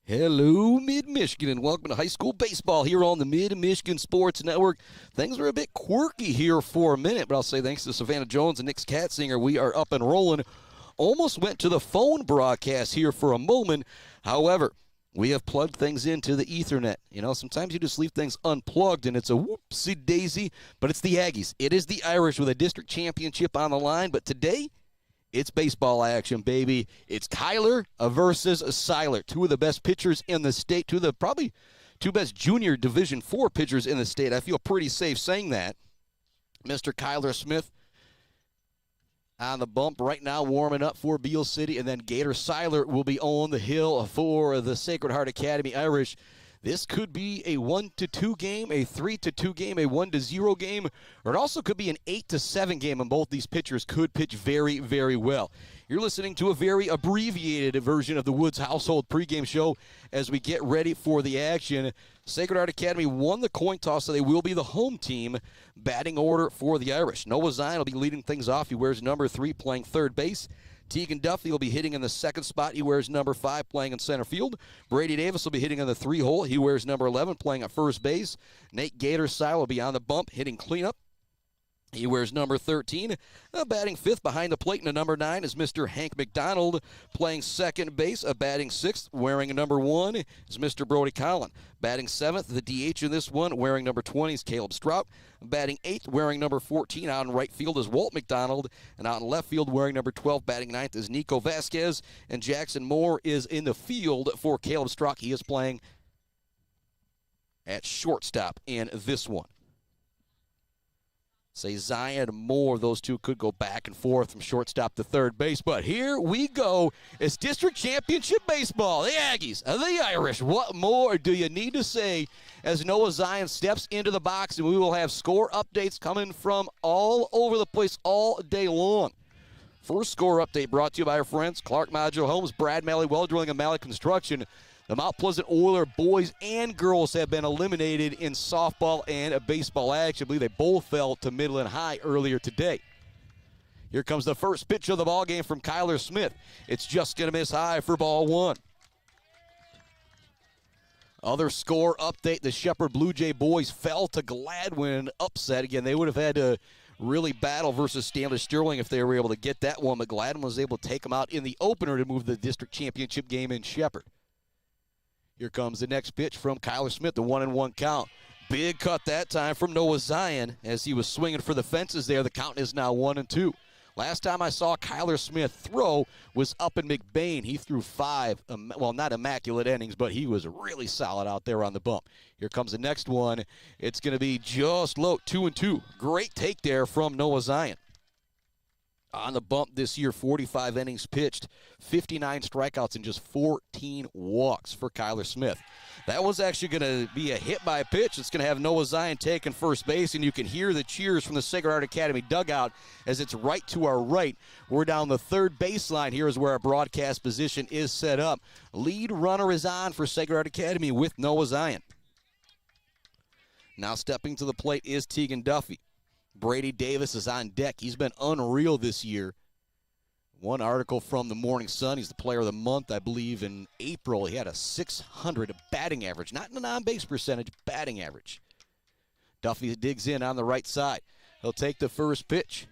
Hello, Mid-Michigan, and welcome to high school baseball here on the Mid-Michigan Sports Network. Things are a bit quirky here for a minute, but I'll say thanks to Savannah Jones and Nick Katzinger, we are up and rolling. Almost went to the phone broadcast here for a moment. However, we have plugged things into the Ethernet. You know, sometimes you just leave things unplugged, and it's a whoopsie-daisy, but it's the Aggies. It is the Irish with a district championship on the line, but today, it's baseball action, baby. It's Cuyler versus Siler, two of the best pitchers in the state, probably two best junior Division IV pitchers in the state. I feel pretty safe saying that. Mr. Cuyler Smith on the bump right now, warming up for Beal City, and then Gator Siler will be on the hill for the Sacred Heart Academy Irish. This could be a 1-2 game, a 3-2 game, a 1-0 game, or it also could be an 8-7 game, and both these pitchers could pitch very, very well. You're listening to a very abbreviated version of the Woods Household pregame show as we get ready for the action. Sacred Heart Academy won the coin toss, so they will be the home team. Batting order for the Irish. Noah Zion will be leading things off. He wears number 3, playing third base. Tegan Duffy will be hitting in the second spot. He wears number 5, playing in center field. Brady Davis will be hitting in the 3 hole. He wears number 11, playing at first base. Nate Gator Siler will be on the bump, hitting cleanup. He wears number 13. Batting 5th behind the plate in the number 9 is Mr. Hank MacDonald, playing second base. Batting 6th, wearing number 1, is Mr. Brody Collin. Batting 7th, the DH in this one, wearing number 20 is Caleb Strout. Batting 8th, wearing number 14 out in right field is Walt McDonald. And out in left field, wearing number 12, batting 9th is Nico Vasquez. And Jackson Moore is in the field for Caleb Strout. He is playing at shortstop in this one. Say Zion and Moore, those two could go back and forth from shortstop to third base. But here we go. It's district championship baseball. The Aggies, the Irish. What more do you need to say as Noah Zion steps into the box, and we will have score updates coming from all over the place all day long. First score update brought to you by our friends Clark Modular Homes, Brad Malley Well Drilling, and Malley Construction. The Mount Pleasant Oiler boys and girls have been eliminated in softball and baseball action. I believe they both fell to Midland High earlier today. Here comes the first pitch of the ball game from Cuyler Smith. It's just going to miss high for ball 1. Other score update, the Shepherd Blue Jay boys fell to Gladwin, upset. Again, they would have had to really battle versus Stanley Sterling if they were able to get that one, but Gladwin was able to take them out in the opener to move the district championship game in Shepherd. Here comes the next pitch from Cuyler Smith, the 1-1 count. Big cut that time from Noah Zion as he was swinging for the fences there. The count is now 1-2. Last time I saw Cuyler Smith throw was up in McBain. He threw 5, well, not immaculate innings, but he was really solid out there on the bump. Here comes the next one. It's going to be just low, 2-2. Great take there from Noah Zion. On the bump this year, 45 innings pitched, 59 strikeouts, and just 14 walks for Cuyler Smith. That was actually going to be a hit by pitch. It's going to have Noah Zion taking first base, and you can hear the cheers from the Sacred Heart Academy dugout as it's right to our right. We're down the third baseline. Here is where our broadcast position is set up. Lead runner is on for Sacred Heart Academy with Noah Zion. Now stepping to the plate is Tegan Duffy. Brady Davis is on deck. He's been unreal this year. One article from the Morning Sun, he's the player of the month, I believe, in April. He had a .600 batting average, not in the on-base percentage, batting average. Duffy digs in on the right side. He'll take the first pitch.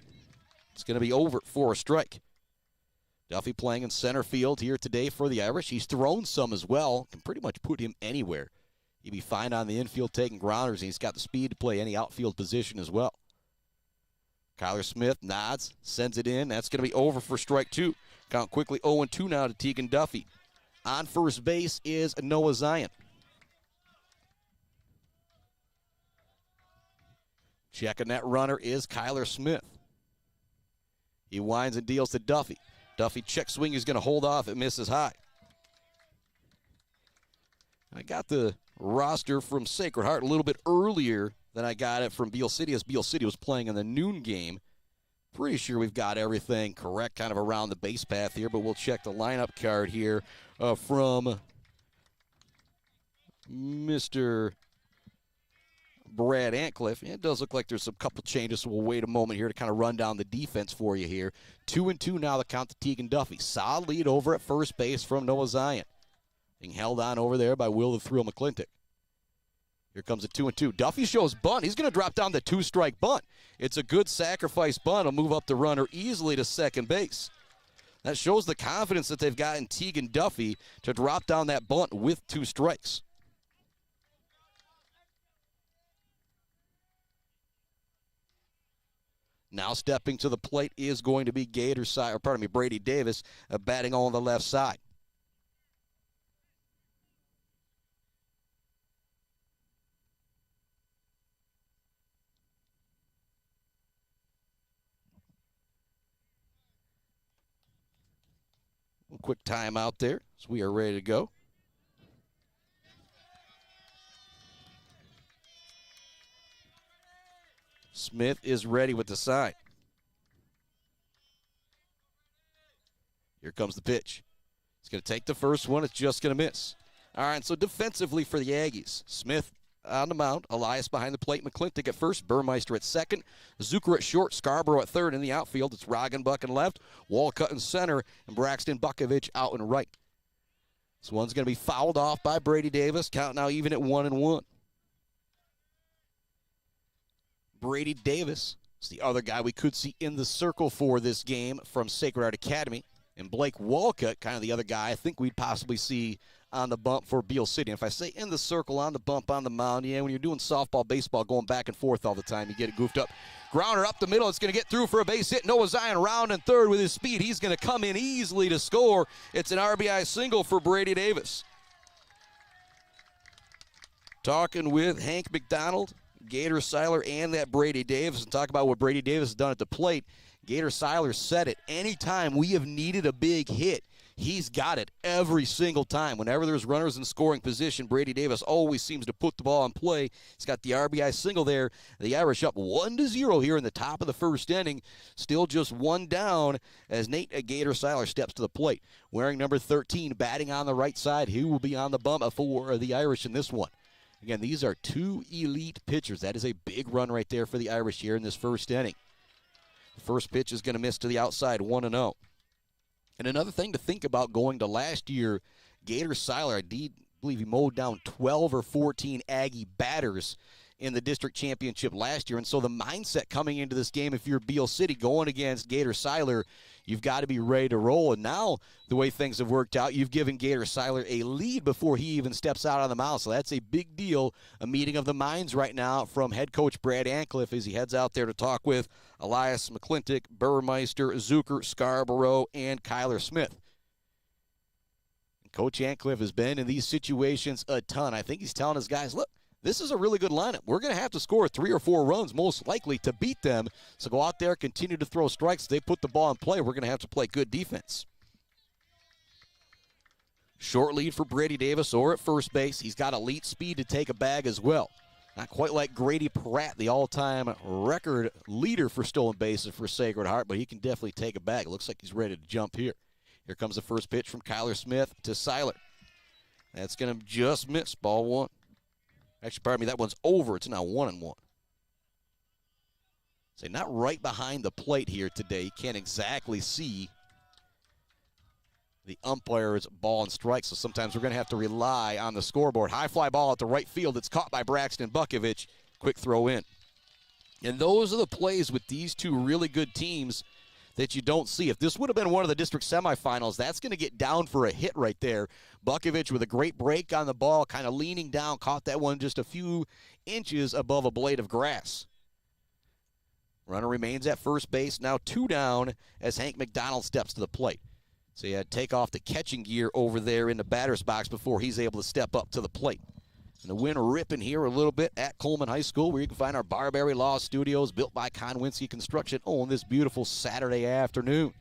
It's going to be over for a strike. Duffy playing in center field here today for the Irish. He's thrown some as well. Can pretty much put him anywhere. He'd be fine on the infield taking grounders, and he's got the speed to play any outfield position as well. Cuyler Smith nods, sends it in. That's going to be over for strike 2. Count quickly 0-2 now to Tegan Duffy. On first base is Noah Zion. Checking that runner is Cuyler Smith. He winds and deals to Duffy. Duffy check swing is going to hold off. It misses high. I got the roster from Sacred Heart a little bit earlier than I got it from Beal City, as Beal City was playing in the noon game. Pretty sure we've got everything correct kind of around the base path here, but we'll check the lineup card here from Mr. Brad Antcliffe. It does look like there's a couple changes, so we'll wait a moment here to kind of run down the defense for you here. 2-2 now the count to Tegan Duffy. Solid lead over at first base from Noah Zion. Being held on over there by Will the Thrill McClintock. Here comes a 2-2. Duffy shows bunt. He's going to drop down the 2-strike bunt. It's a good sacrifice bunt. He'll move up the runner easily to second base. That shows the confidence that they've got in Teagan Duffy to drop down that bunt with 2 strikes. Now stepping to the plate is going to be Brady Davis, batting on the left side. A quick timeout there, so we are ready to go. Smith is ready with the sign. Here comes the pitch. He's going to take the first one. It's just going to miss. All right, so defensively for the Aggies, Smith on the mound, Elias behind the plate, McClintock at first, Burmeister at second, Zucker at short, Scarborough at third. In the outfield, it's Roggenbuck in left, Walcott in center, and Braxton Bukovich out and right. This one's going to be fouled off by Brady Davis. Count now even at 1-1. Brady Davis is the other guy we could see in the circle for this game from Sacred Heart Academy. And Blake Walcott, kind of the other guy I think we'd possibly see on the bump for Beal City. And if I say in the circle, on the bump, on the mound, yeah, when you're doing softball, baseball, going back and forth all the time, you get it goofed up. Grounder up the middle. It's going to get through for a base hit. Noah Zion round and third with his speed. He's going to come in easily to score. It's an RBI single for Brady Davis. Talking with Hank MacDonald, Gator Siler, and that Brady Davis, and talk about what Brady Davis has done at the plate. Gator Siler said it. Anytime we have needed a big hit, he's got it every single time. Whenever there's runners in scoring position, Brady Davis always seems to put the ball in play. He's got the RBI single there. The Irish up 1-0 here in the top of the first inning. Still just one down as Nate Gator Siler steps to the plate. Wearing number 13, batting on the right side. He will be on the bump for the Irish in this one. Again, these are 2 elite pitchers. That is a big run right there for the Irish here in this first inning. The first pitch is going to miss to the outside, 1-0. And another thing to think about going to last year, Gator Siler, I believe he mowed down 12 or 14 Aggie batters in the district championship last year. And so the mindset coming into this game, if you're Beal City going against Gator Siler, you've got to be ready to roll. And now the way things have worked out, you've given Gator Siler a lead before he even steps out on the mound. So that's a big deal, a meeting of the minds right now from head coach Brad Ancliffe as he heads out there to talk with Elias McClintock, Burmeister, Zucker, Scarborough, and Cuyler Smith. Coach Ancliffe has been in these situations a ton. I think he's telling his guys, look, this is a really good lineup. We're going to have to score 3 or 4 runs, most likely, to beat them. So go out there, continue to throw strikes. If they put the ball in play, we're going to have to play good defense. Short lead for Brady Davis or at first base. He's got elite speed to take a bag as well. Not quite like Grady Pratt, the all-time record leader for stolen bases for Sacred Heart, but he can definitely take a bag. It looks like he's ready to jump here. Here comes the first pitch from Cuyler Smith to Siler. That's going to just miss, ball 1. Actually, pardon me, that one's over. It's now 1-1. So not right behind the plate here today. You can't exactly see the umpire's ball and strike, so sometimes we're going to have to rely on the scoreboard. High fly ball at the right field. It's caught by Braxton Bukovich. Quick throw in. And those are the plays with these two really good teams that you don't see. If this would have been one of the district semifinals, that's going to get down for a hit right there. Bukovich with a great break on the ball, kind of leaning down, caught that one just a few inches above a blade of grass. Runner remains at first base, now 2 down as Hank MacDonald steps to the plate. So he had to take off the catching gear over there in the batter's box before he's able to step up to the plate. And the wind ripping here a little bit at Coleman High School, where you can find our Barberry Law Studios, built by Conwinski Construction, on this beautiful Saturday afternoon.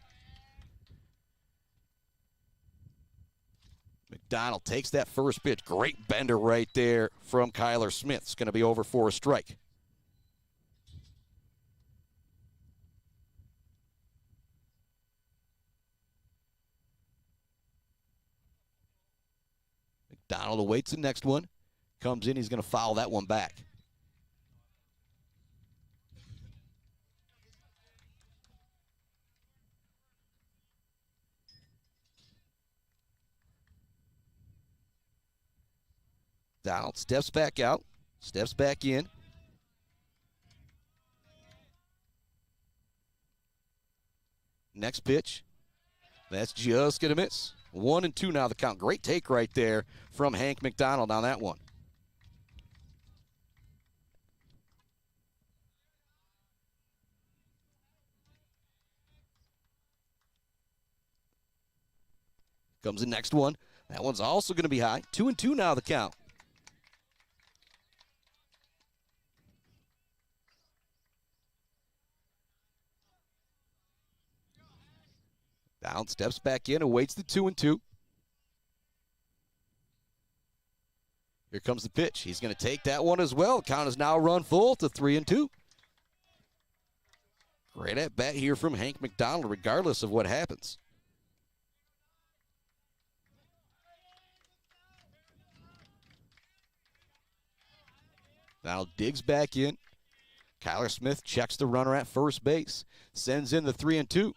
MacDonald takes that first pitch. Great bender right there from Cuyler Smith. It's going to be over for a strike. MacDonald awaits the next one. Comes in, he's going to foul that one back. MacDonald steps back out, steps back in. Next pitch. That's just going to miss. 1-2 now the count. Great take right there from Hank MacDonald on that one. Comes the next one. That one's also going to be high. 2-2 now the count. Down, steps back in, awaits the 2-2. Here comes the pitch. He's going to take that one as well. Count is now run full to 3-2. Great at bat here from Hank MacDonald, regardless of what happens. Now digs back in. Cuyler Smith checks the runner at first base. Sends in the 3-2.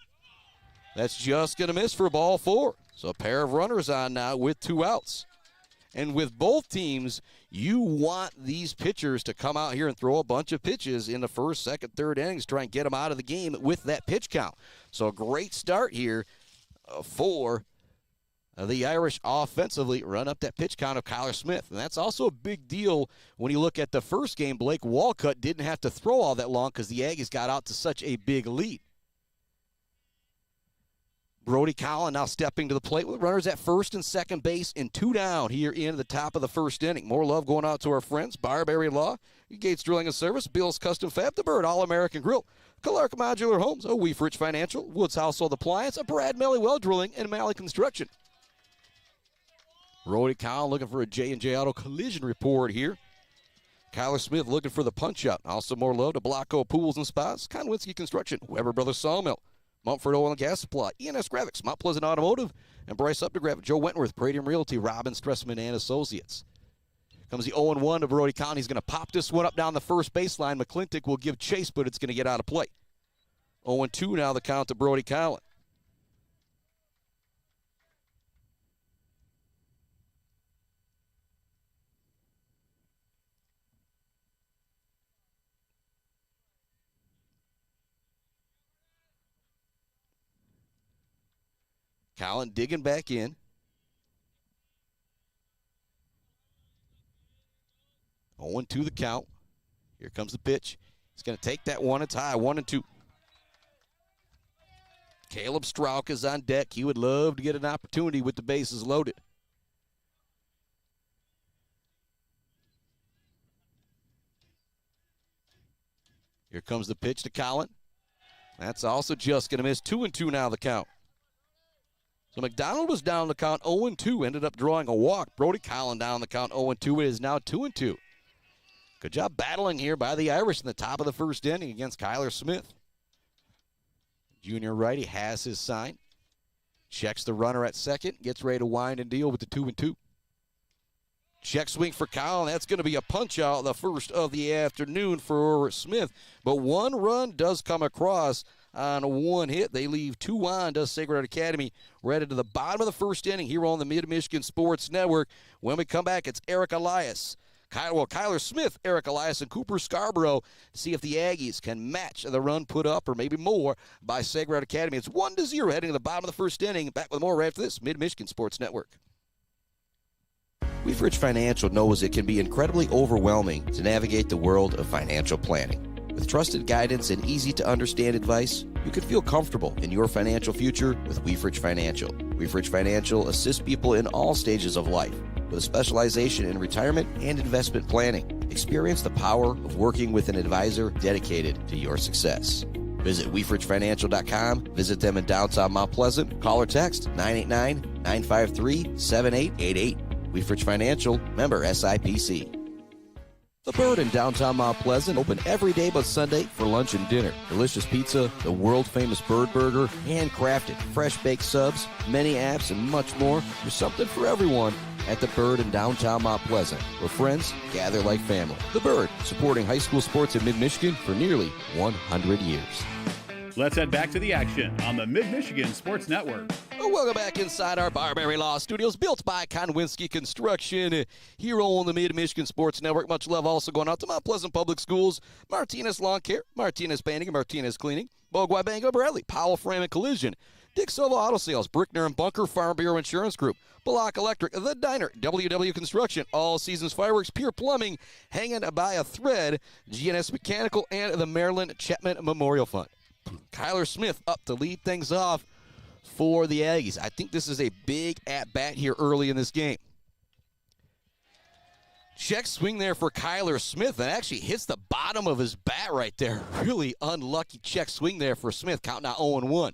That's just going to miss for ball 4. So a pair of runners on now with 2 outs. And with both teams, you want these pitchers to come out here and throw a bunch of pitches in the first, second, third innings, try and get them out of the game with that pitch count. So a great start here for the Irish offensively. Run up that pitch count of Cuyler Smith. And that's also a big deal when you look at the first game. Blake Walcott didn't have to throw all that long because the Aggies got out to such a big lead. Brody Cuyler now stepping to the plate with runners at first and second base and 2 down here in the top of the first inning. More love going out to our friends, Barbary Law, Gates Drilling and Service, Bill's Custom Fab, The Bird, All-American Grill, Cuyler Modular Homes, Weefrich Financial, Woods Household Appliance, Brad Mellywell Drilling, and Malley Construction. Brody Cuyler looking for a J&J Auto Collision report here. Cuyler Smith looking for the punch-out. Also more love to Blocko Pools and Spas, Konwinski Construction, Weber Brothers Sawmill, Mumford Oil and Gas Supply, ENS Graphics, Mount Pleasant Automotive, and Bryce Updegraff, Joe Wentworth, Pradium Realty, Robin Stressman and Associates. Comes the 0-1 to Brody Cuyler. He's going to pop this one up down the first baseline. McClintock will give chase, but it's going to get out of play. 0-2 now the count to Brody Cuyler. Collin digging back in. 0-2 the count. Here comes the pitch. He's going to take that one. It's high, 1-2. Caleb Strauch is on deck. He would love to get an opportunity with the bases loaded. Here comes the pitch to Collin. That's also just going to miss. 2-2 now the count. So MacDonald was down the count 0-2, ended up drawing a walk. Brody Cuyler down the count 0-2. It is now 2-2. Good job battling here by the Irish in the top of the first inning against Cuyler Smith. Junior righty has his sign. Checks the runner at second. Gets ready to wind and deal with the 2-2. Check swing for Cuyler. That's going to be a punch out, the first of the afternoon for Smith. But one run does come across on one hit. They leave 2 on, does Sacred Heart Academy. We're headed to the bottom of the first inning here on the Mid-Michigan Sports Network. When we come back, it's Eric Elias. Cuyler Smith, Eric Elias, and Cooper Scarborough to see if the Aggies can match the run put up, or maybe more, by Sacred Heart Academy. It's 1-0 heading to the bottom of the first inning. Back with more right after this Mid-Michigan Sports Network. Weefrich Financial knows it can be incredibly overwhelming to navigate the world of financial planning. With trusted guidance and easy-to-understand advice, you can feel comfortable in your financial future with Weefrich Financial. Weefrich Financial assists people in all stages of life with a specialization in retirement and investment planning. Experience the power of working with an advisor dedicated to your success. Visit WeefrichFinancial.com. Visit them in downtown Mount Pleasant. Call or text 989-953-7888. Weefrich Financial, member SIPC. The Bird in downtown Mount Pleasant, open every day but Sunday for lunch and dinner. Delicious pizza, the world-famous Bird Burger, handcrafted, fresh-baked subs, many apps, and much more. There's something for everyone at The Bird in downtown Mount Pleasant, where friends gather like family. The Bird, supporting high school sports in mid-Michigan for nearly 100 years. Let's head back to the action on the Mid-Michigan Sports Network. Welcome back inside our Barbary Law Studios, built by Konwinski Construction, here on the Mid-Michigan Sports Network. Much love also going out to Mount Pleasant Public Schools, Martinez Lawn Care, Martinez Painting, and Martinez Cleaning, Bogwai Bango Bradley, Powell Frame and Collision, Dick Silva Auto Sales, Brickner and Bunker Farm Bureau Insurance Group, Block Electric, The Diner, WW Construction, All Seasons Fireworks, Pure Plumbing, Hanging by a Thread, GNS Mechanical, and the Maryland Chapman Memorial Fund. Cuyler Smith up to lead things off for the Aggies. I think this is a big at-bat here early in this game. Check swing there for Cuyler Smith, and actually hits the bottom of his bat right there. Really unlucky check swing there for Smith, counting out 0-1.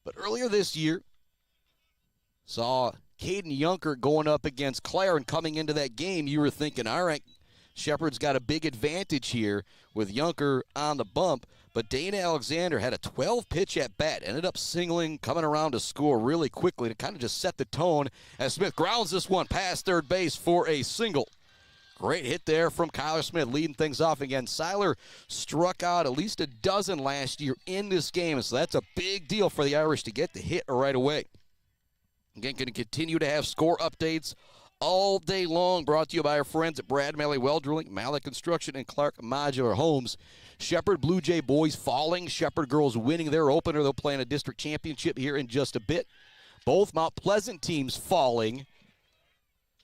But earlier this year, saw Caden Yunker going up against Clare, and coming into that game, you were thinking, all right, Shepherd's got a big advantage here with Yunker on the bump. But Dana Alexander had a 12-pitch at bat, ended up singling, coming around to score really quickly to kind of just set the tone as Smith grounds this one past third base for a single. Great hit there from Cuyler Smith, leading things off again. Siler struck out at least a dozen last year in this game, so that's a big deal for the Irish to get the hit right away. Again, going to continue to have score updates all day long, brought to you by our friends at Brad Malley Well Drilling, Malley Construction, and Clark Modular Homes. Shepherd Blue Jay boys falling, Shepherd girls winning their opener. They'll play in a district championship here in just a bit. Both Mount Pleasant teams falling.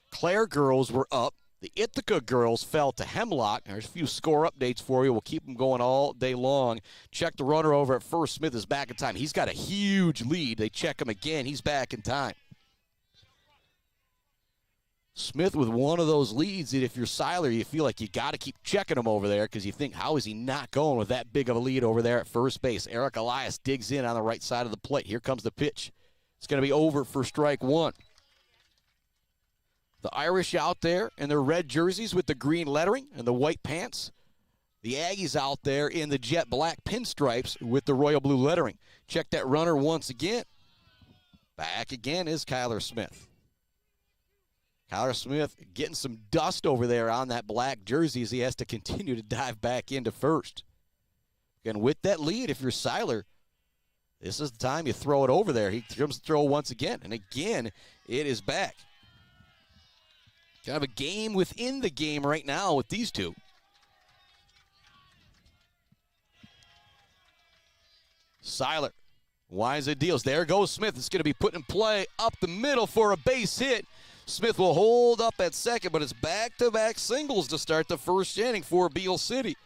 Clare girls were up. The Ithaca girls fell to Hemlock. There's a few score updates for you. We'll keep them going all day long. Check the runner over at first. Smith is back in time. He's got a huge lead. They check him again. He's back in time. Smith with one of those leads that if you're Siler, you feel like you got to keep checking him over there because you think, how is he not going with that big of a lead over there at first base? Eric Elias digs in on the right side of the plate. Here comes the pitch. It's going to be over for strike one. The Irish out there in their red jerseys with the green lettering and the white pants. The Aggies out there in the jet black pinstripes with the royal blue lettering. Check that runner once again. Back again is Cuyler Smith. Cuyler Smith getting some dust over there on that black jersey as he has to continue to dive back into first. Again, with that lead, if you're Siler, this is the time you throw it over there. He comes to throw once again, and again, it is back. Kind of a game within the game right now with these two. Siler winds it, deals. There goes Smith. It's going to be put in play up the middle for a base hit. Smith will hold up at second, but it's back-to-back singles to start the first inning for Beal City.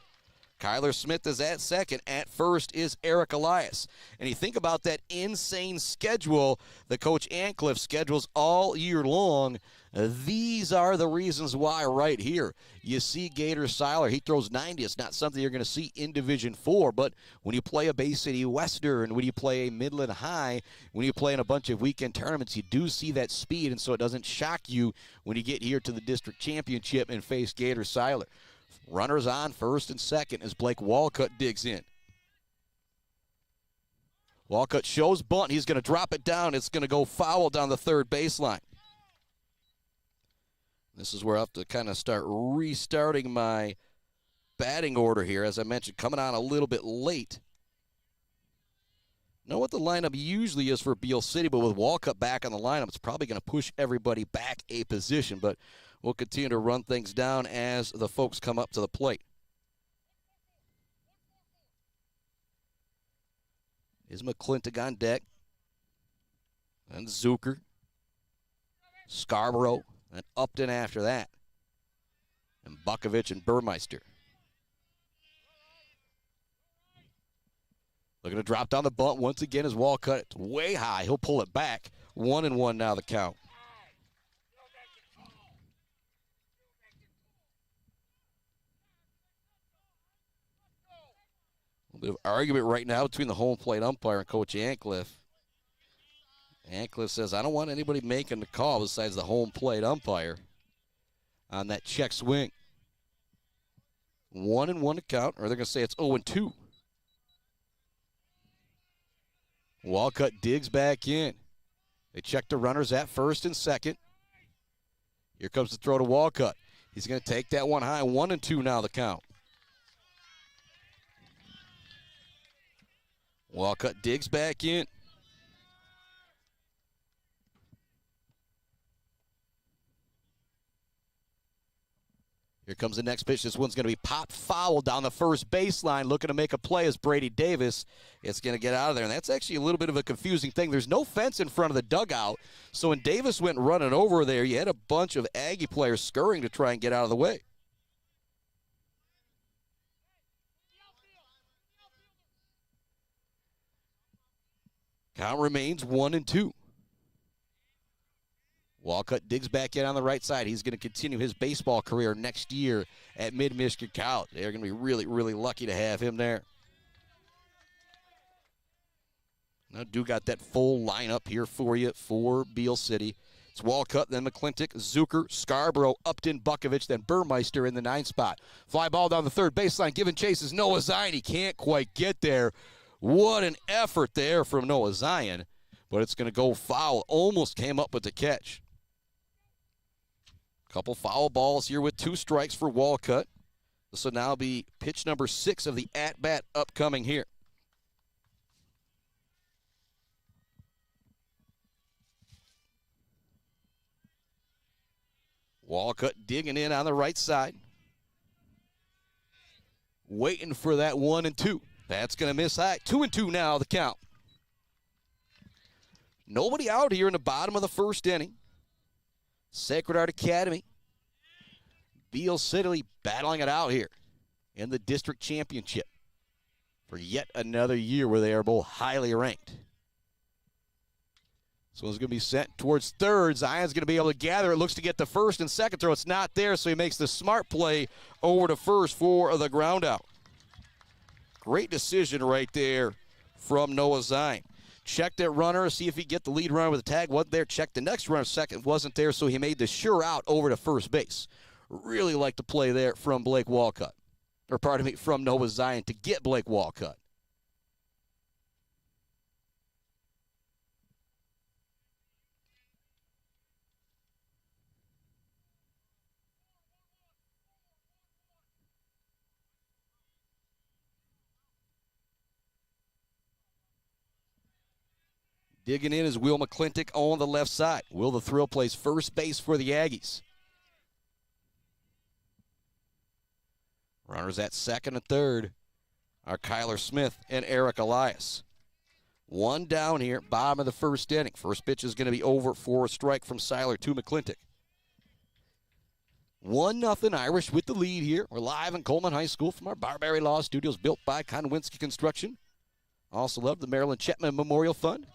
Cuyler Smith is at second. At first is Eric Elias. And you think about that insane schedule that Coach Ancliffe schedules all year long. These are the reasons why right here. You see Gator Siler, he throws 90. It's not something you're going to see in Division IV, but when you play a Bay City Western, when you play a Midland High, when you play in a bunch of weekend tournaments, you do see that speed, and so it doesn't shock you when you get here to the district championship and face Gator Siler. Runners on first and second as Blake Walcott digs in. Walcott shows bunt. He's going to drop it down. It's going to go foul down the third baseline. This is where I have to kind of start restarting my batting order here. As I mentioned, coming on a little bit late. Know what the lineup usually is for Beal City, but with Walcott back on the lineup, it's probably going to push everybody back a position. But we'll continue to run things down as the folks come up to the plate. Is McClintock on deck. And Zucker. Scarborough. And Upton after that. And Bukovich and Burmeister. Looking to drop down the bunt once again as Walcott. It's way high. He'll pull it back. 1-1 now the count. A bit of argument right now between the home plate umpire and Coach Ancliffe. Ancliffe says, I don't want anybody making the call besides the home plate umpire on that check swing. 1-1 to count, or they're going to say it's 0-2. Walcott digs back in. They check the runners at first and second. Here comes the throw to Walcott. He's going to take that one high. 1-2 now the count. Walcott digs back in. Here comes the next pitch. This one's going to be popped foul down the first baseline. Looking to make a play as Brady Davis. It's going to get out of there. And that's actually a little bit of a confusing thing. There's no fence in front of the dugout. So when Davis went running over there, you had a bunch of Aggie players scurrying to try and get out of the way. Count remains 1-2. Walcott digs back in on the right side. He's going to continue his baseball career next year at Mid-Michigan College. They're going to be really, really lucky to have him there. Now, got that full lineup here for you for Beal City. It's Walcott, then McClintock, Zucker, Scarborough, Upton, Bukovich, then Burmeister in the 9th spot. Fly ball down the third baseline. Giving chase is Noah Zion. He can't quite get there. What an effort there from Noah Zion. But it's going to go foul. Almost came up with the catch. Couple foul balls here with 2 strikes for Walcott. This will now be pitch number 6 of the at-bat upcoming here. Walcott digging in on the right side. Waiting for that 1-2. That's going to miss high. 2-2 now, the count. Nobody out here in the bottom of the first inning. Sacred Heart Academy, Beal City battling it out here in the district championship for yet another year where they are both highly ranked. This one's going to be sent towards third. Zion's going to be able to gather it. Looks to get the first and second throw. It's not there, so he makes the smart play over to first for the ground out. Great decision right there from Noah Zion. Check that runner, see if he get the lead runner with the tag. Wasn't there. Check the next runner, second. Wasn't there, so he made the sure out over to first base. Really like the play there from Blake Walcott. Or pardon me, from Noah Zion to get Blake Walcott. Digging in is Will McClintock on the left side. Will the Thrill plays first base for the Aggies. Runners at second and third are Cuyler Smith and Eric Elias. One down here, bottom of the first inning. First pitch is going to be over for a strike from Siler to McClintock. 1-0 Irish with the lead here. We're live in Coleman High School from our Barberry Law Studios built by Konwinski Construction. Also love the Maryland Chapman Memorial Fund.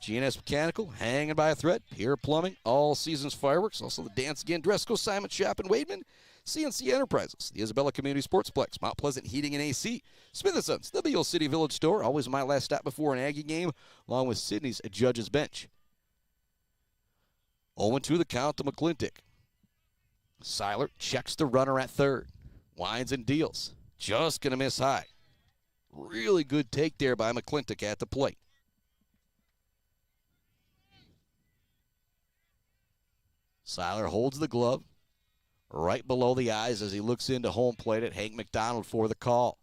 G&S Mechanical, hanging by a thread. Pier Plumbing, All Seasons Fireworks. Also the Dance Again, Dresco, Simon Shop, and Wademan. CNC Enterprises, the Isabella Community Sportsplex, Mount Pleasant Heating and AC. Smith & Sons, the Beal City Village Store. Always my last stop before an Aggie game, along with Sydney's Judge's Bench. 0-2 the count to McClintock. Siler checks the runner at third. Winds and deals. Just going to miss high. Really good take there by McClintock at the plate. Siler holds the glove right below the eyes as he looks into home plate at Hank MacDonald for the call.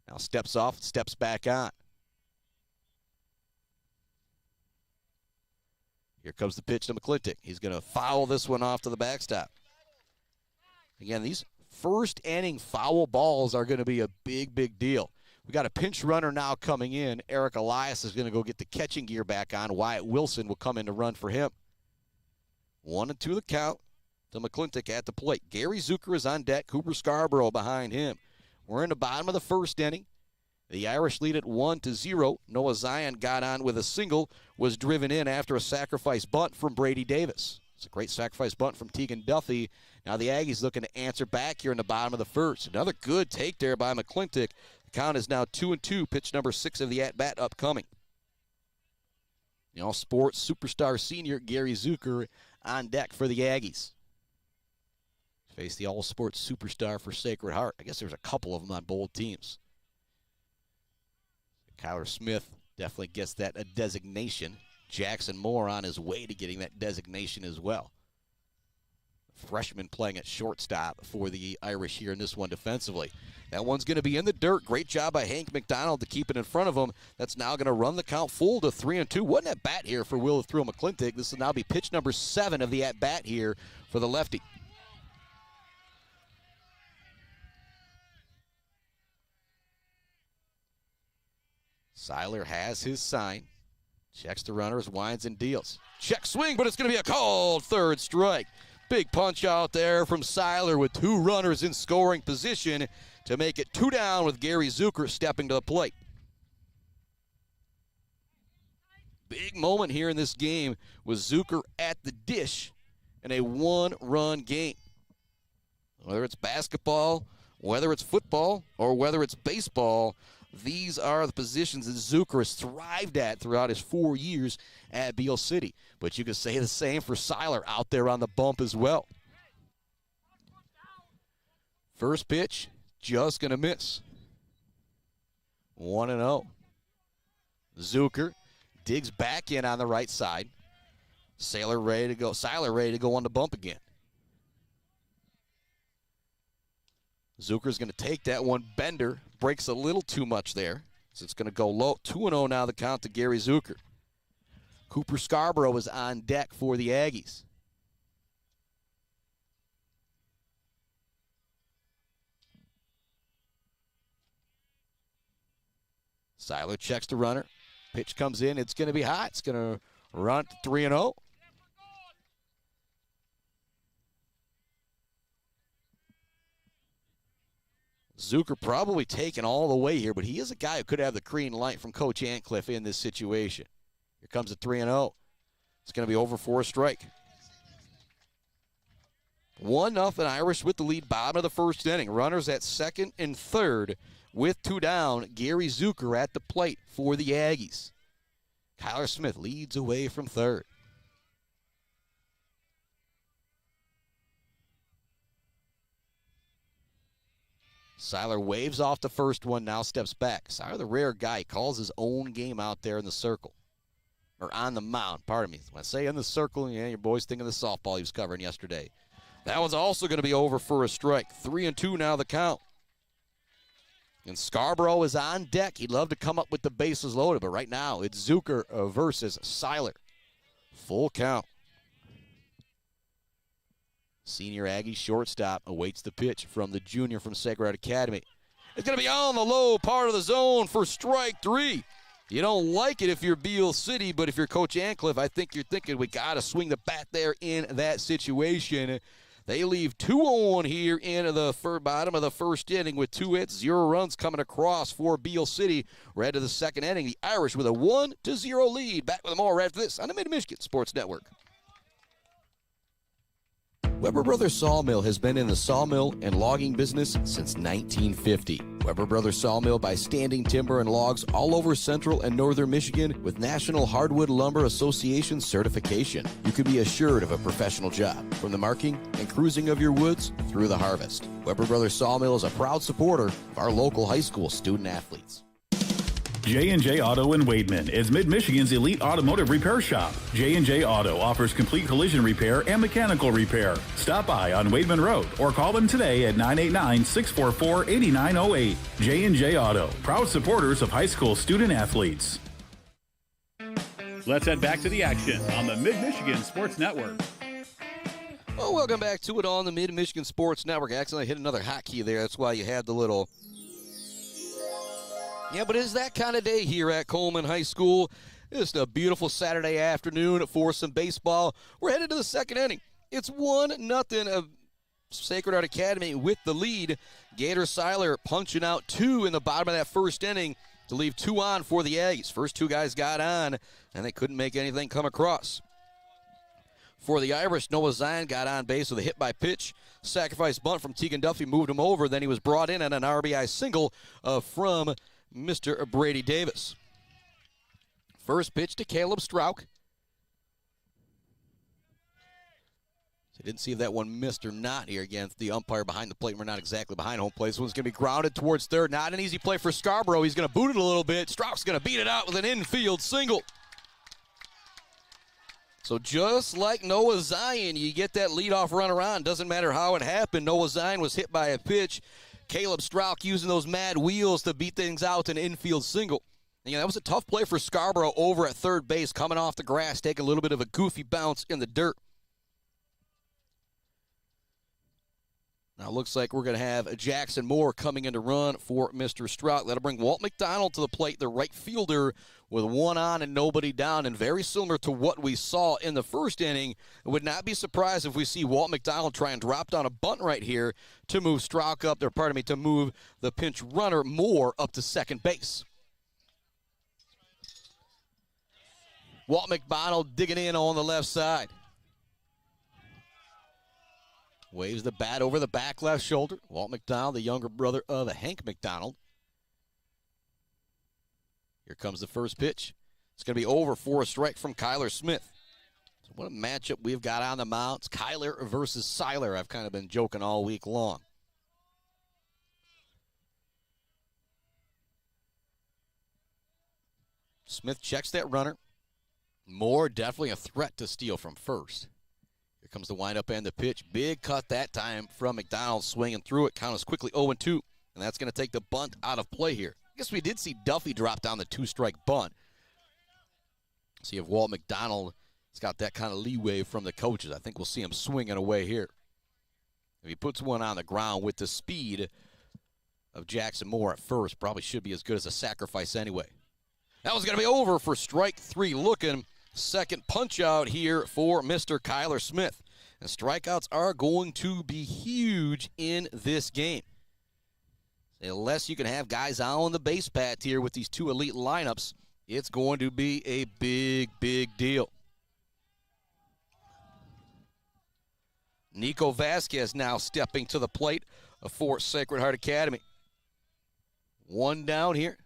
Now steps off, steps back on. Here comes the pitch to McClintock. He's going to foul this one off to the backstop. Again, these first inning foul balls are going to be a big, big deal. We got a pinch runner now coming in. Eric Elias is going to go get the catching gear back on. Wyatt Wilson will come in to run for him. 1-2 the count to McClintock at the plate. Gary Zucker is on deck. Cooper Scarborough behind him. We're in the bottom of the first inning. The Irish lead at 1-0. Noah Zion got on with a single, was driven in after a sacrifice bunt from Brady Davis. It's a great sacrifice bunt from Tegan Duffy. Now the Aggies looking to answer back here in the bottom of the first. Another good take there by McClintock. The count is now 2-2. Pitch number 6 of the at-bat upcoming. The all-sports superstar senior Gary Zucker on deck for the Aggies. Face the all-sports superstar for Sacred Heart. I guess there's a couple of them on both teams. Cuyler Smith definitely gets that a designation. Jackson Moore on his way to getting that designation as well. freshman playing at shortstop for the Irish here in this one defensively. That one's going to be in the dirt. Great job by Hank MacDonald to keep it in front of him. That's now going to run the count full to 3-2. Wasn't at bat here for Will Thrill McClintock. This will now be pitch number 7 of the at bat here for the lefty. Siler has his sign. Checks the runners, winds and deals. Check swing, but it's going to be a called third strike. Big punch out there from Siler with 2 runners in scoring position to make it 2 down with Gary Zucker stepping to the plate. Big moment here in this game with Zucker at the dish in a 1-run game. Whether it's basketball, whether it's football, or whether it's baseball, these are the positions that Zucker has thrived at throughout his 4 years at Beal City. But you could say the same for Siler out there on the bump as well. First pitch, just going to miss. 1-0. Zucker digs back in on the right side. Siler ready to go on the bump again. Zucker's going to take that one. Bender breaks a little too much there. So it's going to go low. 2-0 now the count to Gary Zucker. Cooper Scarborough is on deck for the Aggies. Siler checks the runner. Pitch comes in. It's going to be hot. It's going to run to 3-0. Zucker probably taken all the way here, but he is a guy who could have the green light from Coach Antcliffe in this situation. Here comes a 3-0. It's going to be over for a strike. 1-0 Irish with the lead, bottom of the first inning. Runners at second and third with 2 down. Gary Zucker at the plate for the Aggies. Cuyler Smith leads away from third. Siler waves off the first one, now steps back. Siler, the rare guy, he calls his own game out there in the circle. Or on the mound, pardon me. When I say in the circle, yeah, your boy's thinking of the softball he was covering yesterday. That one's also going to be over for a strike. 3-2 now the count. And Scarborough is on deck. He'd love to come up with the bases loaded, but right now it's Zucker versus Siler. Full count. Senior Aggie shortstop awaits the pitch from the junior from Sacred Heart Academy. It's going to be on the low part of the zone for strike 3. You don't like it if you're Beal City, but if you're Coach Antcliffe, I think you're thinking we got to swing the bat there in that situation. They leave 2 on here in the bottom of the first inning with 2 hits, 0 runs coming across for Beal City. We're headed to the second inning. The Irish with a 1-0 lead. Back with more right after this on the Mid-Michigan Sports Network. Weber Brothers Sawmill has been in the sawmill and logging business since 1950. Weber Brothers Sawmill buys standing timber and logs all over central and northern Michigan with National Hardwood Lumber Association certification. You can be assured of a professional job, from the marking and cruising of your woods through the harvest. Weber Brothers Sawmill is a proud supporter of our local high school student athletes. J&J Auto in Wademan is Mid-Michigan's elite automotive repair shop. J&J Auto offers complete collision repair and mechanical repair. Stop by on Wademan Road or call them today at 989-644-8908. J&J Auto, proud supporters of high school student athletes. Let's head back to the action on the Mid-Michigan Sports Network. Well, welcome back to it on the Mid-Michigan Sports Network. I accidentally hit another hotkey there. That's why you had the little... Yeah, but it's that kind of day here at Coleman High School. It's a beautiful Saturday afternoon for some baseball. We're headed to the second inning. It's 1-0 of Sacred Heart Academy with the lead. Gator Siler punching out 2 in the bottom of that first inning to leave 2 on for the Aggies. First 2 guys got on, and they couldn't make anything come across. For the Irish, Noah Zion got on base with a hit by pitch. Sacrifice bunt from Tegan Duffy moved him over. Then he was brought in on an RBI single from Mr. Brady Davis. First pitch to Caleb Strauch. So didn't see if that one missed or not here against the umpire behind the plate. We're not exactly behind home plate. This one's going to be grounded towards third. Not an easy play for Scarborough. He's going to boot it a little bit. Strauch's going to beat it out with an infield single. So just like Noah Zion, you get that leadoff run around. Doesn't matter how it happened. Noah Zion was hit by a pitch. Caleb Strauch using those mad wheels to beat things out an infield single. And, that was a tough play for Scarborough over at third base, coming off the grass, taking a little bit of a goofy bounce in the dirt. Now it looks like we're going to have Jackson Moore coming in to run for Mr. Strout. That'll bring Walt McDonald to the plate, the right fielder, with one on and nobody down. And very similar to what we saw in the first inning, I would not be surprised if we see Walt McDonald try and drop down a bunt right here to move Strout up, to move the pinch runner Moore up to second base. Walt McDonald digging in on the left side. Waves the bat over the back left shoulder. Walt McDonald, the younger brother of Hank McDonald. Here comes the first pitch. It's going to be over for a strike from Cuyler Smith. So what a matchup we've got on the mound. It's Cuyler versus Siler. I've kind of been joking all week long. Smith checks that runner. Moore definitely a threat to steal from first. Here comes the windup and the pitch. Big cut that time from McDonald, swinging through it. Count is quickly 0-2, and that's going to take the bunt out of play here. I guess we did see Duffy drop down the two-strike bunt. See if Walt McDonald has got that kind of leeway from the coaches. I think we'll see him swinging away here. If he puts one on the ground with the speed of Jackson Moore at first, probably should be as good as a sacrifice anyway. That was going to be over for strike three looking. Second punch out here for Mr. Cuyler Smith. And strikeouts are going to be huge in this game. Unless you can have guys on the base path here with these two elite lineups, it's going to be a big, big deal. Nico Vasquez now stepping to the plate for Sacred Heart Academy. One down here.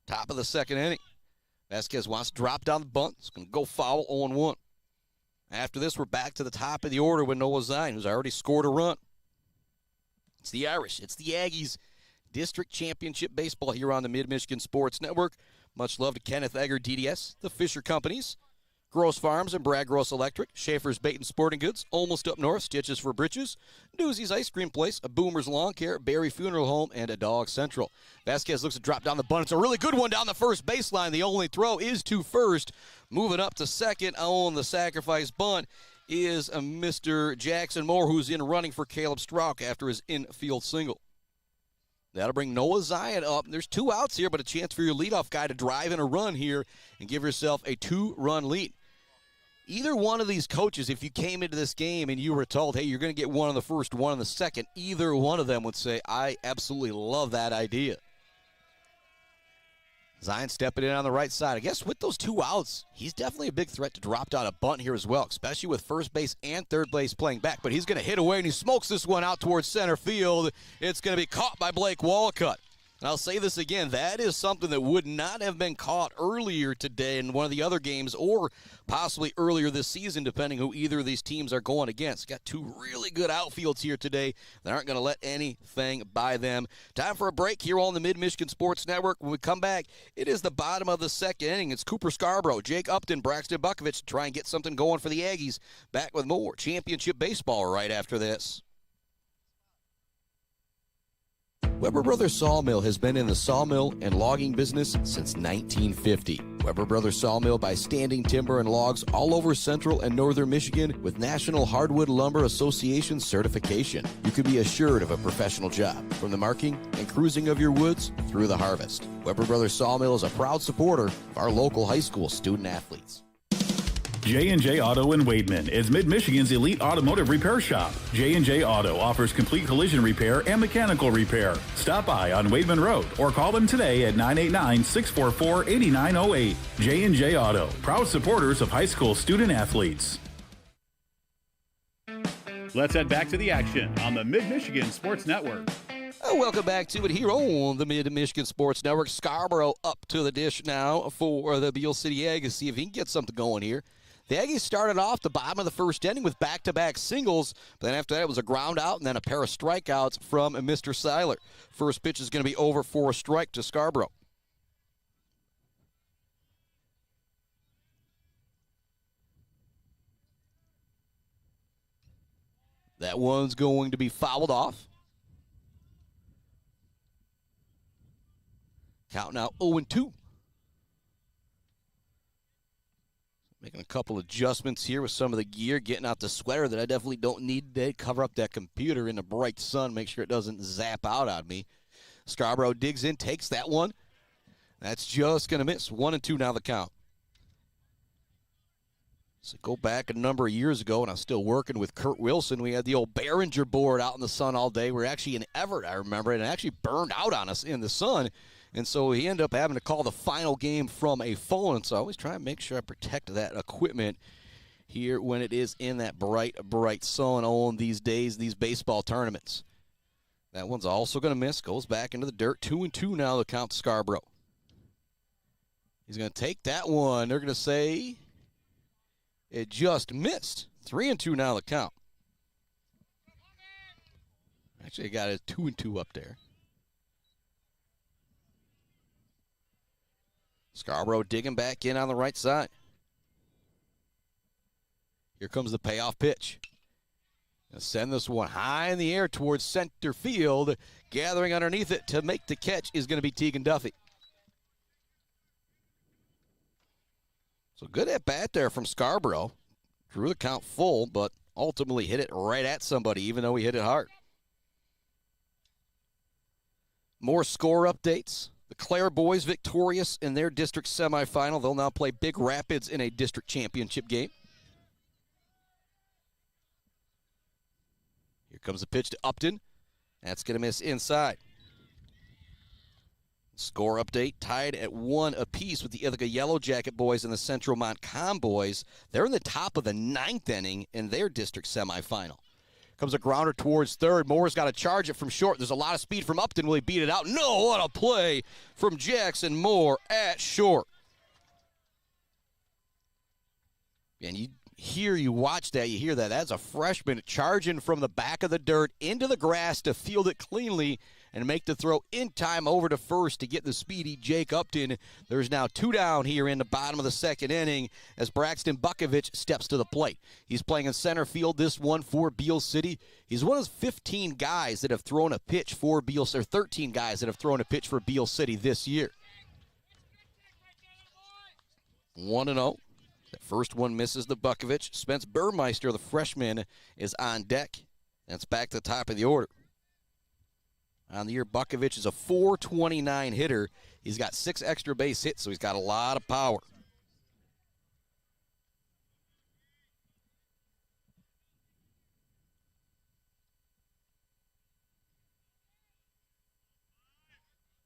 Top of the second inning. Vasquez wants to drop down the bunt. It's going to go foul, 0-1. After this, we're back to the top of the order with Noah Zion, who's already scored a run. It's the Irish. It's the Aggies. District Championship Baseball here on the Mid-Michigan Sports Network. Much love to Kenneth Egger, DDS, the Fisher Companies, Gross Farms and Brad Gross Electric, Schaefer's Bait and Sporting Goods, Almost Up North, Stitches for Britches, Newsy's Ice Cream Place, a Boomer's Lawn Care, Barry Funeral Home, and a Dog Central. Vasquez looks to drop down the bunt. It's a really good one down the first baseline. The only throw is to first. Moving up to second on the sacrifice bunt is Mr. Jackson Moore, who's in running for Caleb Strauch after his infield single. That'll bring Noah Zion up. There's two outs here, but a chance for your leadoff guy to drive in a run here and give yourself a two-run lead. Either one of these coaches, if you came into this game and you were told, hey, you're going to get one in the first, one in the second, either one of them would say, I absolutely love that idea. Zion stepping in on the right side. I guess with those two outs, he's definitely a big threat to drop down a bunt here as well, especially with first base and third base playing back. But he's going to hit away, and he smokes this one out towards center field. It's going to be caught by Blake Walcott. And I'll say this again, that is something that would not have been caught earlier today in one of the other games or possibly earlier this season, depending who either of these teams are going against. Got two really good outfields here today that aren't going to let anything by them. Time for a break here on the Mid-Michigan Sports Network. When we come back, it is the bottom of the second inning. It's Cooper Scarborough, Jake Upton, Braxton Bukovich to try and get something going for the Aggies. Back with more championship baseball right after this. Weber Brothers Sawmill has been in the sawmill and logging business since 1950. Weber Brothers Sawmill buys standing timber and logs all over central and northern Michigan with National Hardwood Lumber Association certification. You can be assured of a professional job, from the marking and cruising of your woods through the harvest. Weber Brothers Sawmill is a proud supporter of our local high school student athletes. J&J Auto in Wademan is Mid-Michigan's elite automotive repair shop. J&J Auto offers complete collision repair and mechanical repair. Stop by on Wademan Road or call them today at 989-644-8908. J&J Auto, proud supporters of high school student athletes. Let's head back to the action on the Mid-Michigan Sports Network. Welcome back to it here on the Mid-Michigan Sports Network. Scarborough up to the dish now for the Beal City Aggies. See if he can get something going here. The Aggies started off the bottom of the first inning with back-to-back singles. But then after that, it was a ground out and then a pair of strikeouts from Mr. Siler. First pitch is going to be over for a strike to Scarborough. That one's going to be fouled off. Count now 0-2. Making a couple adjustments here with some of the gear, getting out the sweater that I definitely don't need today. Cover up that computer in the bright sun, make sure it doesn't zap out on me. Scarborough digs in, takes that one. That's just going to miss. 1-2 now the count. So go back a number of years ago, and I was still working with Kurt Wilson. We had the old Behringer board out in the sun all day. We were actually in Everett, I remember, and it actually burned out on us in the sun. And so he ended up having to call the final game from a phone. And so I always try and make sure I protect that equipment here when it is in that bright, bright sun on these days, these baseball tournaments. That one's also going to miss. Goes back into the dirt. 2-2 now the count to Scarborough. He's going to take that one. They're going to say it just missed. 3-2 now the count. Actually, I got a 2-2 up there. Scarborough digging back in on the right side. Here comes the payoff pitch. Gonna send this one high in the air towards center field. Gathering underneath it to make the catch is going to be Tegan Duffy. So good at bat there from Scarborough. Drew the count full, but ultimately hit it right at somebody, even though he hit it hard. More score updates. The Clare boys victorious in their district semifinal. They'll now play Big Rapids in a district championship game. Here comes the pitch to Upton. That's going to miss inside. Score update, tied at 1 apiece with the Ithaca Yellow Jacket boys and the Central Montcalm boys. They're in the top of the 9th inning in their district semifinal. Comes a grounder towards third. Moore's got to charge it from short. There's a lot of speed from Upton. Will he beat it out? No, what a play from Jackson Moore at short. And you watch that, you hear that. That's a freshman charging from the back of the dirt into the grass to field it cleanly and make the throw in time over to first to get the speedy Jake Upton. There's now 2 down here in the bottom of the 2nd inning as Braxton Bukovich steps to the plate. He's playing in center field this one for Beal City. He's one of 15 guys that have thrown a pitch for Beal, or 13 guys that have thrown a pitch for Beal City this year. 1-0. That first one misses the Bukovich. Spence Burmeister, the freshman, is on deck. That's back to the top of the order. On the year, Bukovich is a .429 hitter. He's got 6 extra base hits, so he's got a lot of power.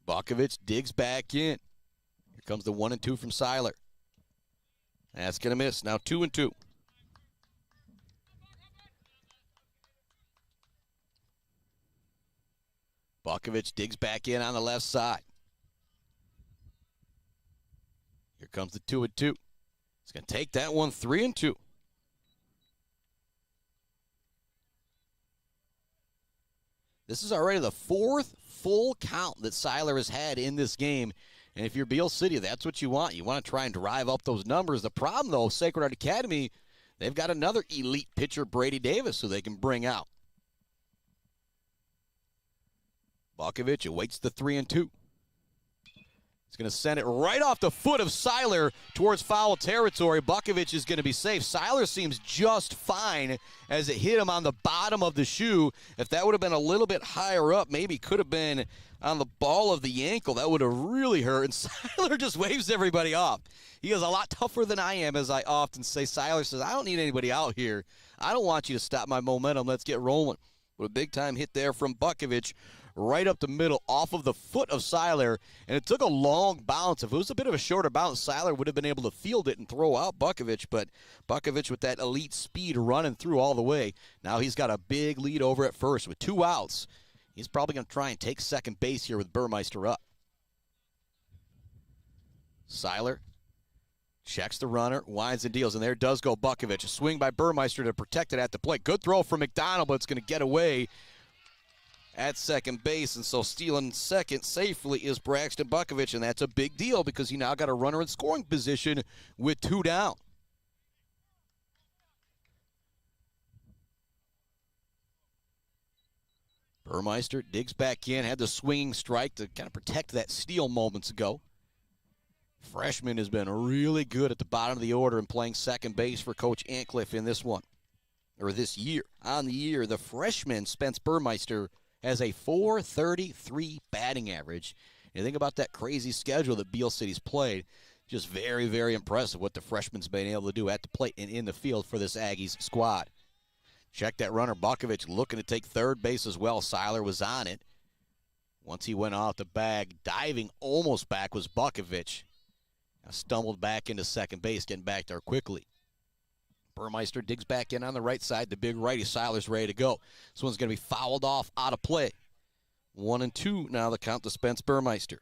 Bukovich digs back in. Here comes the 1-2 from Siler. That's going to miss. Now 2-2. Bukovich digs back in on the left side. Here comes the 2-2. He's going to take that one 3-2. This is already the 4th full count that Siler has had in this game. And if you're Beal City, that's what you want. You want to try and drive up those numbers. The problem, though, Sacred Heart Academy, they've got another elite pitcher, Brady Davis, who they can bring out. Bukovich awaits the 3-2. He's going to send it right off the foot of Siler towards foul territory. Bukovich is going to be safe. Siler seems just fine as it hit him on the bottom of the shoe. If that would have been a little bit higher up, maybe could have been on the ball of the ankle. That would have really hurt. And Siler just waves everybody off. He is a lot tougher than I am, as I often say. Siler says, I don't need anybody out here. I don't want you to stop my momentum. Let's get rolling. But a big-time hit there from Bukovich right up the middle off of the foot of Siler, and it took a long bounce. If it was a bit of a shorter bounce, Siler would have been able to field it and throw out Bukovich, but Bukovich with that elite speed running through all the way. Now he's got a big lead over at first with 2 outs. He's probably going to try and take second base here with Burmeister up. Siler checks the runner, winds and deals, and there does go Bukovich. A swing by Burmeister to protect it at the plate. Good throw from MacDonald, but it's going to get away at second base, and so stealing second safely is Braxton Bukovich, and that's a big deal because he now got a runner in scoring position with 2 down. Burmeister digs back in, had the swinging strike to kind of protect that steal moments ago. Freshman has been really good at the bottom of the order and playing second base for Coach Antcliffe in this one, or this year. On the year, the freshman, Spence Burmeister, has a .433 batting average. And you think about that crazy schedule that Beal City's played, just very, very impressive what the freshman's been able to do at the plate and in the field for this Aggies squad. Check that runner, Bukovich looking to take third base as well. Siler was on it. Once he went off the bag, diving almost back was Bukovich. Stumbled back into second base, getting back there quickly. Burmeister digs back in on the right side. The big righty, Siler's ready to go. This one's going to be fouled off out of play. 1-2 now the count to Spence Burmeister.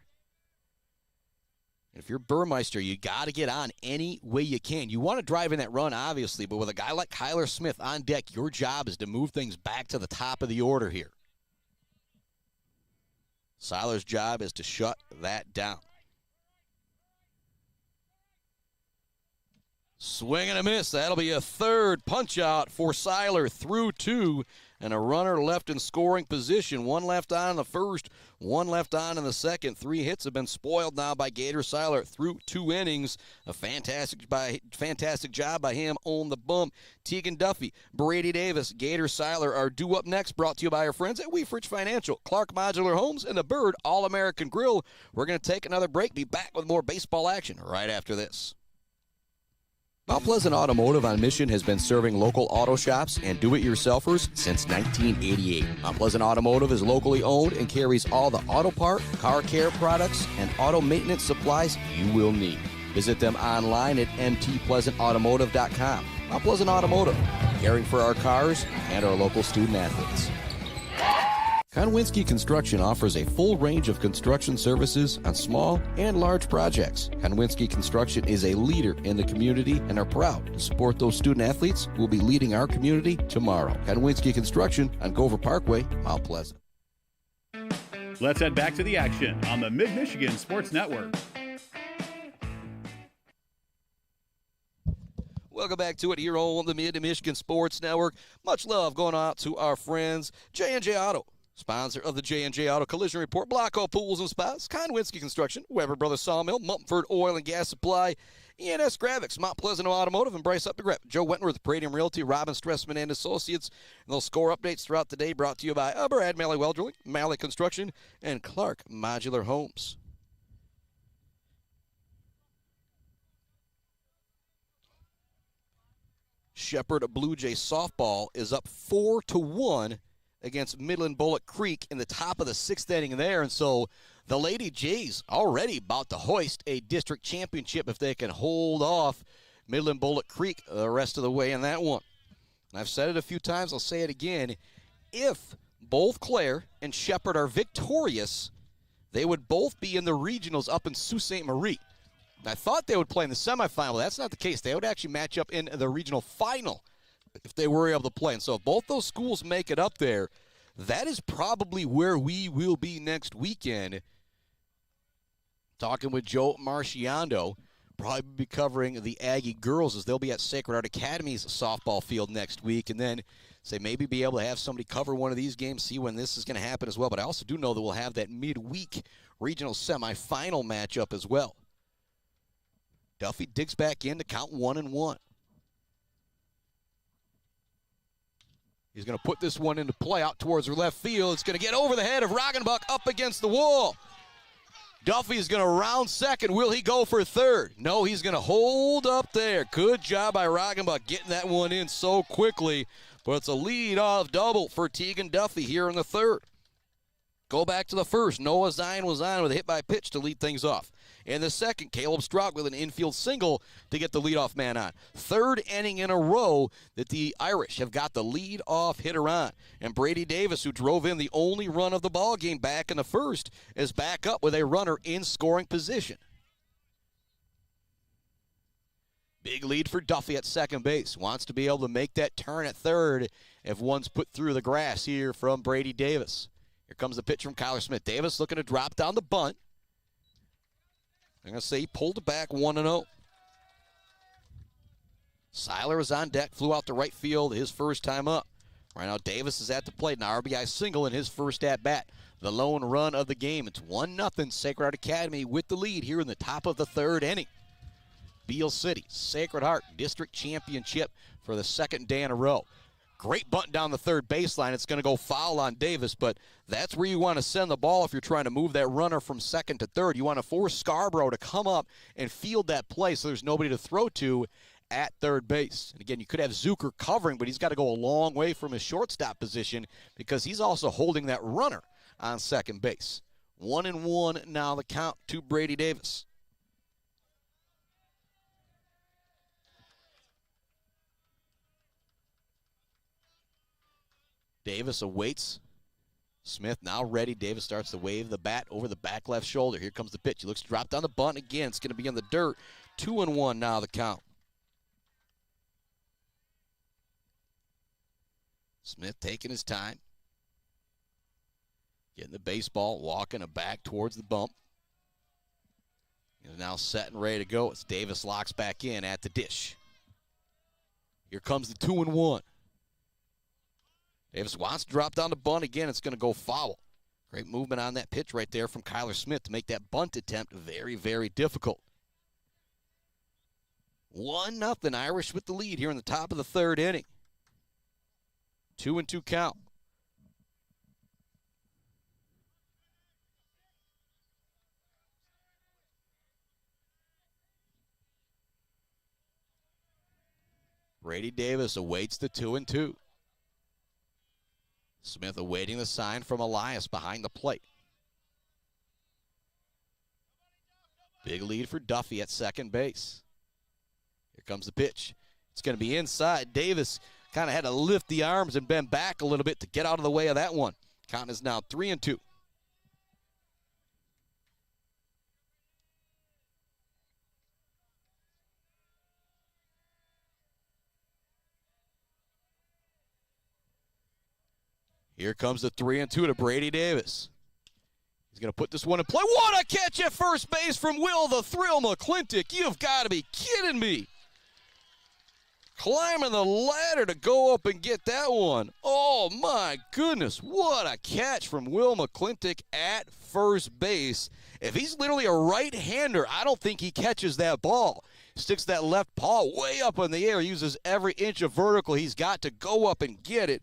And if you're Burmeister, you got to get on any way you can. You want to drive in that run, obviously, but with a guy like Cuyler Smith on deck, your job is to move things back to the top of the order here. Siler's job is to shut that down. Swing and a miss. That'll be a third punch out for Siler through 2. And a runner left in scoring position. One left on in the first, one left on in the second. 3 hits have been spoiled now by Gator Siler through 2 innings. A fantastic job by him on the bump. Tegan Duffy, Brady Davis, Gator Siler are due up next. Brought to you by our friends at Weefridge Financial, Clark Modular Homes, and the Bird All-American Grill. We're going to take another break. Be back with more baseball action right after this. Mount Pleasant Automotive on Mission has been serving local auto shops and do-it-yourselfers since 1988. Mount Pleasant Automotive is locally owned and carries all the auto part, car care products, and auto maintenance supplies you will need. Visit them online at mtpleasantautomotive.com. Mount Pleasant Automotive, caring for our cars and our local student athletes. Konwinski Construction offers a full range of construction services on small and large projects. Konwinski Construction is a leader in the community and are proud to support those student athletes who will be leading our community tomorrow. Konwinski Construction on Gover Parkway, Mount Pleasant. Let's head back to the action on the Mid-Michigan Sports Network. Welcome back to it here on the Mid-Michigan Sports Network. Much love going out to our friends, J&J Auto, sponsor of the J&J Auto Collision Report, Blackhall Pools and Spas, Konwinski Construction, Weber Brothers Sawmill, Mumford Oil and Gas Supply, ENS Graphics, Mount Pleasant Automotive, and Bryce Up the Grep, Joe Wentworth, Pradium Realty, Robin Stressman and Associates. And those score updates throughout the day brought to you by Brad Malley Well Drilling, Malley Construction, and Clark Modular Homes. Shepherd Blue Jay softball is up 4-1 against Midland Bullock Creek in the top of the 6th inning there. And so the Lady Jays already about to hoist a district championship if they can hold off Midland Bullock Creek the rest of the way in that one. And I've said it a few times, I'll say it again. If both Clare and Shepherd are victorious, they would both be in the regionals up in Sault Ste. Marie. And I thought they would play in the semifinal. That's not the case. They would actually match up in the regional final if they were able to play. And so if both those schools make it up there, that is probably where we will be next weekend. Talking with Joe Marciando, probably be covering the Aggie girls as they'll be at Sacred Heart Academy's softball field next week. And then say maybe be able to have somebody cover one of these games, see when this is going to happen as well. But I also do know that we'll have that midweek regional semifinal matchup as well. Duffy digs back in to count 1-1. He's going to put this one into play out towards her left field. It's going to get over the head of Roggenbuck up against the wall. Duffy is going to round second. Will he go for third? No, he's going to hold up there. Good job by Roggenbuck getting that one in so quickly. But it's a lead-off double for Tegan Duffy here in the third. Go back to the first. Noah Zion was on with a hit by pitch to lead things off. In the second, Caleb Stroud with an infield single to get the leadoff man on. Third inning in a row that the Irish have got the leadoff hitter on. And Brady Davis, who drove in the only run of the ball game back in the first, is back up with a runner in scoring position. Big lead for Duffy at second base. Wants to be able to make that turn at third if one's put through the grass here from Brady Davis. Here comes the pitch from Cuyler Smith. Davis looking to drop down the bunt. I'm going to say he pulled it back 1-0. Siler is on deck, flew out to right field his first time up. Right now, Davis is at the plate, an RBI single in his first at-bat. The lone run of the game. It's 1-0 Sacred Heart Academy with the lead here in the top of the third inning. Beal City, Sacred Heart District Championship for the second day in a row. Great bunt down the third baseline. It's going to go foul on Davis, but that's where you want to send the ball if you're trying to move that runner from second to third. You want to force Scarborough to come up and field that play so there's nobody to throw to at third base. And again, you could have Zucker covering, but he's got to go a long way from his shortstop position because he's also holding that runner on second base. 1-1 now the count to Brady Davis. Davis awaits. Smith now ready. Davis starts to wave the bat over the back left shoulder. Here comes the pitch. He looks dropped on the bunt again. It's going to be in the dirt. 2-1 now the count. Smith taking his time. Getting the baseball, walking it back towards the bump. He's now set and ready to go as Davis locks back in at the dish. Here comes the 2-1. Davis wants to drop down the bunt again. It's going to go foul. Great movement on that pitch right there from Cuyler Smith to make that bunt attempt very, very difficult. 1-0 Irish with the lead here in the top of the third inning. 2-2 count. Brady Davis awaits the 2-2. Smith awaiting the sign from Elias behind the plate. Big lead for Duffy at second base. Here comes the pitch. It's going to be inside. Davis kind of had to lift the arms and bend back a little bit to get out of the way of that one. Count is now 3-2. Here comes the 3-2 to Brady Davis. He's going to put this one in play. What a catch at first base from Will the Thrill McClintock. You've got to be kidding me. Climbing the ladder to go up and get that one. Oh, my goodness. What a catch from Will McClintock at first base. If he's literally a right-hander, I don't think he catches that ball. Sticks that left paw way up in the air, uses every inch of vertical he's got to go up and get it.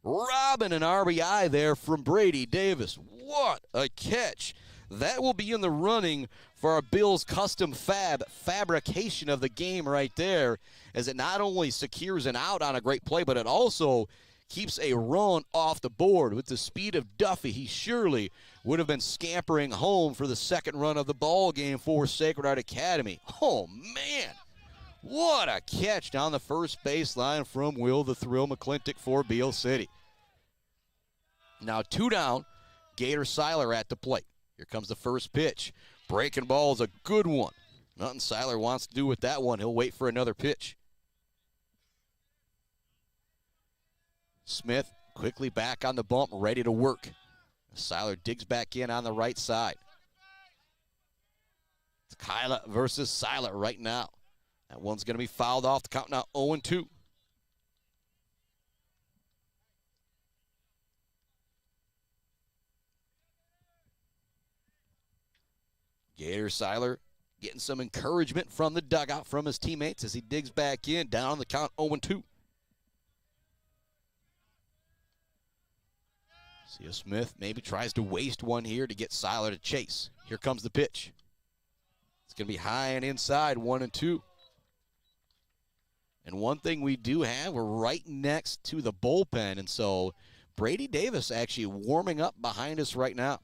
Robbing an RBI there from Brady Davis. What a catch. That will be in the running for our Bills custom fabrication of the game right there, as it not only secures an out on a great play, but it also keeps a run off the board. With the speed of Duffy, he surely would have been scampering home for the second run of the ball game for Sacred Heart Academy. Oh, man. What a catch down the first baseline from Will the Thrill McClintock for Beal City. Now 2 down, Gator Siler at the plate. Here comes the first pitch. Breaking ball is a good one. Nothing Siler wants to do with that one. He'll wait for another pitch. Smith quickly back on the bump, ready to work. Siler digs back in on the right side. It's Cuyler versus Siler right now. That one's going to be fouled off. The count now 0-2. Gator Siler getting some encouragement from the dugout from his teammates as he digs back in. Down on the count 0-2. See if Smith maybe tries to waste one here to get Siler to chase. Here comes the pitch. It's going to be high and inside, 1-2. And one thing we do have, we're right next to the bullpen, and so Brady Davis actually warming up behind us right now.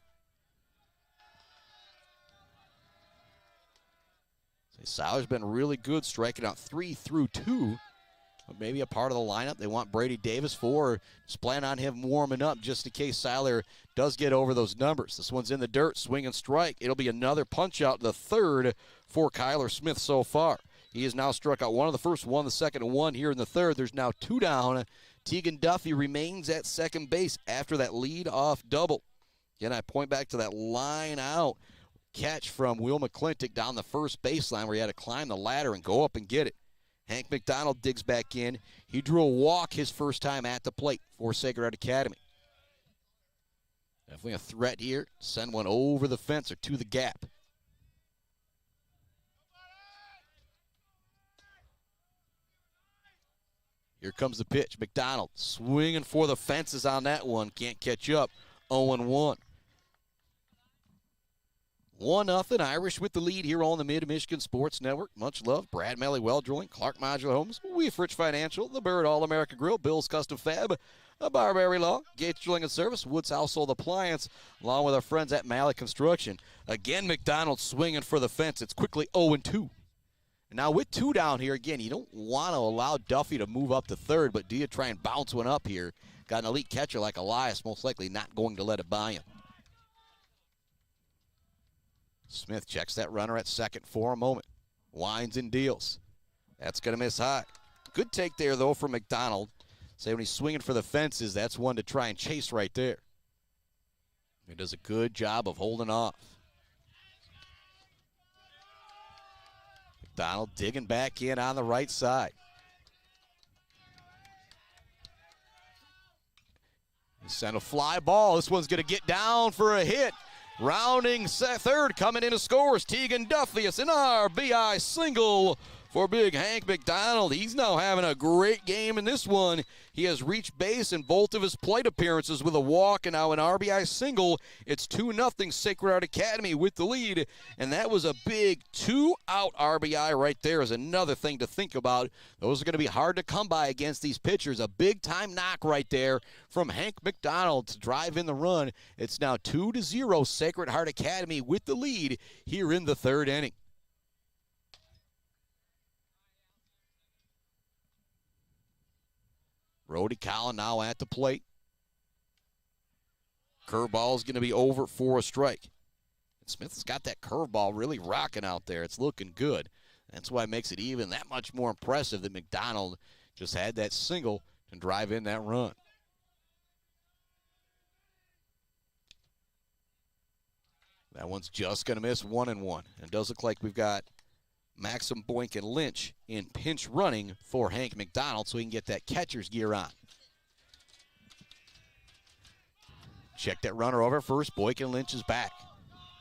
Siler's been really good, striking out 3 through 2. But maybe a part of the lineup they want Brady Davis for, or just plan on him warming up just in case Siler does get over those numbers. This one's in the dirt, swing and strike. It'll be another punch out, the third for Cuyler Smith so far. He has now struck out one of the first, one the second, and one here in the third. There's now 2 down. Tegan Duffy remains at second base after that lead-off double. Again, I point back to that line out catch from Will McClintock down the first baseline where he had to climb the ladder and go up and get it. Hank MacDonald digs back in. He drew a walk his first time at the plate for Sacred Heart Academy. Definitely a threat here. Send one over the fence or to the gap. Here comes the pitch. MacDonald swinging for the fences on that one. Can't catch up. 0-1. 1-0 Irish with the lead here on the Mid-Michigan Sports Network. Much love. Brad Melly Well Drilling, Clark Modular Homes, Weefrich Financial, The Bird All-America Grill, Bill's Custom Fab, Barberry Law, Gates Drilling and Service, Woods Household Appliance, along with our friends at Malley Construction. Again, MacDonald swinging for the fence. It's quickly 0-2. Now with 2 down here, again, you don't want to allow Duffy to move up to third, but do you try and bounce one up here? Got an elite catcher like Elias, most likely not going to let it by him. Smith checks that runner at second for a moment. Winds and deals. That's going to miss high. Good take there, though, from MacDonald. Say when he's swinging for the fences, that's one to try and chase right there. He does a good job of holding off. MacDonald digging back in on the right side. He sent a fly ball. This one's going to get down for a hit. Rounding third, coming in to scores, Tegan Duffy. It's an RBI single for big Hank MacDonald. He's now having a great game in this one. He has reached base in both of his plate appearances with a walk and now an RBI single. It's 2-0 Sacred Heart Academy with the lead, and that was a big 2-out RBI right there is another thing to think about. Those are going to be hard to come by against these pitchers. A big-time knock right there from Hank MacDonald to drive in the run. It's now 2-0 Sacred Heart Academy with the lead here in the third inning. Brody Collin now at the plate. Curveball is going to be over for a strike. And Smith's got that curveball really rocking out there. It's looking good. That's why it makes it even that much more impressive that MacDonald just had that single to drive in that run. That one's just going to miss 1-1. It does look like we've got Maxim Boykin Lynch in pinch running for Hank MacDonald so he can get that catcher's gear on. Check that runner over first. Boykin Lynch is back.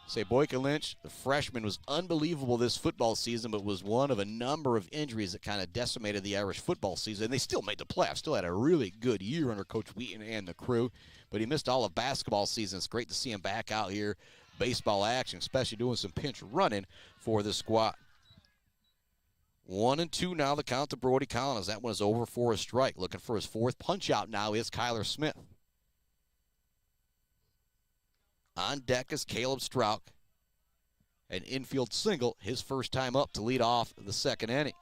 Say Boykin Lynch, the freshman, was unbelievable this football season, but was one of a number of injuries that kind of decimated the Irish football season. They still made the playoffs, still had a really good year under Coach Wheaton and the crew, but he missed all of basketball season. It's great to see him back out here, baseball action, especially doing some pinch running for the squad. 1-2 now the count to Brody Collins. That one is over for a strike. Looking for his fourth punch out now is Cuyler Smith. On deck is Caleb Strauch. An infield single, his first time up to lead off the second inning.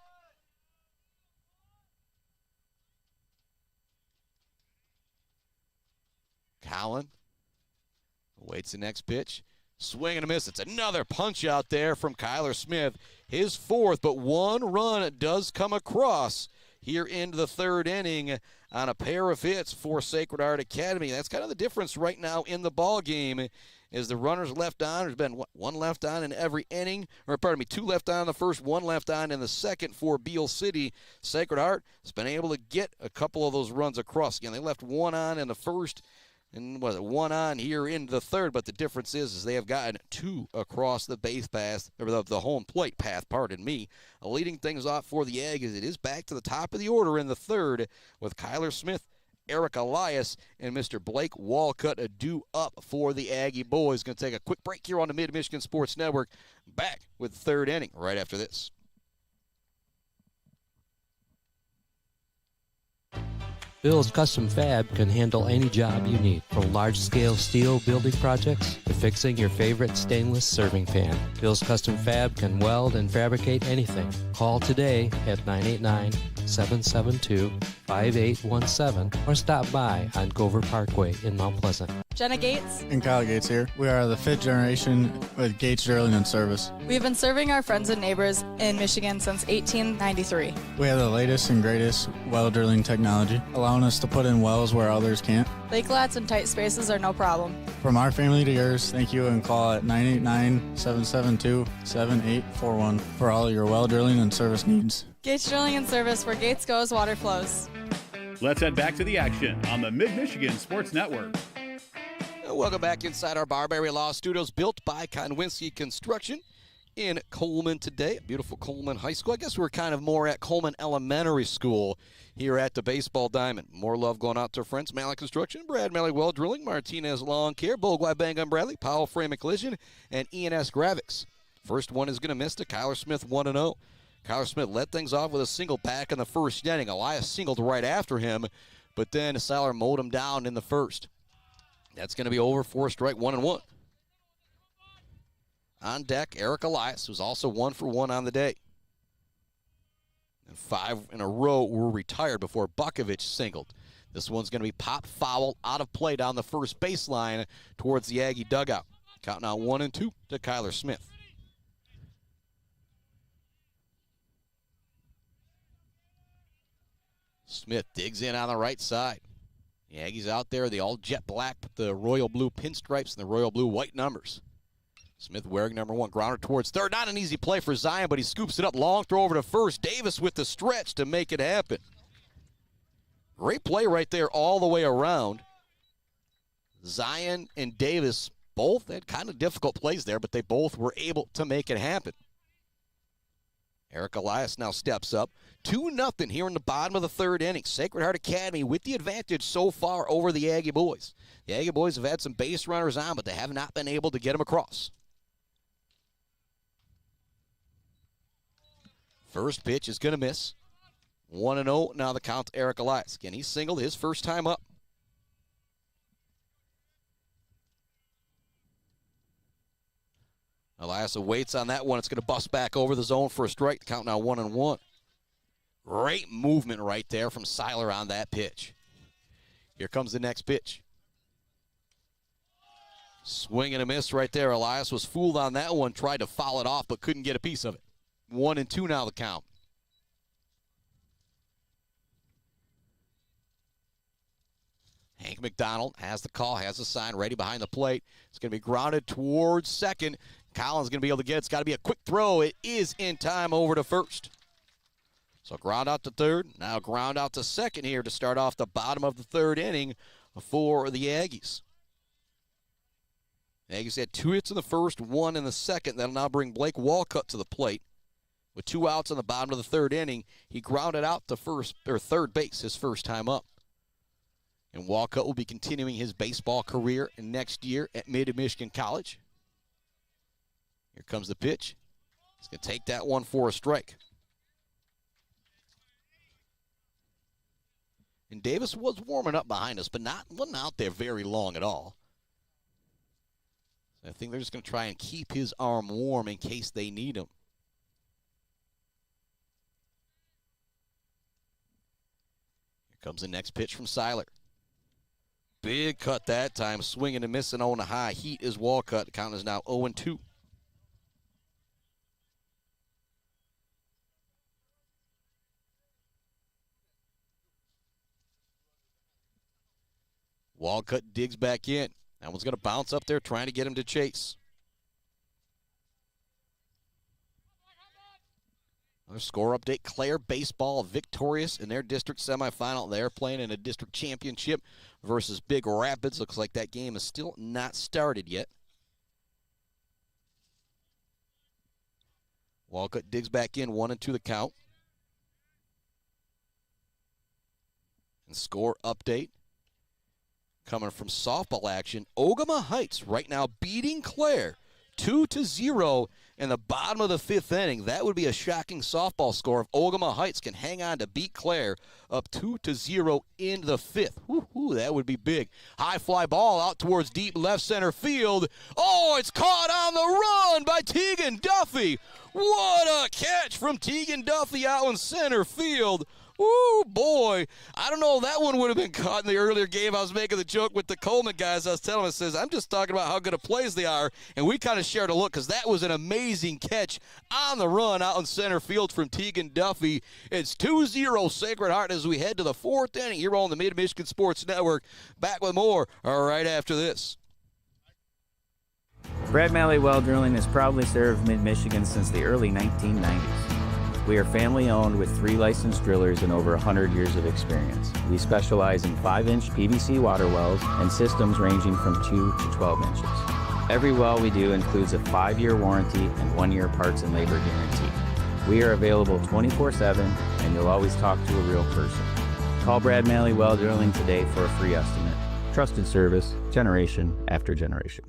Collin awaits the next pitch. Swing and a miss. It's another punch out there from Cuyler Smith. His fourth, but one run does come across here into the third inning on a pair of hits for Sacred Heart Academy. That's kind of the difference right now in the ball game is the runners left on. There's been one left on in every inning, or pardon me, 2 left on in the first, 1 left on in the second for Beal City. Sacred Heart has been able to get a couple of those runs across. Again, they left 1 on in the first, and 1 on here in the third, but the difference is they have gotten 2 across the base path, or the home plate path, pardon me. Leading things off for the Aggies, it is back to the top of the order in the third with Cuyler Smith, Eric Elias, and Mr. Blake Walcott due up for the Aggie boys. Going to take a quick break here on the Mid-Michigan Sports Network. Back with the third inning right after this. Bill's Custom Fab can handle any job you need, from large-scale steel building projects to fixing your favorite stainless serving pan. Bill's Custom Fab can weld and fabricate anything. Call today at 989-772-5817 or stop by on Gover Parkway in Mount Pleasant. Jenna Gates and Kyle Gates here. We are the 5th generation with Gates Drilling and Service. We've been serving our friends and neighbors in Michigan since 1893. We have the latest and greatest well drilling technology, allowing us to put in wells where others can't. Lake lots and tight spaces are no problem. From our family to yours, thank you, and call at 989-772-7841 for all your well drilling and service needs. Gates Drilling and Service, where Gates goes, water flows. Let's head back to the action on the Mid-Michigan Sports Network. Welcome back inside our Barbary Law Studios, built by Konwinski Construction in Coleman today. Beautiful Coleman High School. I guess we're kind of more at Coleman Elementary School here at the Baseball Diamond. More love going out to our friends, Malley Construction, Brad Malley Well Drilling, Martinez Lawn Care, Bogwai Bang & Bradley, Powell Frame and Collision, and E&S Graphics. First one is going to miss to Cuyler Smith, 1-0. Cuyler Smith led things off with a single back in the first inning. Elias singled right after him, but then Siler mowed him down in the first. That's going to be over for a strike, 1-1. On deck, Eric Elias, who's also 1 for 1 on the day. And 5 in a row were retired before Bukovic singled. This one's going to be pop foul out of play down the first baseline towards the Aggie dugout. Count now 1-2 to Cuyler Smith. Smith digs in on the right side. The Aggies out there, the all jet black with the royal blue pinstripes and the royal blue white numbers. Smith wearing number 1, grounder towards third. Not an easy play for Zion, but he scoops it up. Long throw over to first. Davis with the stretch to make it happen. Great play right there all the way around. Zion and Davis both had kind of difficult plays there, but they both were able to make it happen. Eric Elias now steps up. 2-0 here in the bottom of the third inning. Sacred Heart Academy with the advantage so far over the Aggie boys. The Aggie boys have had some base runners on, but they have not been able to get them across. First pitch is going to miss. 1-0 now the count to Eric Elias. Again, he singled his first time up. Elias waits on that one. It's going to bust back over the zone for a strike. The count now 1-1. Great movement right there from Siler on that pitch. Here comes the next pitch. Swing and a miss right there. Elias was fooled on that one, tried to foul it off, but couldn't get a piece of it. 1-2 now the count. Hank MacDonald has the call, has the sign, ready behind the plate. It's going to be grounded towards second. Collins going to be able to get it. It's got to be a quick throw. It is in time over to first. So ground out to third. Now ground out to second here to start off the bottom of the third inning for the Aggies. The Aggies had 2 hits in the first, 1 in the second. That'll now bring Blake Walcott to the plate. With 2 outs in the bottom of the third inning, he grounded out to first or third base his first time up. And Walcott will be continuing his baseball career next year at Mid-Michigan College. Here comes the pitch. He's going to take that one for a strike. And Davis was warming up behind us, but wasn't out there very long at all. So I think they're just going to try and keep his arm warm in case they need him. Here comes the next pitch from Siler. Big cut that time, swinging and missing on the high. Heat is Walcott. The count is now 0-2. Walcott digs back in. That one's going to bounce up there, trying to get him to chase. Another score update. Clare baseball victorious in their district semifinal. They're playing in a district championship versus Big Rapids. Looks like that game is still not started yet. Walcott digs back in, 1-2 the count. And score update coming from softball action. Ogama Heights right now beating Clare 2-0 in the bottom of the 5th inning. That would be a shocking softball score if Ogama Heights can hang on to beat Clare up 2-0 in the 5th. Woo-hoo, that would be big. High fly ball out towards deep left center field. Oh, it's caught on the run by Tegan Duffy. What a catch from Tegan Duffy out in center field. Woo, boy. I don't know if that one would have been caught in the earlier game. I was making the joke with the Coleman guys. I was telling them, it says, I'm just talking about how good of plays they are. And we kind of shared a look because that was an amazing catch on the run out in center field from Tegan Duffy. It's 2-0 Sacred Heart as we head to the 4th inning here on the Mid-Michigan Sports Network. Back with more right after this. Brad Malley Well Drilling has proudly served Mid-Michigan since the early 1990s. We are family-owned with 3 licensed drillers and over 100 years of experience. We specialize in 5-inch PVC water wells and systems ranging from 2 to 12 inches. Every well we do includes a 5-year warranty and 1-year parts and labor guarantee. We are available 24/7, and you'll always talk to a real person. Call Brad Malley Well Drilling today for a free estimate. Trusted service, generation after generation.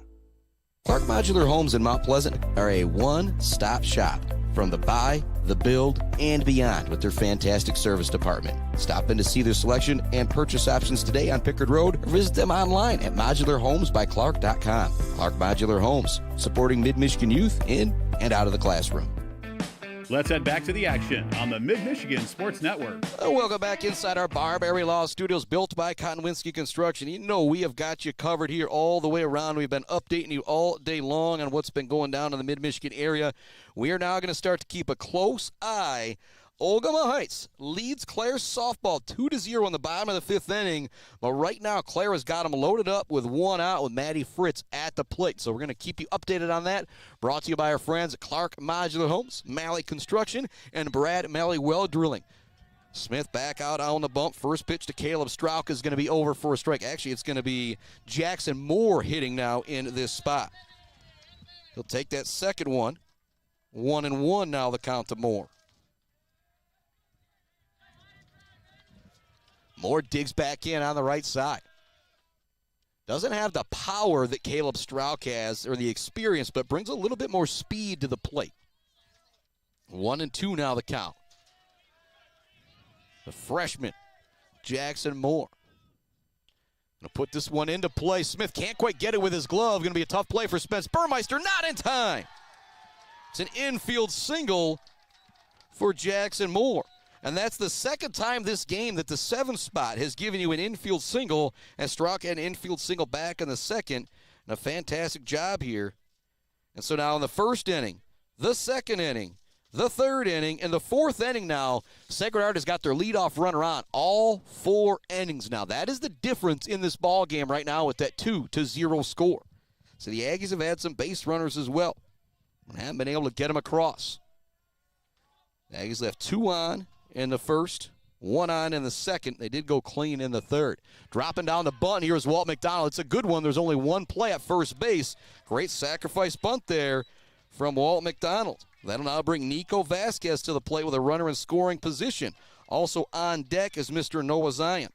Clark Modular Homes in Mount Pleasant are a one-stop shop from the buy, the build, and beyond with their fantastic service department. Stop in to see their selection and purchase options today on Pickard Road or visit them online at modularhomesbyclark.com. Clark Modular Homes, supporting Mid-Michigan youth in and out of the classroom. Let's head back to the action on the Mid-Michigan Sports Network. Welcome back inside our Barberry Law Studios, built by Kotwinski Construction. You know we have got you covered here all the way around. We've been updating you all day long on what's been going down in the Mid-Michigan area. We are now going to start to keep a close eye. Ogama Heights leads Clare softball 2-0 in the bottom of the 5th inning. But right now, Clare has got them loaded up with 1 out with Maddie Fritz at the plate. So we're going to keep you updated on that. Brought to you by our friends at Clark Modular Homes, Malley Construction, and Brad Malley Well Drilling. Smith back out on the bump. First pitch to Caleb Strauch is going to be over for a strike. Actually, it's going to be Jackson Moore hitting now in this spot. He'll take that second one. 1-1 now the count to Moore. Moore digs back in on the right side. Doesn't have the power that Caleb Strauch has or the experience, but brings a little bit more speed to the plate. 1-2 now the count. The freshman, Jackson Moore. Going to put this one into play. Smith can't quite get it with his glove. Going to be a tough play for Spence Burmeister. Not in time. It's an infield single for Jackson Moore. And that's the second time this game that the 7th spot has given you an infield single, and Strauch had an infield single back in the second. And a fantastic job here. And so now in the 1st inning, the 2nd inning, the 3rd inning, and the 4th inning now, Sacred Heart has got their leadoff runner on all 4 innings now. That is the difference in this ball game right now with that 2-0 score. So the Aggies have had some base runners as well and haven't been able to get them across. The Aggies left 2 on in the 1st, 1 on in the 2nd. They did go clean in the 3rd. Dropping down the bunt here is Walt MacDonald. It's a good one. There's only 1 play at first base. Great sacrifice bunt there from Walt MacDonald. That'll now bring Nico Vasquez to the plate with a runner in scoring position. Also on deck is Mr. Noah Zion.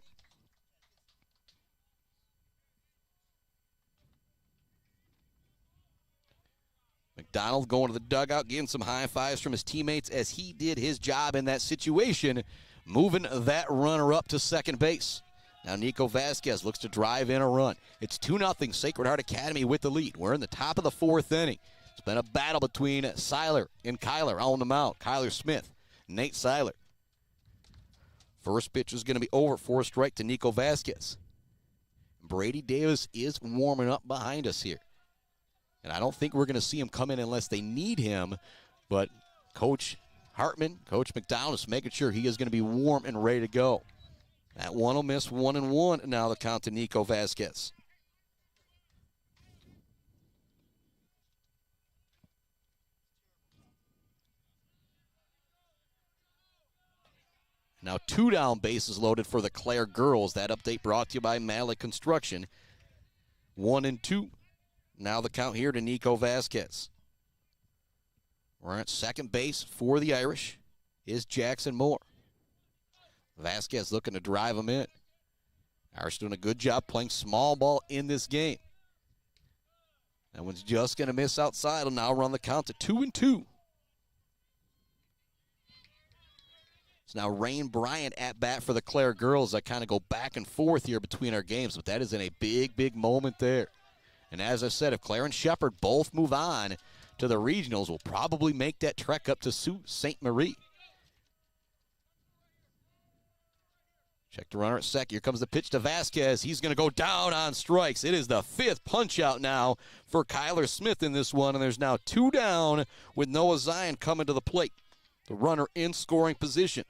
MacDonald going to the dugout, getting some high fives from his teammates as he did his job in that situation, moving that runner up to second base. Now Nico Vasquez looks to drive in a run. It's 2-0 Sacred Heart Academy with the lead. We're in the top of the 4th inning. It's been a battle between Siler and Cuyler on the mound. Cuyler Smith, Nate Siler. First pitch is going to be over for a strike to Nico Vasquez. Brady Davis is warming up behind us here. And I don't think we're going to see him come in unless they need him. But Coach Hartman, Coach MacDonald is making sure he is going to be warm and ready to go. That one will miss. 1-1 now the count to Nico Vasquez. Now 2 down, bases loaded for the Clare girls. That update brought to you by Malley Construction. 1-2. Now the count here to Nico Vasquez. We're at second base for the Irish is Jackson Moore. Vasquez looking to drive him in. Irish doing a good job playing small ball in this game. That one's just going to miss outside. Will now run the count to 2-2. It's now Rain Bryant at bat for the Clare girls. I kind of go back and forth here between our games, but that is in a big, big moment there. And as I said, if Clare and Shepherd both move on to the regionals, we'll probably make that trek up to Sault Ste. Marie. Check the runner at second. Here comes the pitch to Vasquez. He's going to go down on strikes. It is the 5th punch out now for Cuyler Smith in this one, and there's now 2 down with Noah Zion coming to the plate. The runner in scoring position.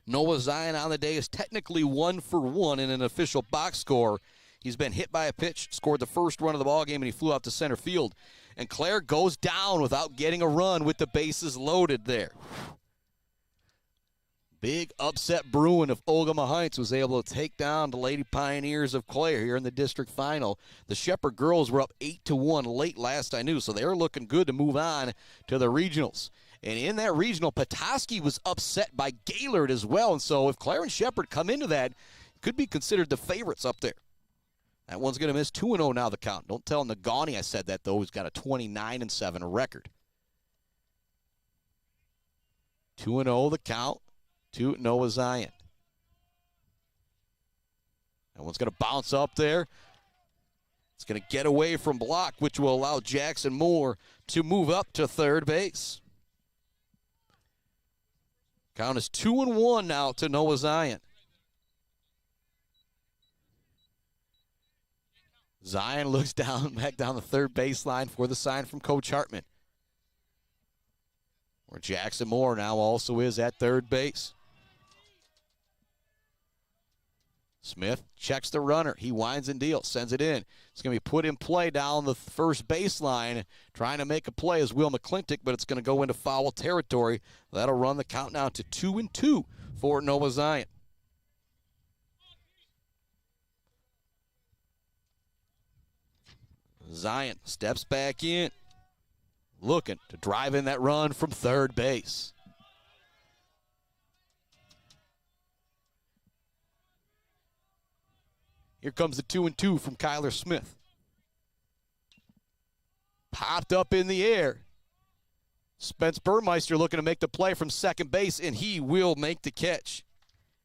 Noah Zion on the day is technically 1 for 1 in an official box score. He's been hit by a pitch, scored the first run of the ball game, and he flew out to center field. And Claire goes down without getting a run with the bases loaded there. Big upset brewing if Ogama Heights was able to take down the Lady Pioneers of Clare here in the district final. The Shepherd girls were up 8-1 late last I knew, so they're looking good to move on to the regionals. And in that regional, Petoskey was upset by Gaylord as well. And so if Clare and Shepherd come into that, could be considered the favorites up there. That one's going to miss 2-0 now the count. Don't tell Nagani I said that, though. He's got a 29-7 record. 2-0 the count to Noah Zion. That one's going to bounce up there. It's going to get away from block, which will allow Jackson Moore to move up to third base. Count is 2-1 now to Noah Zion. Zion looks back down the third baseline for the sign from Coach Hartman. Where Jackson Moore now also is at third base. Smith checks the runner. He winds and deals, sends it in. It's going to be put in play down the first baseline. Trying to make a play is Will McClintock, but it's going to go into foul territory. That'll run the count now to 2-2 for Noah Zion. Zion steps back in, looking to drive in that run from third base. Here comes the 2-2 from Cuyler Smith. Popped up in the air. Spence Burmeister looking to make the play from second base, and he will make the catch.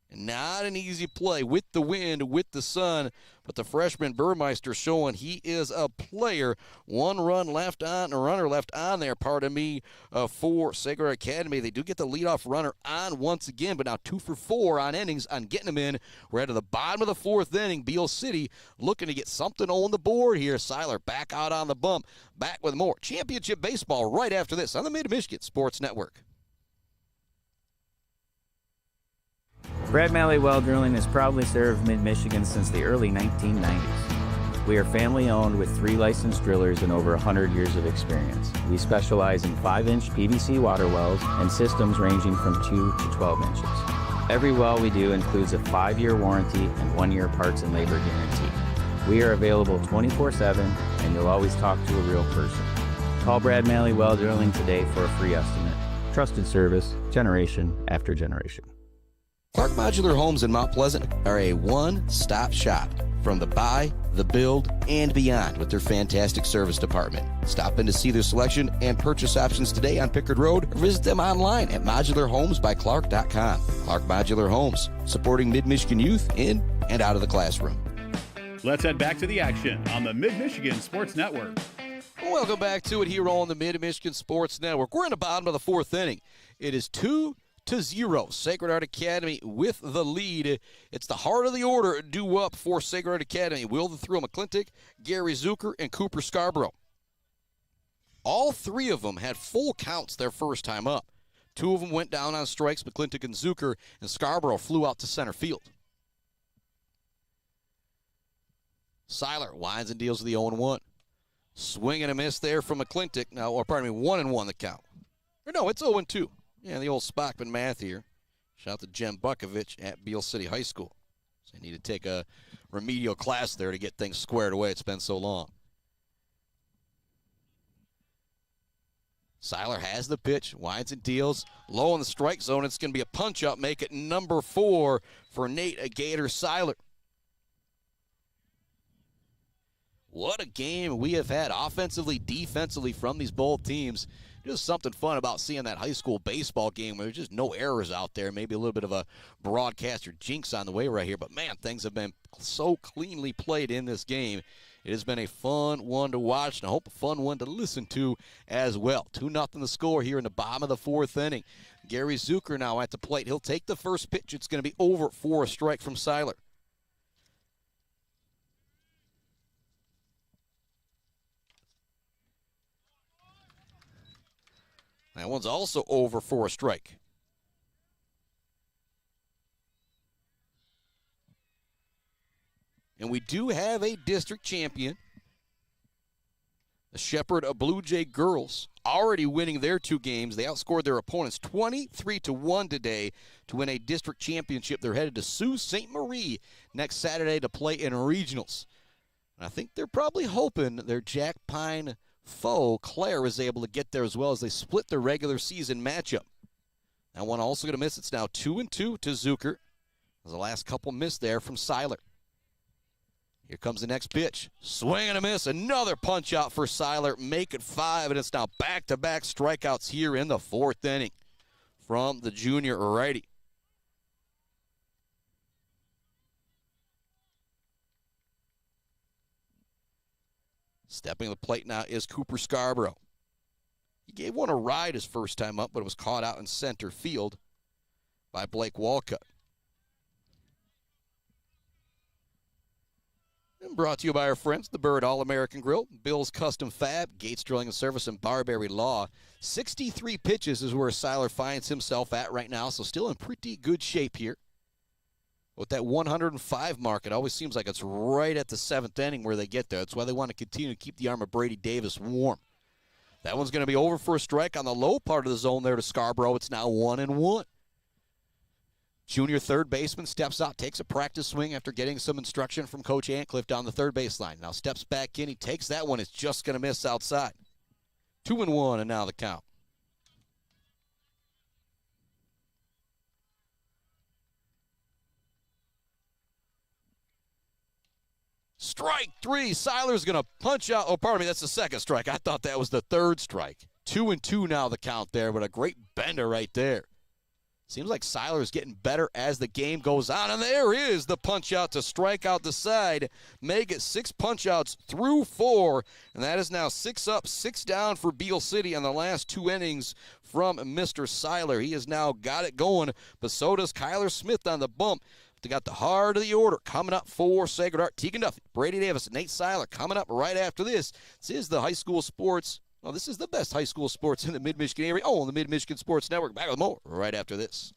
And not an easy play with the wind, with the sun, but the freshman Burmeister showing he is a player. One run left on, a runner left on there, for Sacred Academy. They do get the leadoff runner on once again, but now 2 for 4 on innings on getting them in. We're at the bottom of the fourth inning. Beal City looking to get something on the board here. Siler back out on the bump. Back with more championship baseball right after this on the Mid-Michigan Sports Network. Brad Malley Well Drilling has proudly served Mid-Michigan since the early 1990s. We are family-owned with 3 licensed drillers and over 100 years of experience. We specialize in 5-inch PVC water wells and systems ranging from 2 to 12 inches. Every well we do includes a 5-year warranty and 1-year parts and labor guarantee. We are available 24/7, and you'll always talk to a real person. Call Brad Malley Well Drilling today for a free estimate. Trusted service, generation after generation. Clark Modular Homes in Mount Pleasant are a one-stop shop from the buy, the build, and beyond with their fantastic service department. Stop in to see their selection and purchase options today on Pickard Road or visit them online at modularhomesbyclark.com. Clark Modular Homes, supporting Mid-Michigan youth in and out of the classroom. Let's head back to the action on the Mid-Michigan Sports Network. Welcome back to it here on the Mid-Michigan Sports Network. We're in the bottom of the fourth inning. It is 2-0. Sacred Heart Academy with the lead. It's the heart of the order due up for Sacred Heart Academy. Will the throw McClintock, Gary Zucker, and Cooper Scarborough. All 3 of them had full counts their first time up. 2 of them went down on strikes, McClintock and Zucker, and Scarborough flew out to center field. Siler winds and deals with the 0-1. Swing and a miss there from McClintock. Now, 1-1 the count. Or no, it's 0-2. Yeah, the old Spockman math here. Shout out to Jen Bukovich at Beal City High School. So you need to take a remedial class there to get things squared away. It's been so long. Siler has the pitch, winds and deals, low in the strike zone. It's going to be a punch-up, make it number 4 for Nate Gator Siler. What a game we have had offensively, defensively from these both teams. Just something fun about seeing that high school baseball game where there's just no errors out there. Maybe a little bit of a broadcaster jinx on the way right here. But, man, things have been so cleanly played in this game. It has been a fun one to watch, and I hope a fun one to listen to as well. 2-0 the score here in the bottom of the fourth inning. Gary Zucker now at the plate. He'll take the first pitch. It's going to be over for a strike from Siler. That one's also over for a strike. And we we do have a district champion. The Shepherd Blue Jay girls already winning their 2 games. They outscored their opponents 23-1 today to win a district championship. They're headed to Sault Ste. Marie next Saturday to play in regionals. And I think they're probably hoping their Jack Pine foe, Cuyler, is able to get there as well as they split their regular season matchup. That one also going to miss. It's now 2-2 to Zucker. There's the last couple missed there from Siler. Here comes the next pitch. Swing and a miss. Another punch out for Siler. Make it 5, and it's now back-to-back strikeouts here in the 4th inning from the junior righty. Stepping to the plate now is Cooper Scarborough. He gave one a ride his first time up, but it was caught out in center field by Blake Walcott. And brought to you by our friends, the Bird All-American Grill, Bill's Custom Fab, Gates Drilling and Service, and Barberry Law. 63 pitches is where Siler finds himself at right now, so still in pretty good shape here. With that 105 mark, it always seems like it's right at the 7th inning where they get there. That's why they want to continue to keep the arm of Brady Davis warm. That one's going to be over for a strike on the low part of the zone there to Scarborough. It's now 1-1. Junior third baseman steps out, takes a practice swing after getting some instruction from Coach Antcliffe down the third baseline. Now steps back in. He takes that one. It's just going to miss outside. 2-1, and now the count. Strike 3. Siler's going to punch out. Oh, pardon me, that's the second strike. I thought that was the third strike. 2-2 now the count there, but a great bender right there. Seems like Siler is getting better as the game goes on. And there is the punch out to strike out the side. Make it 6 punch outs through 4. And that is now 6 up, 6 down for Beal City on the last 2 innings from Mr. Siler. He has now got it going, but so does Cuyler Smith on the bump. They got the heart of the order coming up for Sacred Heart. Tegan Duffy, Brady Davis, and Nate Siler coming up right after this. This is the high school sports. Well, this is the best high school sports in the Mid-Michigan area. Oh, on the Mid-Michigan Sports Network. Back with more right after this.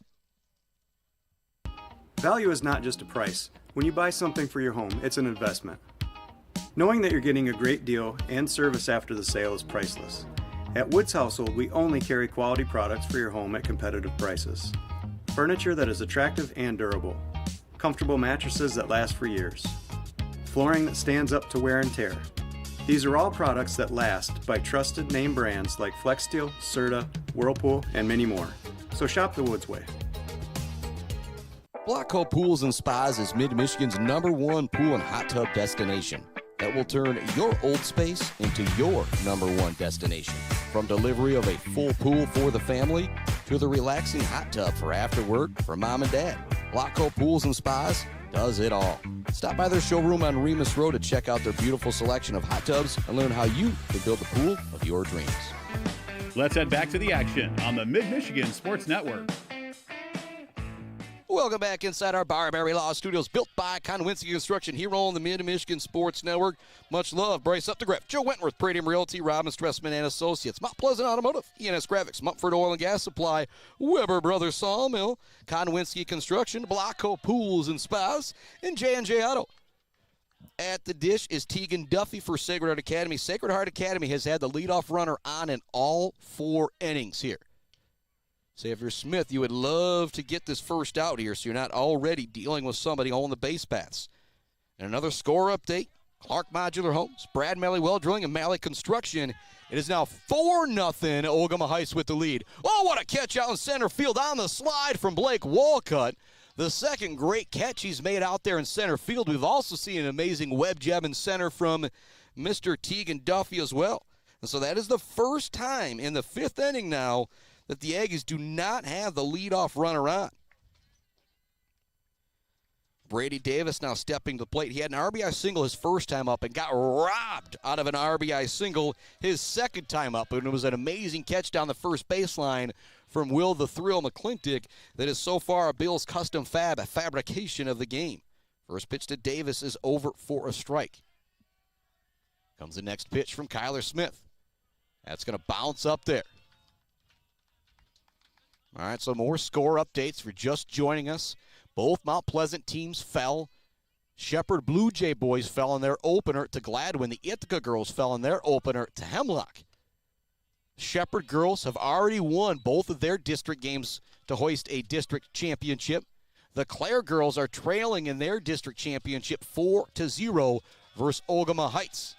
Value is not just a price. When you buy something for your home, it's an investment. Knowing that you're getting a great deal and service after the sale is priceless. At Woods Household, we only carry quality products for your home at competitive prices. Furniture that is attractive and durable. Comfortable mattresses that last for years. Flooring that stands up to wear and tear. These are all products that last by trusted name brands like FlexSteel, Serta, Whirlpool, and many more. So shop the Woods way. Blocko Pools and Spas is Mid-Michigan's #1 pool and hot tub destination that will turn your old space into your #1 destination. From delivery of a full pool for the family to the relaxing hot tub for after work for mom and dad, Blocko Pools and Spas does it all. Stop by their showroom on Remus Road to check out their beautiful selection of hot tubs and learn how you can build the pool of your dreams. Let's head back to the action on the Mid-Michigan Sports Network. Welcome back inside our Barberry Law Studios, built by Conwinski Construction here on the Mid-Michigan Sports Network. Much love, Bryce Updegraff, Joe Wentworth, Pradium Realty, Robin Stressman and Associates, Mount Pleasant Automotive, ENS Graphics, Mumford Oil and Gas Supply, Weber Brothers Sawmill, Conwinski Construction, Blocko Pools and Spas, and J&J Auto. At the dish is Tegan Duffy for Sacred Heart Academy. Sacred Heart Academy has had the leadoff runner on in all 4 innings here. So if you're Smith, you would love to get this first out here so you're not already dealing with somebody on the base paths. And another score update, Clark Modular Homes, Brad Malley Well Drilling, and Malley Construction. It is now 4-0, Ogama Heights with the lead. Oh, what a catch out in center field on the slide from Blake Walcott. The second great catch he's made out there in center field. We've also seen an amazing web jab in center from Mr. Tegan Duffy as well. And so that is the first time in the 5th inning now that the Aggies do not have the leadoff runner on. Brady Davis now stepping to the plate. He had an RBI single his first time up and got robbed out of an RBI single his second time up. And it was an amazing catch down the first baseline from Will the Thrill McClintock that is so far Bill's Custom Fab, a fabrication of the game. First pitch to Davis is over for a strike. Comes the next pitch from Cuyler Smith. That's going to bounce up there. All right, so more score updates for just joining us. Both Mount Pleasant teams fell. Shepherd Blue Jay boys fell in their opener to Gladwin. The Ithaca girls fell in their opener to Hemlock. Shepherd girls have already won both of their district games to hoist a district championship. The Clare girls are trailing in their district championship 4-0 versus Ogama Heights.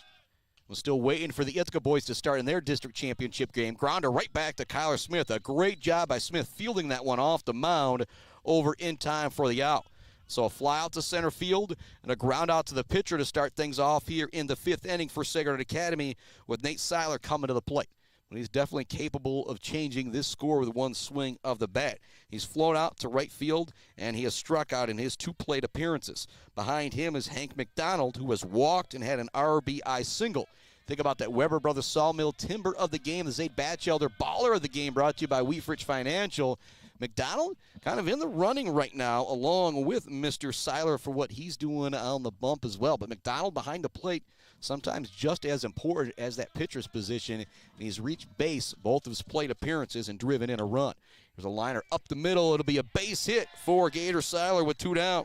We're still waiting for the Ithaca boys to start in their district championship game. Grounder right back to Cuyler Smith. A great job by Smith fielding that one off the mound over in time for the out. So a fly out to center field and a ground out to the pitcher to start things off here in the 5th inning for Sacred Heart Academy with Nate Siler coming to the plate. But he's definitely capable of changing this score with one swing of the bat. He's flown out to right field, and he has struck out in his 2 plate appearances. Behind him is Hank MacDonald, who has walked and had an RBI single. Think about that. Weber Brothers Sawmill Timber of the game, the Zaid Batchelder Baller of the game, brought to you by Weefrich Financial. MacDonald kind of in the running right now, along with Mr. Siler for what he's doing on the bump as well. But MacDonald behind the plate, sometimes just as important as that pitcher's position. And he's reached base both of his plate appearances and driven in a run. There's a liner up the middle. It'll be a base hit for Gator Siler with 2 down.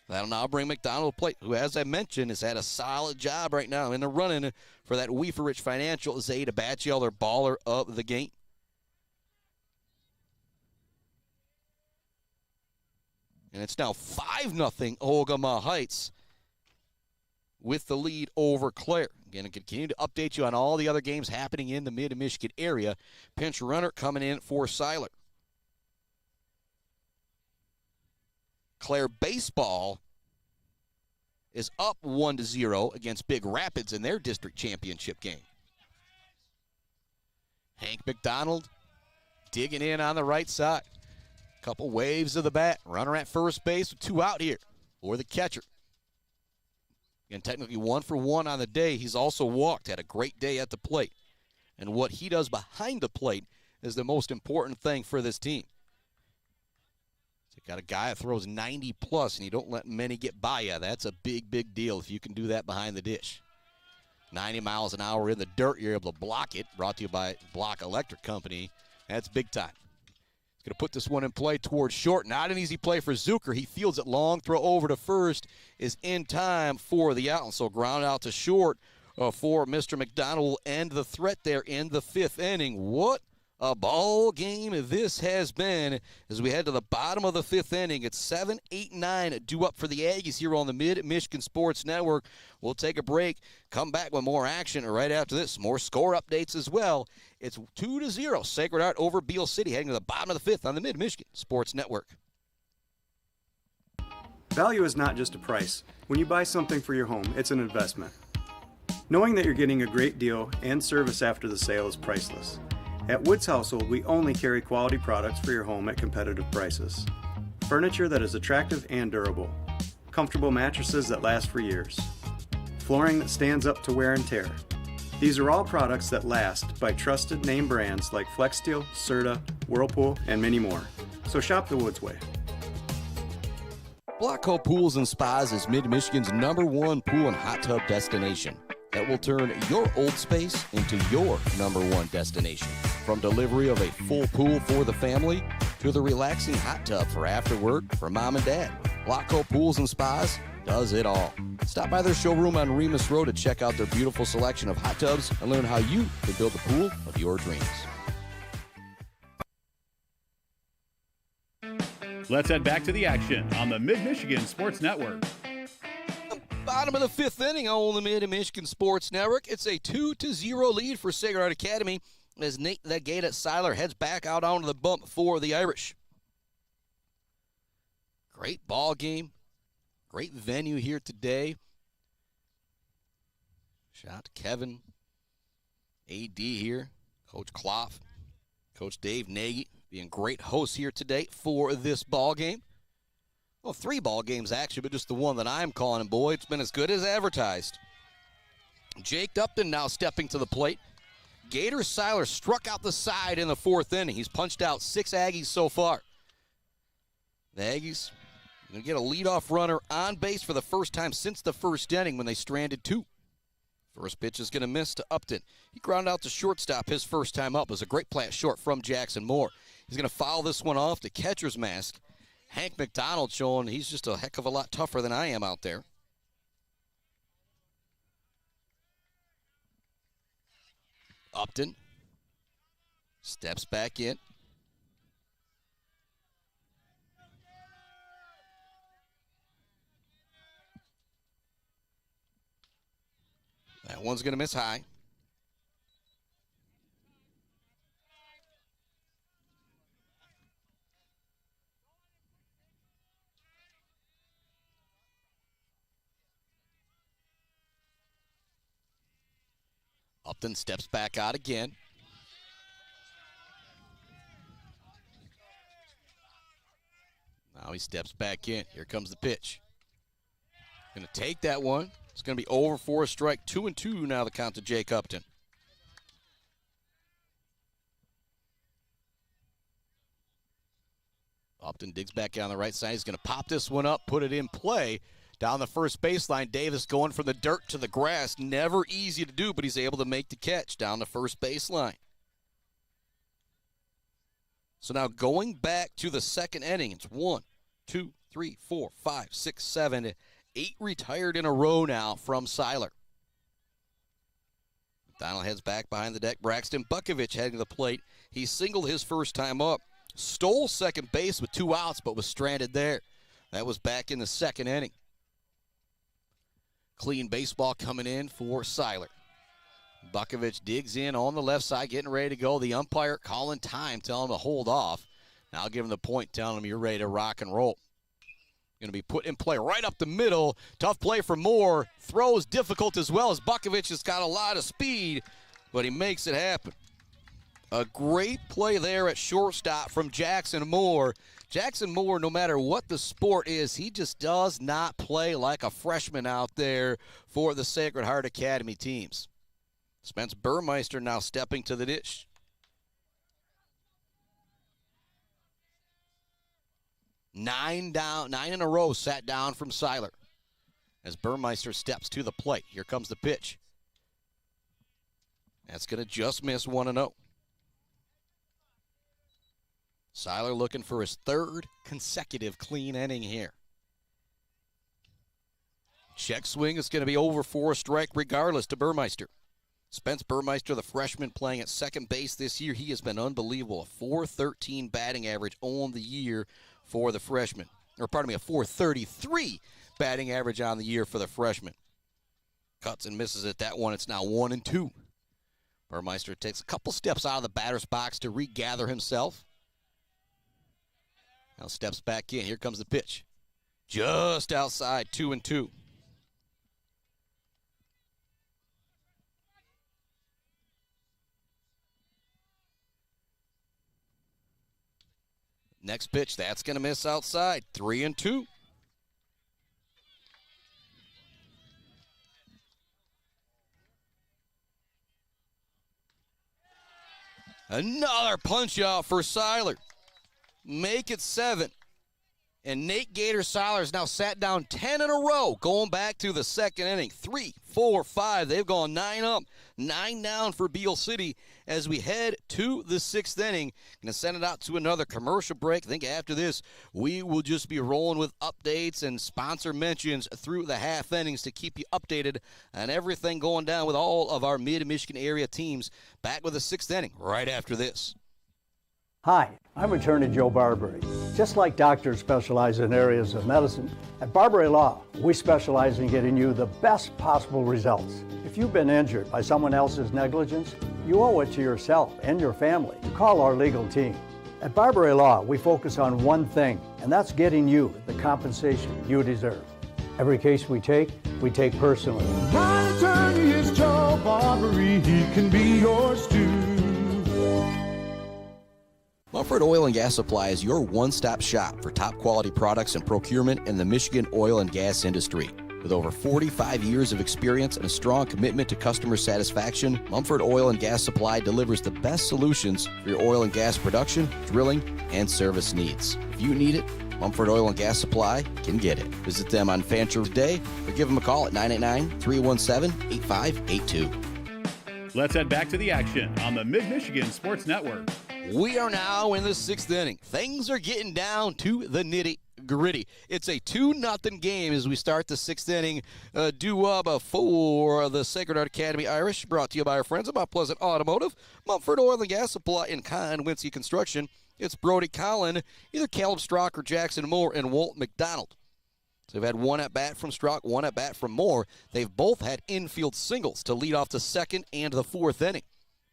That'll now bring MacDonald to plate, who, as I mentioned, has had a solid job right now in the running for that Weefrich Financial Zaid Batchelder Baller of the game. And it's now 5-0 Ogama Heights with the lead over Clare. Again, I continue to update you on all the other games happening in the Mid-Michigan area. Pinch runner coming in for Siler. Clare baseball is up 1-0 against Big Rapids in their district championship game. Hank MacDonald digging in on the right side. Couple waves of the bat. Runner at first base with 2 out here for the catcher. And technically 1 for 1 on the day. He's also walked, had a great day at the plate. And what he does behind the plate is the most important thing for this team. So you got a guy that throws 90 plus and you don't let many get by you. That's a big, big deal if you can do that behind the dish. 90 miles an hour in the dirt, you're able to block it. Brought to you by Block Electric Company. That's big time. Going to put this one in play towards short. Not an easy play for Zucker. He fields it long. Throw over to first is in time for the out. And so ground out to short for Mr. MacDonald will end the threat there in the 5th inning. What a ball game this has been as we head to the bottom of the 5th inning. It's 7, 8, 9 due up for the Aggies here on the Mid-Michigan Sports Network. We'll take a break, come back with more action right after this. More score updates as well. It's 2-0 Sacred Heart over Beal City heading to the bottom of the 5th on the Mid-Michigan Sports Network. Value is not just a price. When you buy something for your home, it's an investment. Knowing that you're getting a great deal and service after the sale is priceless. At Woods Household, we only carry quality products for your home at competitive prices. Furniture that is attractive and durable. Comfortable mattresses that last for years. Flooring that stands up to wear and tear. These are all products that last by trusted name brands like FlexSteel, Serta, Whirlpool, and many more. So shop the Woods way. Blackhole Pools and Spas is Mid-Michigan's #1 pool and hot tub destination that will turn your old space into your #1 destination. From delivery of a full pool for the family to the relaxing hot tub for after work for mom and dad, Blackhole Pools and Spas does it all. Stop by their showroom on Remus Road to check out their beautiful selection of hot tubs and learn how you can build the pool of your dreams. Let's head back to the action on the Mid-Michigan Sports Network. Bottom of the 5th inning on the Mid-Michigan Sports Network. It's a 2-0 lead for Sacred Heart Academy as Nate the Gate at Siler heads back out onto the bump for the Irish. Great ball game. Great venue here today. Shout out to Kevin, AD here, Coach Clough, Coach Dave Nagy being great hosts here today for this ball game. Well, 3 ball games actually, but just the one that I'm calling, and boy, it's been as good as advertised. Jake Upton now stepping to the plate. Gator Siler struck out the side in the 4th inning. He's punched out 6 Aggies so far. The Aggies going to get a leadoff runner on base for the first time since the 1st inning when they stranded 2. First pitch is going to miss to Upton. He grounded out to shortstop his first time up. It was a great plant short from Jackson Moore. He's going to foul this one off to catcher's mask. Hank MacDonald showing he's just a heck of a lot tougher than I am out there. Upton steps back in. That one's going to miss high. Upton steps back out again. Now he steps back in. Here comes the pitch. Going to take that one. It's going to be over for a strike. 2-2 now the count to Jake Upton. Upton digs back down the right side. He's going to pop this one up, put it in play. Down the first baseline, Davis going from the dirt to the grass. Never easy to do, but he's able to make the catch down the first baseline. So now going back to the second inning, it's 1, 2, 3, 4, 5, 6, 7, 8 retired in a row now from Siler. MacDonald heads back behind the deck. Braxton Bukovich heading to the plate. He singled his first time up. Stole second base with 2 outs, but was stranded there. That was back in the second inning. Clean baseball coming in for Siler. Bukovich digs in on the left side, getting ready to go. The umpire calling time, telling him to hold off. Now give him the point, telling him you're ready to rock and roll. Going to be put in play right up the middle. Tough play for Moore. Throws difficult as well as Bukovich has got a lot of speed, but he makes it happen. A great play there at shortstop from Jackson Moore. Jackson Moore, no matter what the sport is, he just does not play like a freshman out there for the Sacred Heart Academy teams. Spence Burmeister now stepping to the dish. 9 down, 9 in a row sat down from Siler as Burmeister steps to the plate. Here comes the pitch. That's going to just miss 1-0. Siler looking for his 3rd consecutive clean inning here. Check swing is going to be over for a strike regardless to Burmeister. Spence Burmeister, the freshman playing at second base this year, he has been unbelievable. A .413 batting average on the year for the freshman. Or pardon me, a .433 batting average on the year for the freshman. Cuts and misses at that one. It's now 1-2. Burmeister takes a couple steps out of the batter's box to regather himself. Now steps back in. Here comes the pitch. Just outside, 2-2. Next pitch, that's going to miss outside, 3-2. Another punch out for Siler. Make it 7. And Nate Gator Siler has now sat down 10 in a row, going back to the second inning. 3, 4, 5. They've gone 9 up, 9 down for Beal City as we head to the 6th inning. Going to send it out to another commercial break. I think after this, we will just be rolling with updates and sponsor mentions through the half innings to keep you updated on everything going down with all of our Mid-Michigan area teams. Back with the 6th inning right after this. Hi, I'm Attorney Joe Barbary. Just like doctors specialize in areas of medicine, at Barbary Law, we specialize in getting you the best possible results. If you've been injured by someone else's negligence, you owe it to yourself and your family to call our legal team. At Barbary Law, we focus on one thing, and that's getting you the compensation you deserve. Every case we take personally. My attorney is Joe Barbary. He can be yours too. Mumford Oil and Gas Supply is your one-stop shop for top-quality products and procurement in the Michigan oil and gas industry. With over 45 years of experience and a strong commitment to customer satisfaction, Mumford Oil and Gas Supply delivers the best solutions for your oil and gas production, drilling, and service needs. If you need it, Mumford Oil and Gas Supply can get it. Visit them on Fancher today or give them a call at 989-317-8582. Let's head back to the action on the Mid-Michigan Sports Network. We are now in the 6th inning. Things are getting down to the nitty-gritty. It's a 2-0 game as we start the 6th inning. Due-up for the Sacred Heart Academy Irish, brought to you by our friends at Mount Pleasant Automotive, Mumford Oil and Gas Supply, and Wincy Construction. It's Brody Collin, either Caleb Strock or Jackson Moore, and Walt MacDonald. So they've had one at-bat from Strock, one at-bat from Moore. They've both had infield singles to lead off the 2nd and the 4th inning.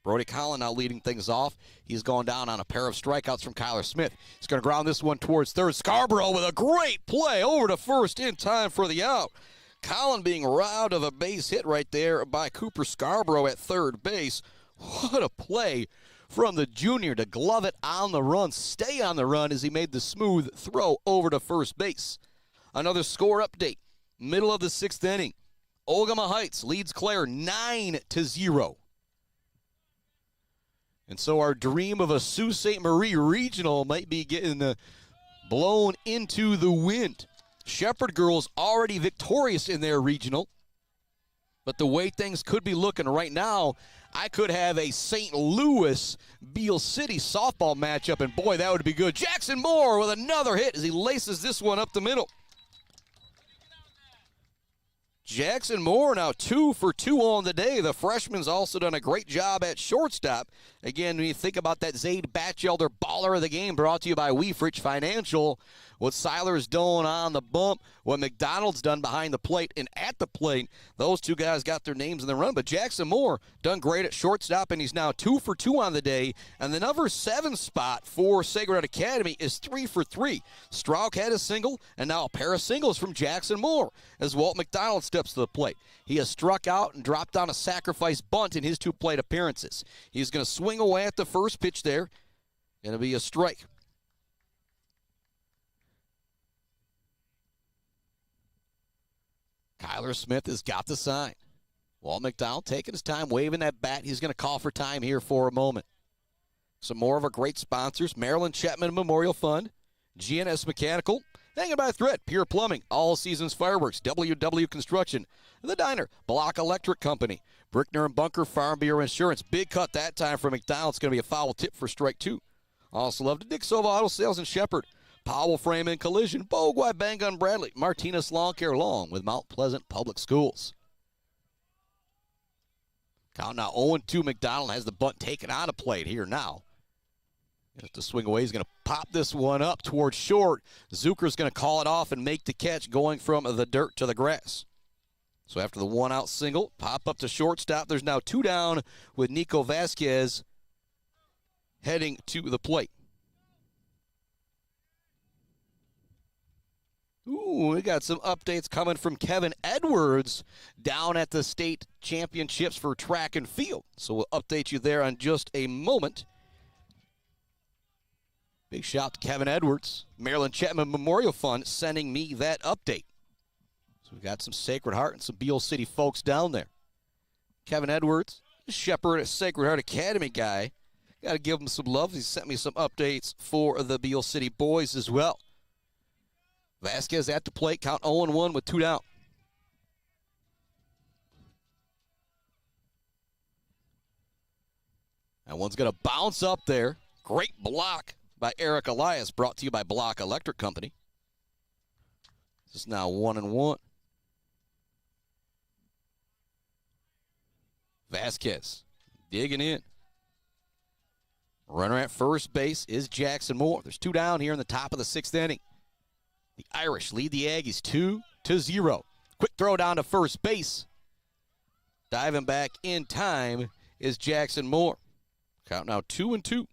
Brody Collin now leading things off. He's gone down on a pair of strikeouts from Cuyler Smith. He's going to ground this one towards third. Scarborough with a great play over to first in time for the out. Collin being robbed of a base hit right there by Cooper Scarborough at third base. What a play from the junior to glove it on the run, stay on the run as he made the smooth throw over to first base. Another score update. Middle of the 6th inning. Ogama Heights leads Clare 9-0. And so our dream of a Sault Ste. Marie regional might be getting blown into the wind. Shepherd girls already victorious in their regional. But the way things could be looking right now, I could have a St. Louis Beal City softball matchup, and boy, that would be good. Jackson Moore with another hit as he laces this one up the middle. Jackson Moore now 2 for 2 on the day. The freshman's also done a great job at shortstop. Again, when you think about that Zaid Batchelder baller of the game, brought to you by Weefrich Financial, what Siler's doing on the bump, what MacDonald's done behind the plate and at the plate, those two guys got their names in the run. But Jackson Moore done great at shortstop, and he's now 2 for 2 on the day. And the number 7 spot for Sacred Heart Academy is 3 for 3. Strouk had a single, and now a pair of singles from Jackson Moore as Walt MacDonald steps to the plate. He has struck out and dropped down a sacrifice bunt in his 2 plate appearances. He's going to swing away at the first pitch there. Going to be a strike. Cuyler Smith has got the sign. Walt MacDonald taking his time, waving that bat. He's going to call for time here for a moment. Some more of our great sponsors: Maryland Chapman Memorial Fund, GNS Mechanical, Hanging by a Thread, Pure Plumbing, All Seasons Fireworks, WW Construction, The Diner, Block Electric Company, Brickner and Bunker Farm Bureau Insurance. Big cut that time for MacDonald. It's going to be a foul tip for strike 2. Also love to Dick Silva Auto Sales in Shepherd, Powell Frame and Collision, Bogwai Bang Gun Bradley, Martinez Lawn Care along with Mount Pleasant Public Schools. Count now 0-2. MacDonald has the bunt taken out of plate here now. Just to swing away. He's going to pop this one up towards short. Zucker's going to call it off and make the catch, going from the dirt to the grass. So after the 1-out single, pop up to shortstop. There's now 2 down with Nico Vasquez heading to the plate. Ooh, we got some updates coming from Kevin Edwards down at the state championships for track and field. So we'll update you there in just a moment. Big shout to Kevin Edwards, Maryland Chapman Memorial Fund, sending me that update. So we got some Sacred Heart and some Beal City folks down there. Kevin Edwards, Shepherd at Sacred Heart Academy guy. Got to give him some love. He sent me some updates for the Beal City boys as well. Vasquez at the plate, count 0-1 with 2 down. That one's going to bounce up there. Great block by Eric Elias, brought to you by Block Electric Company. This is now 1-1. Vasquez digging in. Runner at first base is Jackson Moore. There's 2 down here in the top of the 6th inning. The Irish lead the Aggies 2-0. Quick throw down to first base. Diving back in time is Jackson Moore. Count now 2-2.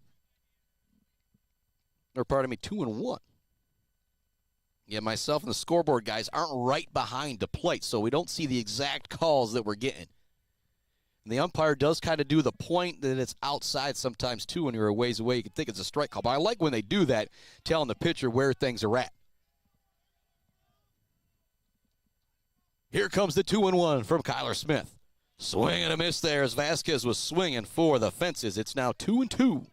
Or pardon me, 2-1. Yeah, myself and the scoreboard guys aren't right behind the plate, so we don't see the exact calls that we're getting. And the umpire does kind of do the point that it's outside sometimes, too, when you're a ways away. You can think it's a strike call. But I like when they do that, telling the pitcher where things are at. Here comes the 2-1 from Cuyler Smith. Swing and a miss there as Vasquez was swinging for the fences. It's now 2-2.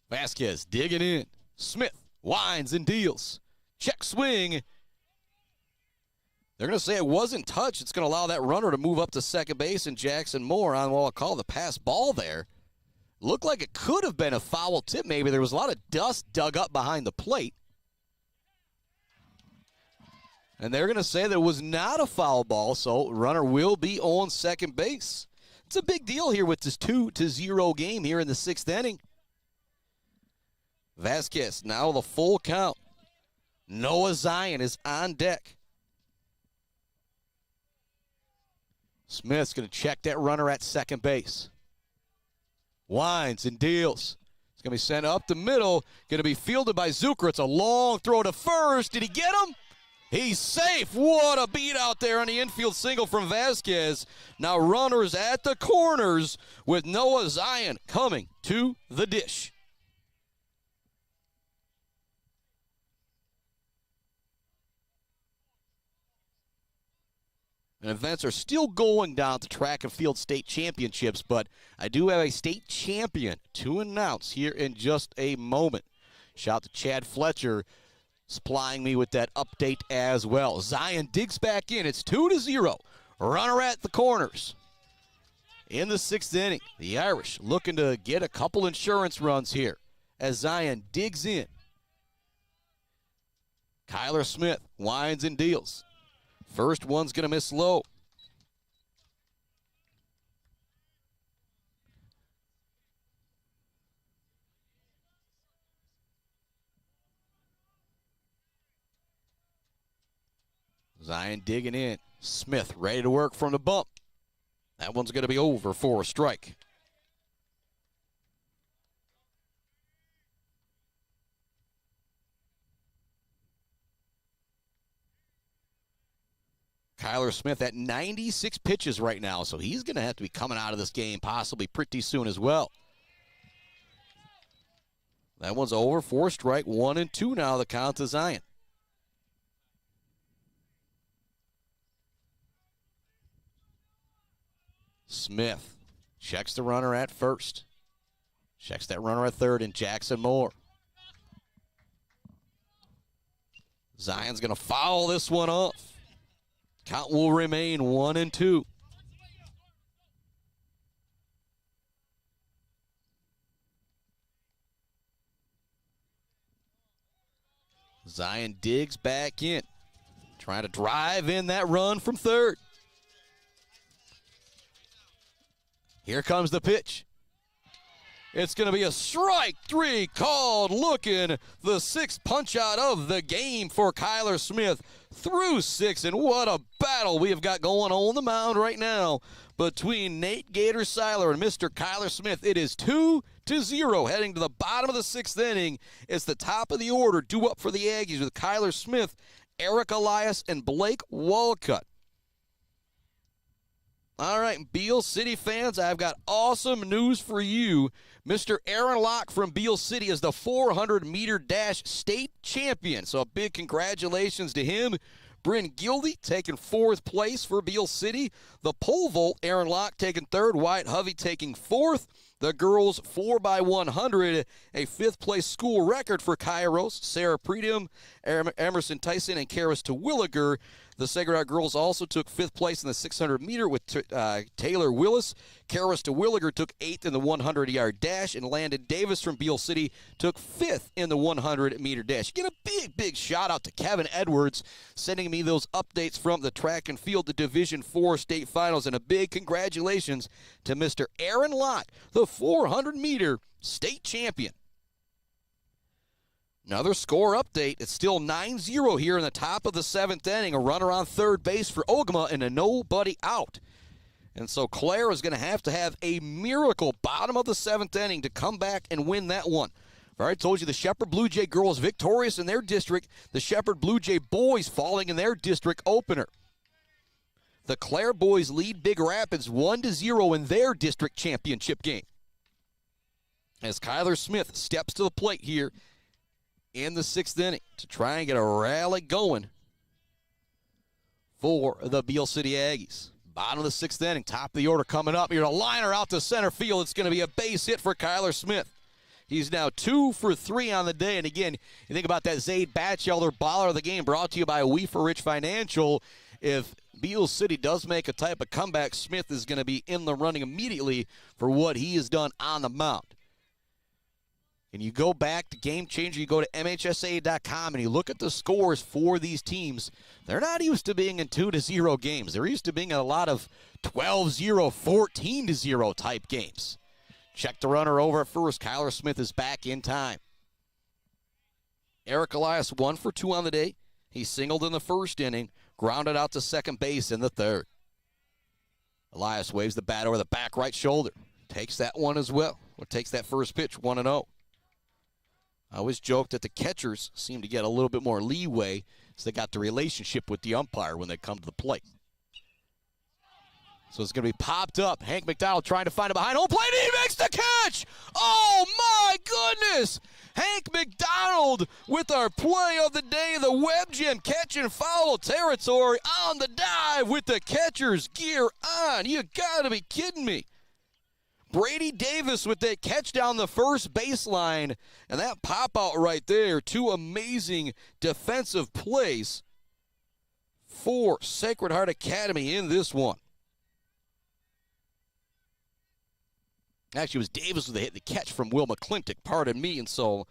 Vasquez digging in. Smith winds and deals. Check swing. They're going to say it wasn't touched. It's going to allow that runner to move up to second base, and Jackson Moore on what I'll call the pass ball there. Looked like it could have been a foul tip maybe. There was a lot of dust dug up behind the plate. And they're going to say that it was not a foul ball, so runner will be on second base. It's a big deal here with this 2-0 game here in the 6th inning. Vasquez now the full count. Noah Zion is on deck. Smith's going to check that runner at second base. Winds and deals. It's going to be sent up the middle. Going to be fielded by Zucker. It's a long throw to first. Did he get him? He's safe. What a beat out there on the infield single from Vasquez. Now runners at the corners with Noah Zion coming to the dish. And events are still going down to track and field state championships, but I do have a state champion to announce here in just a moment. Shout out to Chad Fletcher supplying me with that update as well. Zion digs back in. It's 2-0. Runner at the corners. In the 6th inning, the Irish looking to get a couple insurance runs here as Zion digs in. Cuyler Smith winds and deals. First one's going to miss low. Zion digging in. Smith ready to work from the bump. That one's going to be over for a strike. Cuyler Smith at 96 pitches right now, so he's going to have to be coming out of this game possibly pretty soon as well. That one's over for a strike. 1-2 now, the count to Zion. Smith checks the runner at first. Checks that runner at third, and Jackson Moore. Zion's going to foul this one off. Count will remain 1-2. Zion digs back in, trying to drive in that run from third. Here comes the pitch. It's going to be a strike 3 called, looking the 6th punch out of the game for Cuyler Smith through 6. And what a battle we have got going on the mound right now between Nate Gator Siler and Mr. Cuyler Smith. It is 2-0 heading to the bottom of the 6th inning. It's the top of the order due up for the Aggies with Cuyler Smith, Eric Elias, and Blake Walcott. All right, Beal City fans, I've got awesome news for you. Mr. Aaron Locke from Beal City is the 400-meter dash state champion. So a big congratulations to him. Bryn Gildy taking 4th place for Beal City. The pole vault, Aaron Locke taking 3rd. Wyatt Hovey taking 4th. The girls 4x100, a 5th place school record for Kairos. Sarah Predum, Emerson Tyson, and Karis Terwilliger. The Sacred Heart girls also took 5th place in the 600-meter with Taylor Willis. Karis Terwilliger took 8th in the 100-yard dash, and Landon Davis from Beal City took 5th in the 100-meter dash. Get a big shout-out to Kevin Edwards sending me those updates from the track and field, the Division IV state finals, and a big congratulations to Mr. Aaron Locke, the 400-meter state champion. Another score update. It's still 9-0 here in the top of the 7th inning. A runner on third base for Ogama and a nobody out. And so Claire is going to have a miracle bottom of the 7th inning to come back and win that one. All right, told you the Shepherd Blue Jay girls victorious in their district. The Shepherd Blue Jay boys falling in their district opener. The Claire boys lead Big Rapids 1-0 in their district championship game. As Cuyler Smith steps to the plate here in the 6th inning to try and get a rally going for the Beal City Aggies. Bottom of the 6th inning, top of the order coming up. You're a liner out to center field. It's going to be a base hit for Cuyler Smith. He's now 2 for 3 on the day. And again, you think about that Zaid Batchelder baller of the game, brought to you by Weefer Rich Financial. If Beal City does make a type of comeback, Smith is going to be in the running immediately for what he has done on the mound. And you go back to Game Changer, you go to MHSA.com, and you look at the scores for these teams. They're not used to being in 2-0 games. They're used to being in a lot of 12-0, 14-0 type games. Check the runner over at first. Cuyler Smith is back in time. Eric Elias 1 for 2 on the day. He singled in the first inning, grounded out to second base in the third. Elias waves the bat over the back right shoulder. Takes that one as well. Or takes that first pitch, 1-0. I always joke that the catchers seem to get a little bit more leeway as they got the relationship with the umpire when they come to the plate. So it's going to be popped up. Hank MacDonald trying to find it behind home plate. He makes the catch! Oh, my goodness! Hank MacDonald with our play of the day. The Web Gym catching foul territory on the dive with the catcher's gear on. You got to be kidding me. Brady Davis with that catch down the first baseline. And that pop out right there. 2 amazing defensive plays for Sacred Heart Academy in this one. Actually, it was Davis with the catch from Will McClintock, pardon me. And so,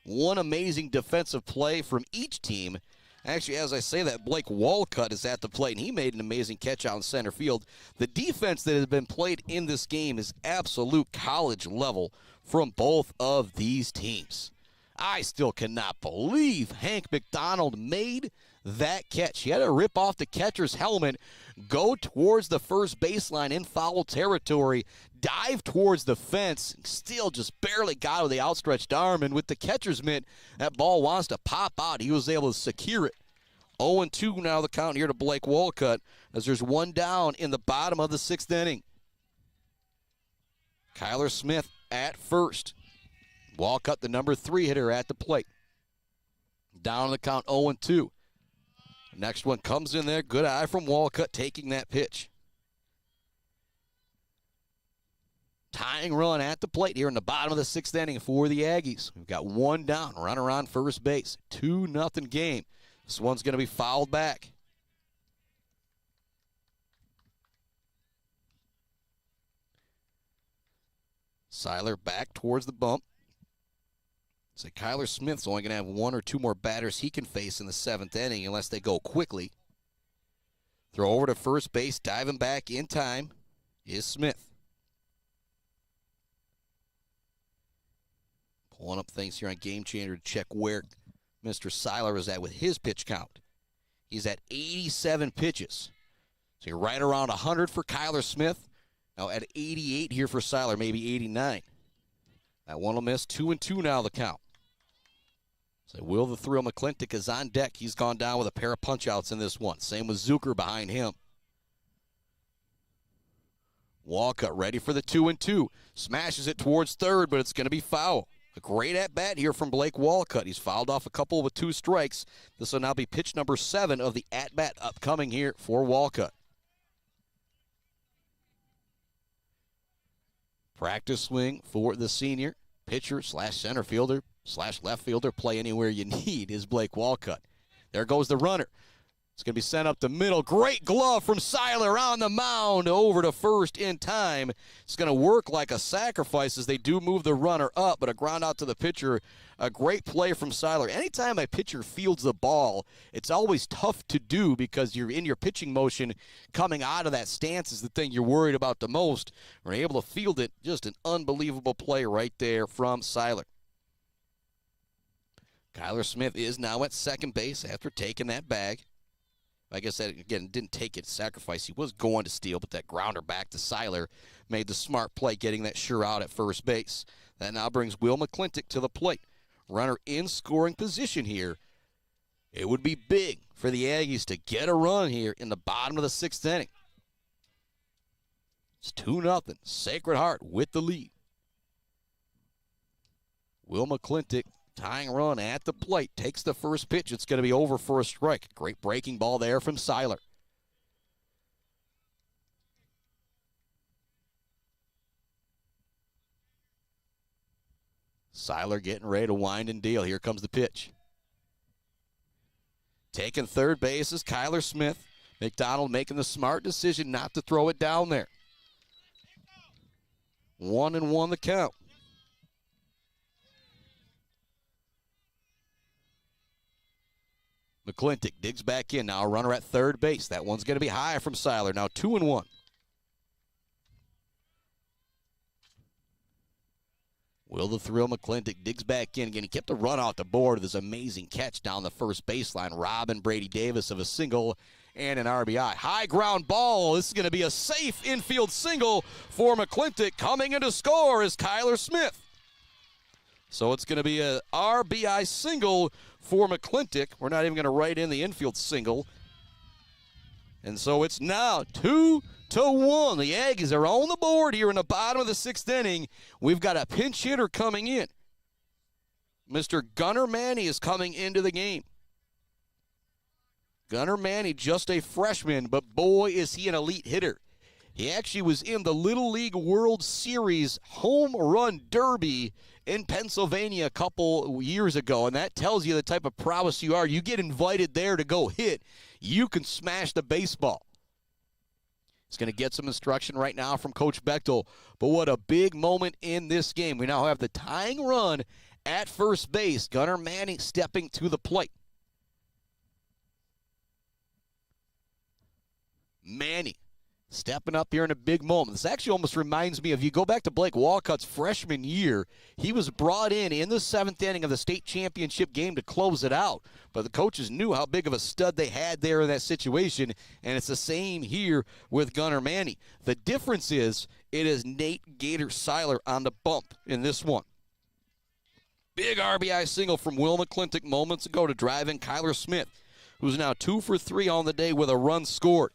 one amazing defensive play from each team. Actually, as I say that, Blake Walcott is at the plate, and he made an amazing catch out in center field. The defense that has been played in this game is absolute college level from both of these teams. I still cannot believe Hank MacDonald made that catch. He had to rip off the catcher's helmet, go towards the first baseline in foul territory, dive towards the fence, still just barely got it with the outstretched arm, and with the catcher's mitt, that ball wants to pop out. He was able to secure it. 0-2 now the count here to Blake Walcott as there's one down in the bottom of the 6th inning. Cuyler Smith at first. Walcott, the number 3 hitter, at the plate. Down on the count, 0-2. Next one comes in there. Good eye from Walcott taking that pitch. Tying run at the plate here in the bottom of the 6th inning for the Aggies. We've got one down, runner on first base. 2-0 game. This one's going to be fouled back. Siler back towards the bump. So Cuyler Smith's only going to have 1 or 2 more batters he can face in the 7th inning unless they go quickly. Throw over to first base, diving back in time is Smith. Pulling up things here on Game Changer to check where Mr. Siler is at with his pitch count. He's at 87 pitches. So you're right around 100 for Cuyler Smith. Now at 88 here for Siler, maybe 89. That one will miss. 2-2 now the count. So Will the Thrill McClintock is on deck. He's gone down with a pair of punch-outs in this one. Same with Zucker behind him. Walcott ready for the 2-2. Smashes it towards third, but it's going to be foul. A great at-bat here from Blake Walcott. He's fouled off a couple with 2 strikes. This will now be pitch number 7 of the at-bat upcoming here for Walcott. Practice swing for the senior. Pitcher / center fielder / left fielder. Play anywhere you need is Blake Walcott. There goes the runner. It's going to be sent up the middle. Great glove from Siler on the mound over to first in time. It's going to work like a sacrifice as they do move the runner up, but a ground out to the pitcher. A great play from Siler. Anytime a pitcher fields the ball, it's always tough to do because you're in your pitching motion. Coming out of that stance is the thing you're worried about the most. We're able to field it. Just an unbelievable play right there from Siler. Cuyler Smith is now at second base after taking that bag. Like I said, again, didn't take it sacrifice. He was going to steal, but that grounder back to Siler made the smart play, getting that sure out at first base. That now brings Will McClintock to the plate. Runner in scoring position here. It would be big for the Aggies to get a run here in the bottom of the 6th inning. It's 2-0. Sacred Heart with the lead. Will McClintock, tying run at the plate, takes the first pitch. It's going to be over for a strike. Great breaking ball there from Siler. Siler getting ready to wind and deal. Here comes the pitch. Taking third base is Cuyler Smith. MacDonald making the smart decision not to throw it down there. 1-1 the count. McClintock digs back in. Now a runner at third base. That one's going to be high from Siler. Now 2-1. Will the thrill. McClintock digs back in again. He kept the run off the board with this amazing catch down the first baseline, robbing Brady Davis of a single and an RBI. High ground ball. This is going to be a safe infield single for McClintock. Coming in to score is Cuyler Smith. So it's going to be a RBI single for McClintock. We're not even going to write in the infield single. And so it's now 2-1. The Aggies are on the board here in the bottom of the sixth inning. We've got a pinch hitter coming in. Mr. Gunnar Manny is coming into the game. Gunnar Manny, just a freshman, but boy, is he an elite hitter. He actually was in the Little League World Series Home Run Derby in Pennsylvania a couple years ago, and that tells you the type of prowess you are. You get invited there to go hit, you can smash the baseball. He's going to get some instruction right now from Coach Bechtel, but what a big moment in this game. We now have the tying run at first base. Gunnar Manny stepping to the plate. Manny stepping up here in a big moment. This actually almost reminds me of, you go back to Blake Walcott's freshman year, he was brought in the seventh inning of the state championship game to close it out. But the coaches knew how big of a stud they had there in that situation, and it's the same here with Gunnar Manny. The difference is it is Nate Gator Siler on the bump in this one. Big RBI single from Will McClintock moments ago to drive in Cuyler Smith, who's now 2 for 3 on the day with a run scored.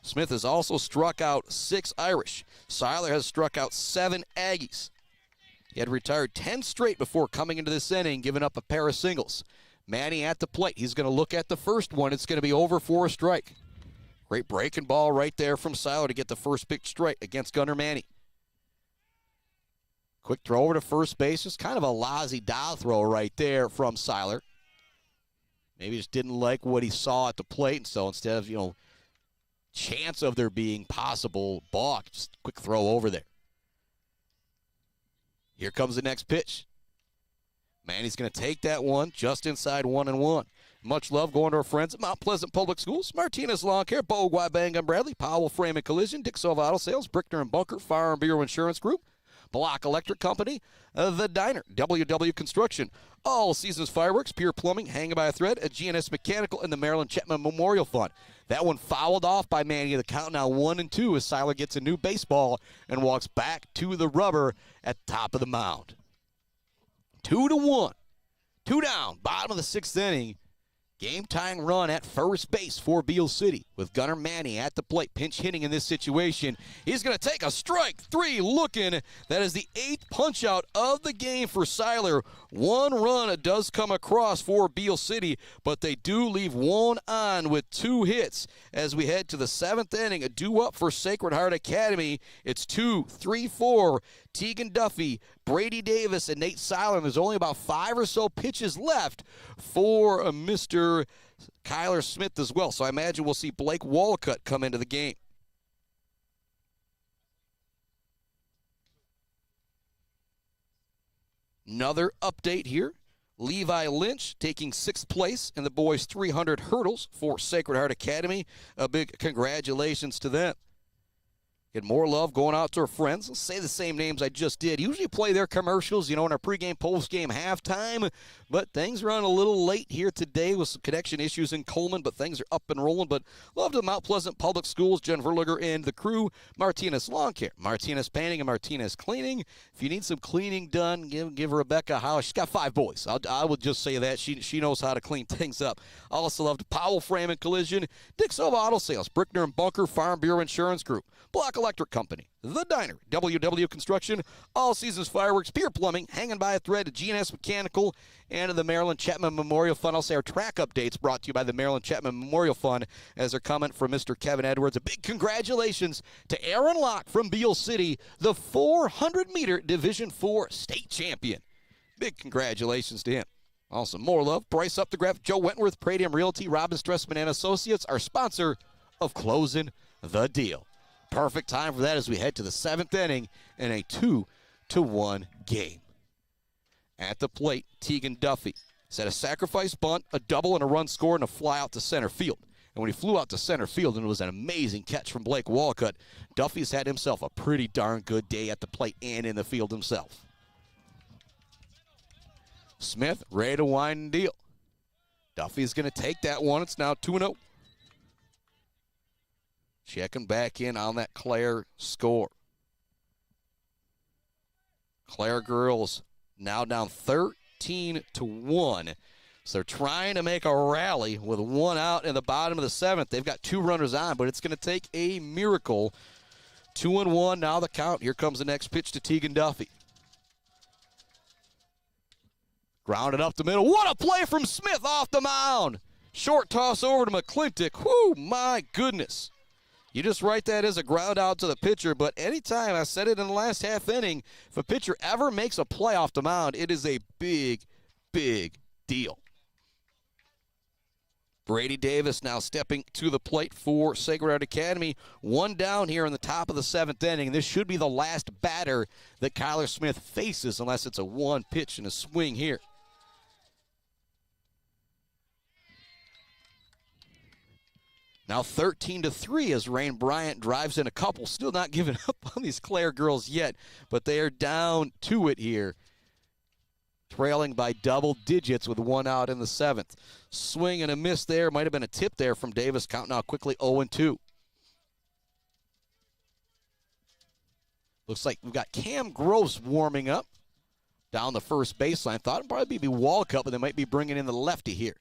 Smith has also struck out 6 Irish. Siler has struck out 7 Aggies. He had retired 10 straight before coming into this inning, giving up a pair of singles. Manny at the plate. He's going to look at the first one. It's going to be over for a strike. Great breaking ball right there from Siler to get the first pitch straight against Gunnar Manny. Quick throw over to first base. Just kind of a lousy dial throw right there from Siler. Maybe just didn't like what he saw at the plate, and so instead of, chance of there being possible balk, just quick throw over there. Here comes the next pitch. Manny's going to take that one just inside 1-1. Much love going to our friends at Mount Pleasant Public Schools, Martinez Lawn Care, Bo Bang and Bradley, Powell Frame and Collision, Dick Silva Auto Sales, Brickner and Bunker, Fire and Bureau Insurance Group, Block Electric Company, The Diner, WW Construction, All Seasons Fireworks, Pure Plumbing, Hanging by a Thread, a GNS Mechanical, and the Maryland Chapman Memorial Fund. That one fouled off by Manny. The count now 1-2 as Siler gets a new baseball and walks back to the rubber at the top of the mound. 2-1. 2 down, bottom of the sixth inning. Game-tying run at first base for Beal City with Gunnar Manny at the plate, pinch hitting in this situation. He's going to take a strike 3 looking. That is the 8th punch-out of the game for Siler. 1 run does come across for Beal City, but they do leave 1 on with 2 hits as we head to the 7th inning. A due-up for Sacred Heart Academy. It's 2, 3, 4. Tegan Duffy, Brady Davis, and Nate Siler. There's only about 5 or so pitches left for Mr. Cuyler Smith as well. So I imagine we'll see Blake Walcott come into the game. Another update here. Levi Lynch taking 6th place in the boys' 300 hurdles for Sacred Heart Academy. A big congratulations to them. Get more love going out to our friends. Let's say the same names I just did. Usually play their commercials, in our pregame, postgame, halftime. But things run a little late here today with some connection issues in Coleman, but things are up and rolling. But love to Mount Pleasant Public Schools, Jen Verliger and the crew, Martinez Lawn Care, Martinez Painting, and Martinez Cleaning. If you need some cleaning done, give Rebecca a holler. She's got 5 boys. I would just say that. She knows how to clean things up. I also love to Powell Frame and Collision, Dick Silva Auto Sales, Brickner and Bunker, Farm Bureau Insurance Group, Block Electric Company, The Diner, WW Construction, All Seasons Fireworks, Pure Plumbing, Hanging by a Thread, GNS Mechanical, and the Maryland Chapman Memorial Fund. I'll say our track updates brought to you by the Maryland Chapman Memorial Fund as a comment from Mr. Kevin Edwards. A big congratulations to Aaron Locke from Beal City, the 400-meter Division IV state champion. Big congratulations to him. Also, more love. Bryce up the graph. Joe Wentworth, Pradium Realty, Robin Stressman and Associates, our sponsor of Closing the Deal. Perfect time for that as we head to the 7th inning in a 2-1 game. At the plate, Tegan Duffy set a sacrifice bunt, a double, and a run scored, and a fly out to center field. And when he flew out to center field, and it was an amazing catch from Blake Walcott, Duffy's had himself a pretty darn good day at the plate and in the field himself. Smith ready to wind and deal. Duffy's going to take that one. It's now 2-0. Checking back in on that Clare score. Clare girls now down 13-1. So they're trying to make a rally with one out in the bottom of the 7th. They've got 2 runners on, but it's going to take a miracle. 2-1 now the count. Here comes the next pitch to Tegan Duffy. Grounded up the middle. What a play from Smith off the mound. Short toss over to McClintock. Whoo, my goodness. You just write that as a ground out to the pitcher, but anytime, I said it in the last half inning, if a pitcher ever makes a play off the mound, it is a big, big deal. Brady Davis now stepping to the plate for Sacred Heart Academy. 1 down here in the top of the 7th inning. This should be the last batter that Cuyler Smith faces unless it's a 1 pitch and a swing here. Now 13-3 as Rain Bryant drives in a couple. Still not giving up on these Clare girls yet, but they are down to it here. Trailing by double digits with 1 out in the 7th. Swing and a miss there. Might have been a tip there from Davis. Count now quickly 0-2. Looks like we've got Cam Gross warming up down the first baseline. Thought it'd probably be Walcott, but they might be bringing in the lefty here.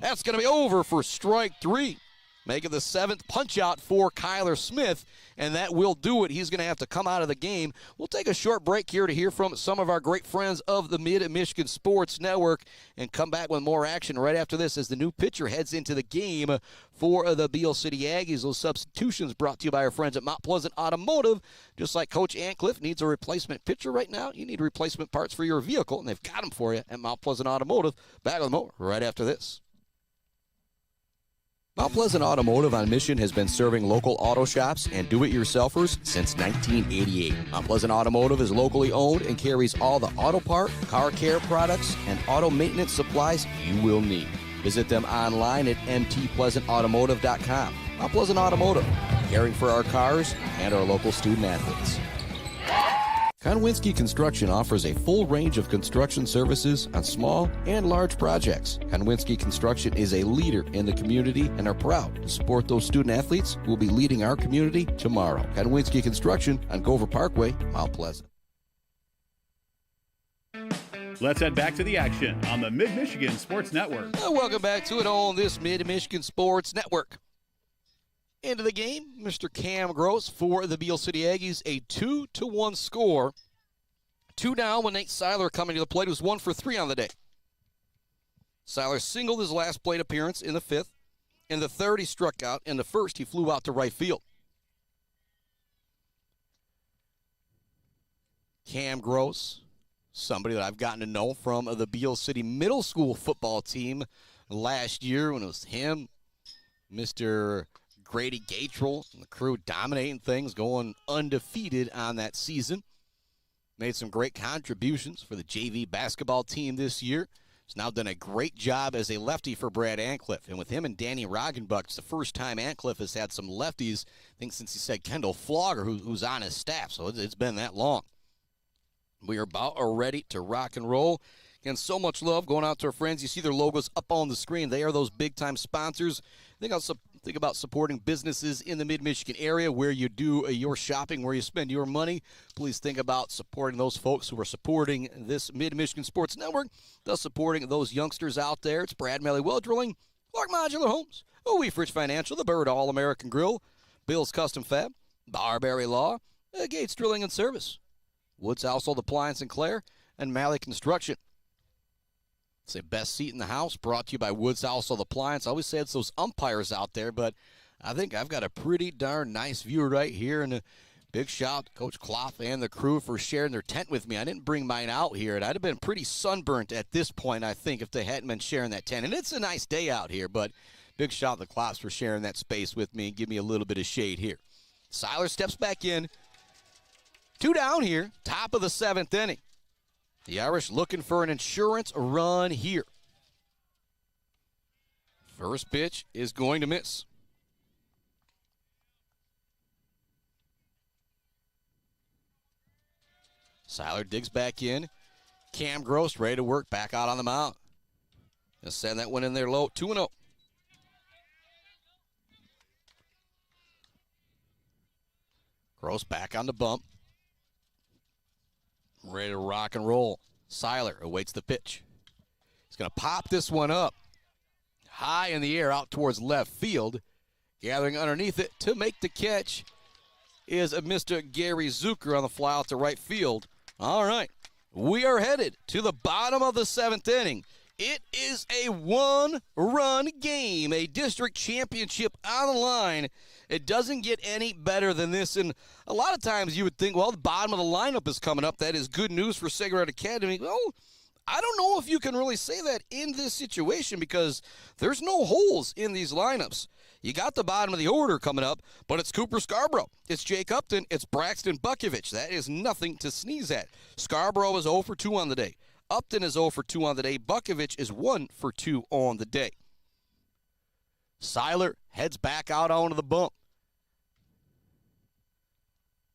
That's going to be over for strike 3. Making the 7th punch out for Cuyler Smith, and that will do it. He's going to have to come out of the game. We'll take a short break here to hear from some of our great friends of the Mid-Michigan Sports Network and come back with more action right after this as the new pitcher heads into the game for the Beal City Aggies. Those substitutions brought to you by our friends at Mount Pleasant Automotive. Just like Coach Ancliffe needs a replacement pitcher right now, you need replacement parts for your vehicle, and they've got them for you at Mount Pleasant Automotive. Back with more right after this. Mount Pleasant Automotive on Mission has been serving local auto shops and do-it-yourselfers since 1988. Mount Pleasant Automotive is locally owned and carries all the auto part, car care products, and auto maintenance supplies you will need. Visit them online at mtpleasantautomotive.com. Mount Pleasant Automotive, caring for our cars and our local student athletes. Konwinski Construction offers a full range of construction services on small and large projects. Konwinski Construction is a leader in the community and are proud to support those student athletes who will be leading our community tomorrow. Konwinski Construction on Gover Parkway, Mount Pleasant. Let's head back to the action on the Mid-Michigan Sports Network. Welcome back to it on this Mid-Michigan Sports Network. Into the game, Mr. Cam Gross for the Beal City Aggies, a 2-1 score. 2 down when Nate Siler coming to the plate. It was 1 for 3 on the day. Siler singled his last plate appearance in the 5th. In the 3rd, he struck out. In the 1st, he flew out to right field. Cam Gross, somebody that I've gotten to know from the Beal City middle school football team last year when it was him, Mr. Grady Gatrell and the crew dominating things, going undefeated on that season. Made some great contributions for the JV basketball team this year. He's now done a great job as a lefty for Brad Ancliffe. And with him and Danny Roggenbuck, it's the first time Ancliffe has had some lefties, I think since he said Kendall Flogger, who's on his staff. So it's been that long. We are about ready to rock and roll. Again, so much love going out to our friends. You see their logos up on the screen. They are those big-time sponsors. Think about supporting businesses in the Mid-Michigan area where you do your shopping, where you spend your money. Please think about supporting those folks who are supporting this Mid-Michigan Sports Network, thus supporting those youngsters out there. It's Brad Melly Well Drilling, Clark Modular Homes, Weefridge Financial, the Bird All-American Grill, Bill's Custom Fab, Barberry Law, Gates Drilling and Service, Woods Household Appliance and Clare, and Malley Construction. It's a best seat in the house, brought to you by Woods Household Appliance. I always say it's those umpires out there, but I think I've got a pretty darn nice view right here in the Big shout to Coach Clough and the crew for sharing their tent with me. I didn't bring mine out here, and I'd have been pretty sunburnt at this point, I think, if they hadn't been sharing that tent. And it's a nice day out here, but big shout to the Cloughs for sharing that space with me and give me a little bit of shade here. Siler steps back in. 2 down here, top of the 7th inning. The Irish looking for an insurance run here. First pitch is going to miss. Siler digs back in. Cam Gross ready to work back out on the mound. Gonna send that one in there low. 2-0. Gross back on the bump. Ready to rock and roll. Siler awaits the pitch. He's gonna pop this one up. High in the air out towards left field. Gathering underneath it to make the catch is Mr. Gary Zucker on the fly out to right field. All right, we are headed to the bottom of the 7th inning. It is a 1-run game, a district championship on the line. It doesn't get any better than this, and a lot of times you would think, well, the bottom of the lineup is coming up. That is good news for Sacred Heart Academy. Well, I don't know if you can really say that in this situation because there's no holes in these lineups. You got the bottom of the order coming up, but it's Cooper Scarborough. It's Jake Upton. It's Braxton Bukovich. That is nothing to sneeze at. Scarborough is 0 for 2 on the day. Upton is 0 for 2 on the day. Bukovich is 1 for 2 on the day. Siler heads back out onto the bump.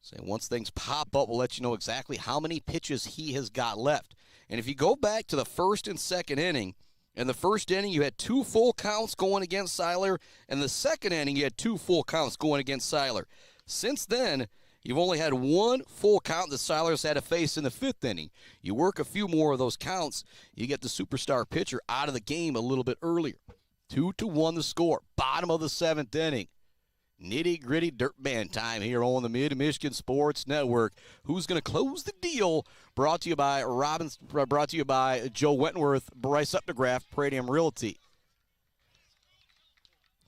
So once things pop up, we'll let you know exactly how many pitches he has got left. And if you go back to the 1st and 2nd inning, in the 1st inning, you had 2 full counts going against Siler. In the 2nd inning, you had 2 full counts going against Siler. Since then, you've only had 1 full count that Siler's had to face in the 5th inning. You work a few more of those counts, you get the superstar pitcher out of the game a little bit earlier. 2-1 the score. Bottom of the 7th inning. Nitty-gritty dirt band time here on the Mid-Michigan Sports Network. Who's going to close the deal? Brought to you by Joe Wentworth, Bryce Updegraff, Pradium Realty.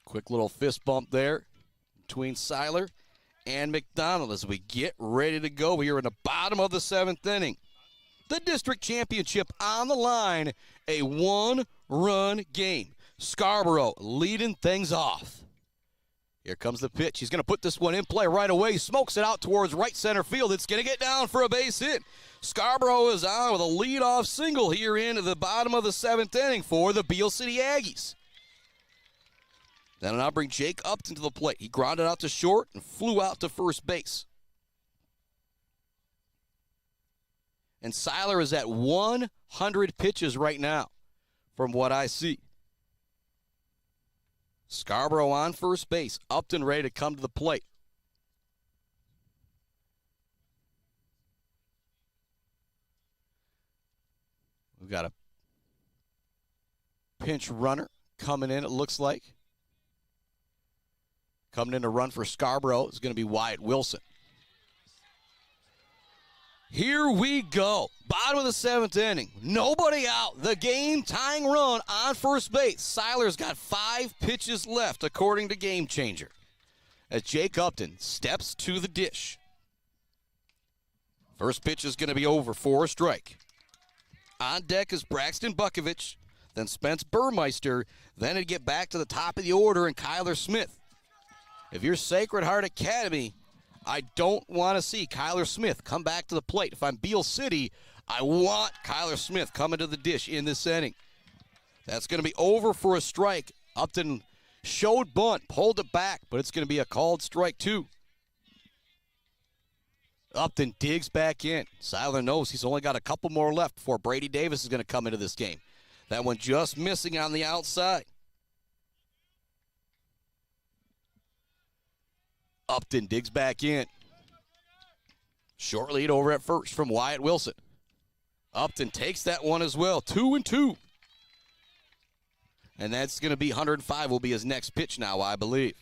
Quick little fist bump there between Siler and MacDonald as we get ready to go here in the bottom of the 7th inning. The district championship on the line, a 1-run game. Scarborough leading things off. Here comes the pitch. He's going to put this one in play right away. Smokes it out towards right center field. It's going to get down for a base hit. Scarborough is on with a leadoff single here into the bottom of the 7th inning for the Beal City Aggies. Then I'll bring Jake Upton to the plate. He grounded out to short and flew out to first base. And Siler is at 100 pitches right now from what I see. Scarborough on first base. Upton ready to come to the plate. We've got a pinch runner coming in, it looks like. Coming in to run for Scarborough is going to be Wyatt Wilson. Here we go. Bottom of the 7th inning. Nobody out. The game tying run on first base. Siler's got 5 pitches left, according to Game Changer. As Jake Upton steps to the dish. First pitch is going to be over for a strike. On deck is Braxton Bukovich, then Spence Burmeister. Then it'd get back to the top of the order and Cuyler Smith. If you're Sacred Heart Academy, I don't want to see Cuyler Smith come back to the plate. If I'm Beal City, I want Cuyler Smith coming to the dish in this inning. That's going to be over for a strike. Upton showed bunt, pulled it back, but it's going to be a called strike 2. Upton digs back in. Siler knows he's only got a couple more left before Brady Davis is going to come into this game. That one just missing on the outside. Upton digs back in. Short lead over at first from Wyatt Wilson. Upton takes that one as well. 2-2. And that's going to be 105 will be his next pitch now, I believe.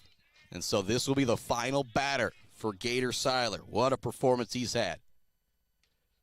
And so this will be the final batter for Gator Siler. What a performance he's had.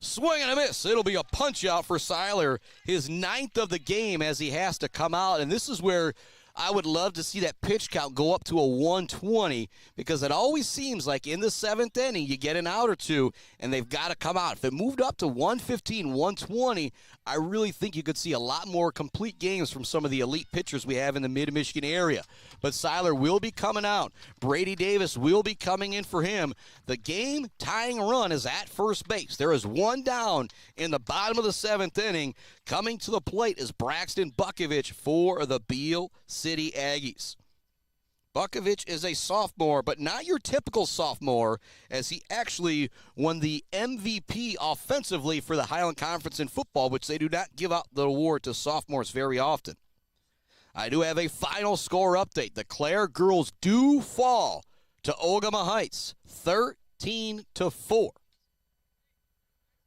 Swing and a miss. It'll be a punch out for Siler. His 9th of the game as he has to come out. And this is where I would love to see that pitch count go up to a 120 because it always seems like in the 7th inning you get an out or two and they've got to come out. If it moved up to 115, 120, I really think you could see a lot more complete games from some of the elite pitchers we have in the Mid-Michigan area. But Siler will be coming out. Brady Davis will be coming in for him. The game-tying run is at first base. There is one down in the bottom of the 7th inning. Coming to the plate is Braxton Bukovich for the Beal City Aggies. Bukovich is a sophomore, but not your typical sophomore, as he actually won the MVP offensively for the Highland Conference in football, which they do not give out the award to sophomores very often. I do have a final score update. The Clare girls do fall to Ogama Heights, 13-4.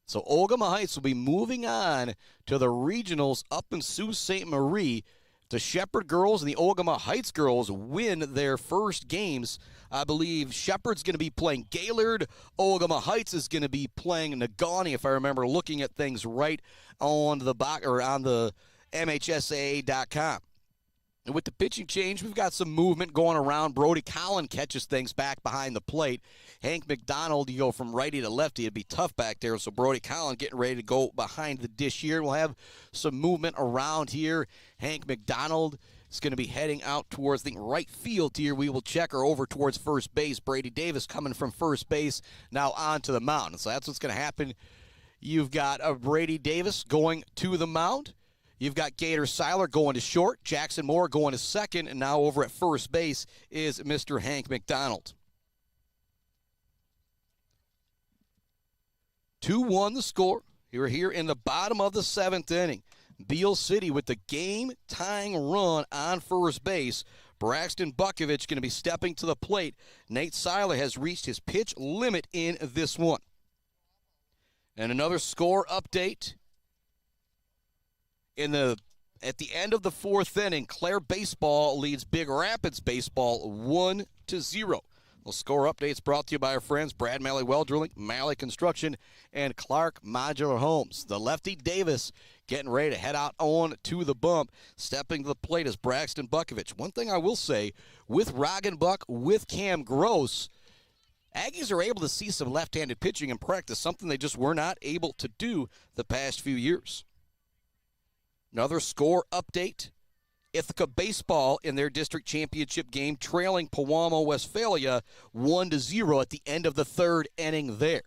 So Ogama Heights will be moving on to the regionals up in Sault Ste. Marie. The Shepherd girls and the Ogama Heights girls win their first games. I believe Shepherd's going to be playing Gaylord. Ogama Heights is going to be playing Negaunee, if I remember looking at things right on the MHSAA.com. And with the pitching change, we've got some movement going around. Brody Collin catches things back behind the plate. Hank MacDonald, you go from righty to lefty. It'd be tough back there. So Brody Collin getting ready to go behind the dish here. We'll have some movement around here. Hank MacDonald is going to be heading out towards the right field here. We will check her over towards first base. Brady Davis coming from first base now onto the mound. So that's what's going to happen. You've got Brady Davis going to the mound. You've got Gator Siler going to short, Jackson Moore going to second, and now over at first base is Mr. Hank MacDonald. 2-1 the score. You're here in the bottom of the 7th inning. Beal City with the game-tying run on first base. Braxton Bukovich going to be stepping to the plate. Nate Siler has reached his pitch limit in this one. And another score update. At the end of the 4th inning, Clare baseball leads Big Rapids baseball 1-0. The score updates brought to you by our friends Brad Malley Well Drilling, Malley Construction, and Clark Modular Homes. The lefty Davis getting ready to head out on to the bump. Stepping to the plate is Braxton Bukovich. One thing I will say, with Roggenbuck, with Cam Gross, Aggies are able to see some left-handed pitching in practice, something they just were not able to do the past few years. Another score update. Ithaca baseball in their district championship game trailing Pewamo Westphalia 1-0 at the end of the 3rd inning there.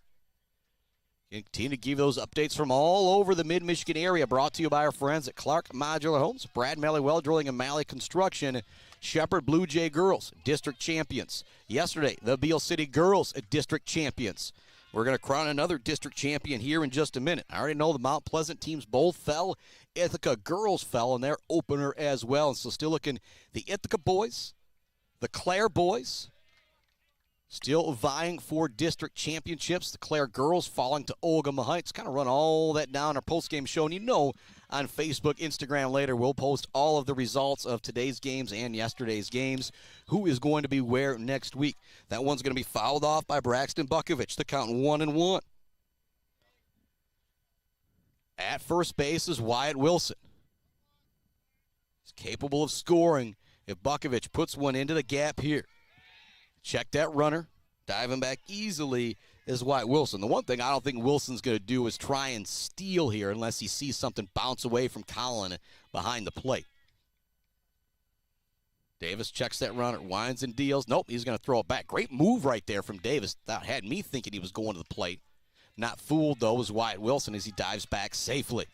Continue to give those updates from all over the Mid-Michigan area, brought to you by our friends at Clark Modular Homes, Brad Malley Well Drilling, and Malley Construction. Shepherd Blue Jay girls, district champions. Yesterday, the Beal City girls, district champions. We're going to crown another district champion here in just a minute. I already know the Mount Pleasant teams both fell. Ithaca girls fell in their opener as well. And so still looking, the Ithaca boys, the Clare boys, still vying for district championships. The Clare girls falling to Ogama Heights. Kind of run all that down our postgame show. And you know, on Facebook, Instagram later, we'll post all of the results of today's games and yesterday's games. Who is going to be where next week? That one's going to be fouled off by Braxton Bukovich. The count 1-1. At first base is Wyatt Wilson. He's capable of scoring if Bukovich puts one into the gap here. Check that runner. Diving back easily is Wyatt Wilson. The one thing I don't think Wilson's going to do is try and steal here unless he sees something bounce away from Collin behind the plate. Davis checks that runner, winds and deals. Nope, he's going to throw it back. Great move right there from Davis. That had me thinking he was going to the plate. Not fooled, though, is Wyatt Wilson as he dives back safely.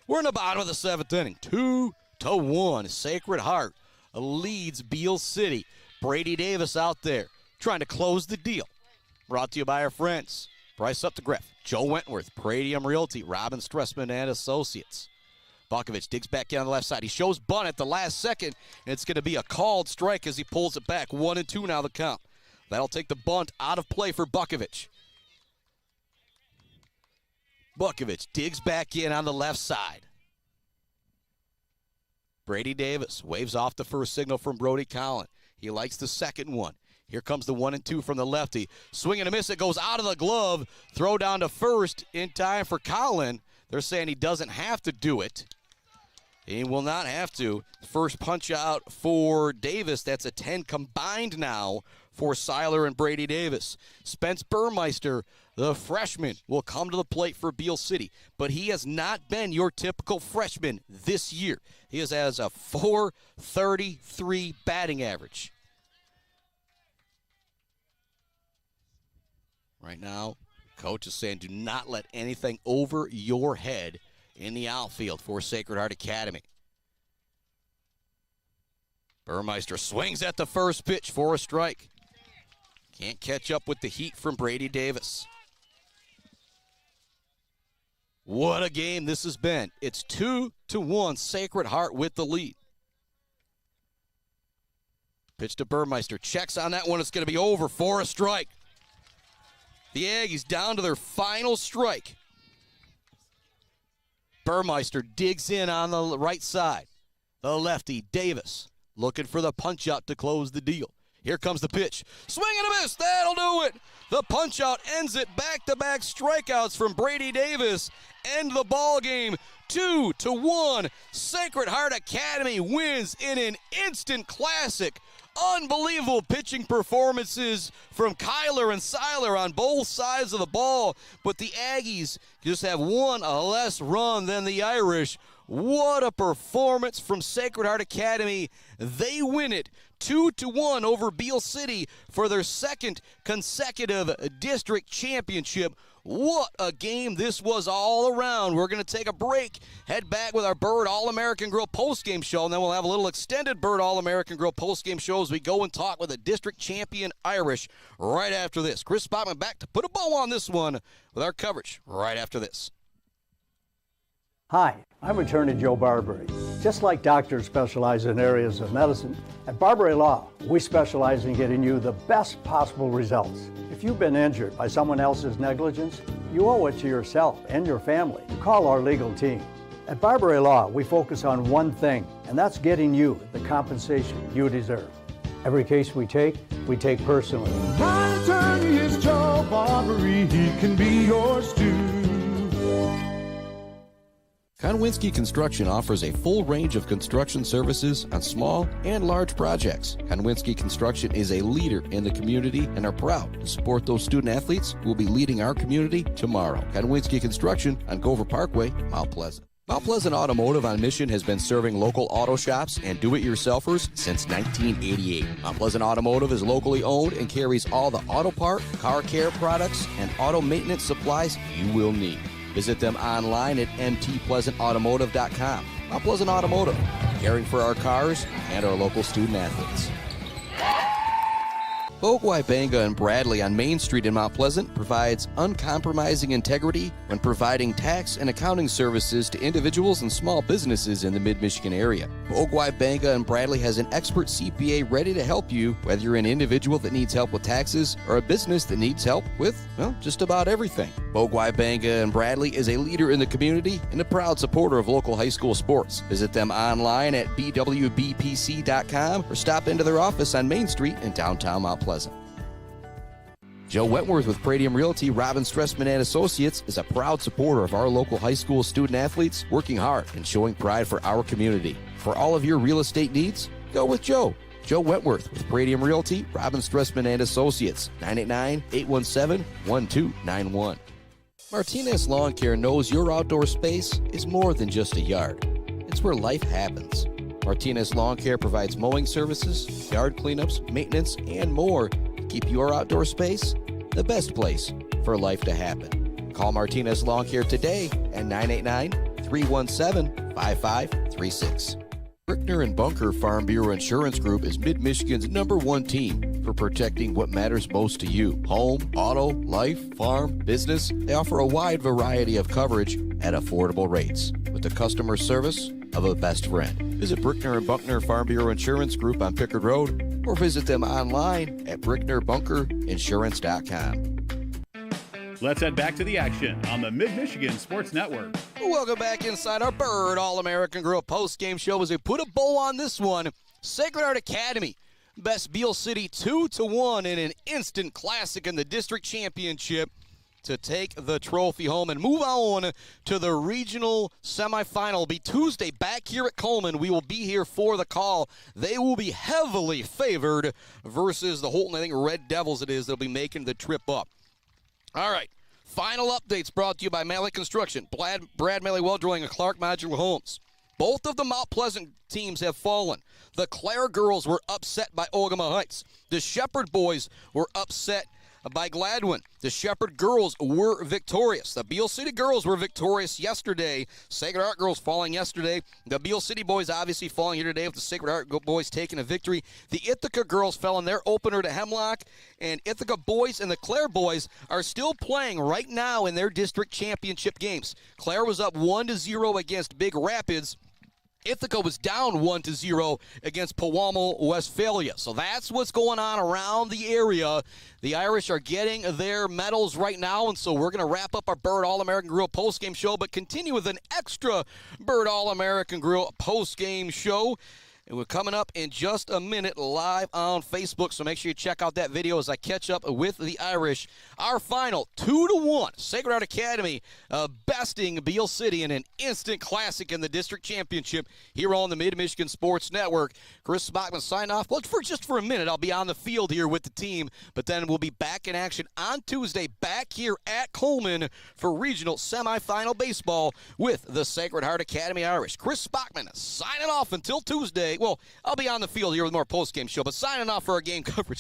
We're in the bottom of the 7th inning. 2-1. Sacred Heart leads Beal City. Brady Davis out there trying to close the deal. Brought to you by our friends Bryce Updegraff, Joe Wentworth, Pradium Realty, Robin Stressman and Associates. Bukovich digs back in on the left side. He shows bunt at the last second, and it's going to be a called strike as he pulls it back. 1-2 now the count. That'll take the bunt out of play for Bukovich. Bukovich digs back in on the left side. Brady Davis waves off the first signal from Brody Collin. He likes the second one. Here comes the 1-2 from the lefty. Swing and a miss. It goes out of the glove. Throw down to first in time for Collin. They're saying he doesn't have to do it. He will not have to. First punch out for Davis. That's a 10 combined now for Siler and Brady Davis. Spence Burmeister, the freshman, will come to the plate for Beal City, but he has not been your typical freshman this year. He has a .433 batting average. Right now, coach is saying do not let anything over your head in the outfield for Sacred Heart Academy. Burmeister swings at the first pitch for a strike. Can't catch up with the heat from Brady Davis. What a game this has been. It's 2-1, Sacred Heart with the lead. Pitch to Burmeister. Checks on that one. It's going to be over for a strike. The Aggies down to their final strike. Burmeister digs in on the right side. The lefty, Davis, looking for the punch-out to close the deal. Here comes the pitch. Swing and a miss. That'll do it. The punch-out ends it. Back-to-back strikeouts from Brady Davis. End the ball game. 2-1. Sacred Heart Academy wins in an instant classic. Unbelievable pitching performances from Cuyler and Siler on both sides of the ball, but the Aggies just have one less run than the Irish. What a performance from Sacred Heart Academy. They win it 2-1 over Beal City for their second consecutive district championship. What a game this was all around. We're going to take a break, head back with our Bird All-American Grill postgame show, and then we'll have a little extended Bird All-American Grill postgame show as we go and talk with the district champion Irish right after this. Chris Spotman back to put a bow on this one with our coverage right after this. Hi, I'm attorney Joe Barbary. Just like doctors specialize in areas of medicine, at Barbary Law, we specialize in getting you the best possible results. If you've been injured by someone else's negligence, you owe it to yourself and your family to call our legal team. At Barbary Law, we focus on one thing, and that's getting you the compensation you deserve. Every case we take personally. My attorney is Joe Barbary. He can be yours too. Konwinski Construction offers a full range of construction services on small and large projects. Konwinski Construction is a leader in the community and are proud to support those student athletes who will be leading our community tomorrow. Konwinski Construction on Gover Parkway, Mount Pleasant. Mount Pleasant Automotive on Mission has been serving local auto shops and do-it-yourselfers since 1988. Mount Pleasant Automotive is locally owned and carries all the auto part, car care products, and auto maintenance supplies you will need. Visit them online at mtpleasantautomotive.com. Mount Pleasant Automotive, caring for our cars and our local student athletes. Bogwai Banga and Bradley on Main Street in Mount Pleasant provides uncompromising integrity when providing tax and accounting services to individuals and small businesses in the Mid-Michigan area. Bogwai Banga and Bradley has an expert CPA ready to help you, whether you're an individual that needs help with taxes or a business that needs help with, well, just about everything. Bogwai Banga and Bradley is a leader in the community and a proud supporter of local high school sports. Visit them online at bwbpc.com or stop into their office on Main Street in downtown Mount Pleasant. Joe Wentworth with Pradium Realty, Robin Stressman and Associates is a proud supporter of our local high school student athletes, working hard and showing pride for our community. For all of your real estate needs, go with Joe. Joe Wentworth with Pradium Realty, Robin Stressman and Associates, 989-817-1291. Martinez Lawn Care knows your outdoor space is more than just a yard. It's where life happens. Martinez Lawn Care provides mowing services, yard cleanups, maintenance, and more to keep your outdoor space the best place for life to happen. Call Martinez Lawn Care today at 989-317-5536. Brickner and Bunker Farm Bureau Insurance Group is Mid-Michigan's #1 team for protecting what matters most to you. Home, auto, life, farm, business, they offer a wide variety of coverage at affordable rates with the customer service of a best friend. Visit Brickner and Buckner Farm Bureau Insurance Group on Pickard Road or visit them online at bricknerbunkerinsurance.com. Let's head back to the action on the Mid-Michigan Sports Network. Welcome back inside our Bird All-American Grill post-game show as we put a bow on this one. Sacred Heart Academy best Beal City 2-1 in an instant classic in the district championship. to take the trophy home and move on to the regional semifinal. It'll be Tuesday back here at Coleman. We will be here for the call. They will be heavily favored versus the Holton, I think, Red Devils it is. They'll be making the trip up. All right. Final updates brought to you by Malley Construction, Brad Malley Well Drilling, and Clark Modular Homes. Both of the Mount Pleasant teams have fallen. The Clare girls were upset by Ogama Heights. The Shepherd boys were upset by Gladwin. The Shepherd girls were victorious. The Beal City girls were victorious yesterday. Sacred Heart girls falling yesterday. The Beal City boys obviously falling here today with the Sacred Heart boys taking a victory. The Ithaca girls fell in their opener to Hemlock. And Ithaca boys and the Clare boys are still playing right now in their district championship games. Clare was up 1-0 against Big Rapids. Ithaca was down 1-0 against Pewamo, Westphalia. So that's what's going on around the area. The Irish are getting their medals right now, and so we're going to wrap up our Bird All-American Grill postgame show, but continue with an extra Bird All-American Grill postgame show. And we're coming up in just a minute live on Facebook, so make sure you check out that video as I catch up with the Irish. Our final 2-1 Sacred Heart Academy besting Beal City in an instant classic in the district championship here on the Mid-Michigan Sports Network. Chris Bachman sign off. Well, just for a minute, I'll be on the field here with the team, but then we'll be back in action on Tuesday back here at Coleman for regional semifinal baseball with the Sacred Heart Academy Irish. Chris Bachman signing off until Tuesday. Well, I'll be on the field here with more post-game show, but signing off for our game coverage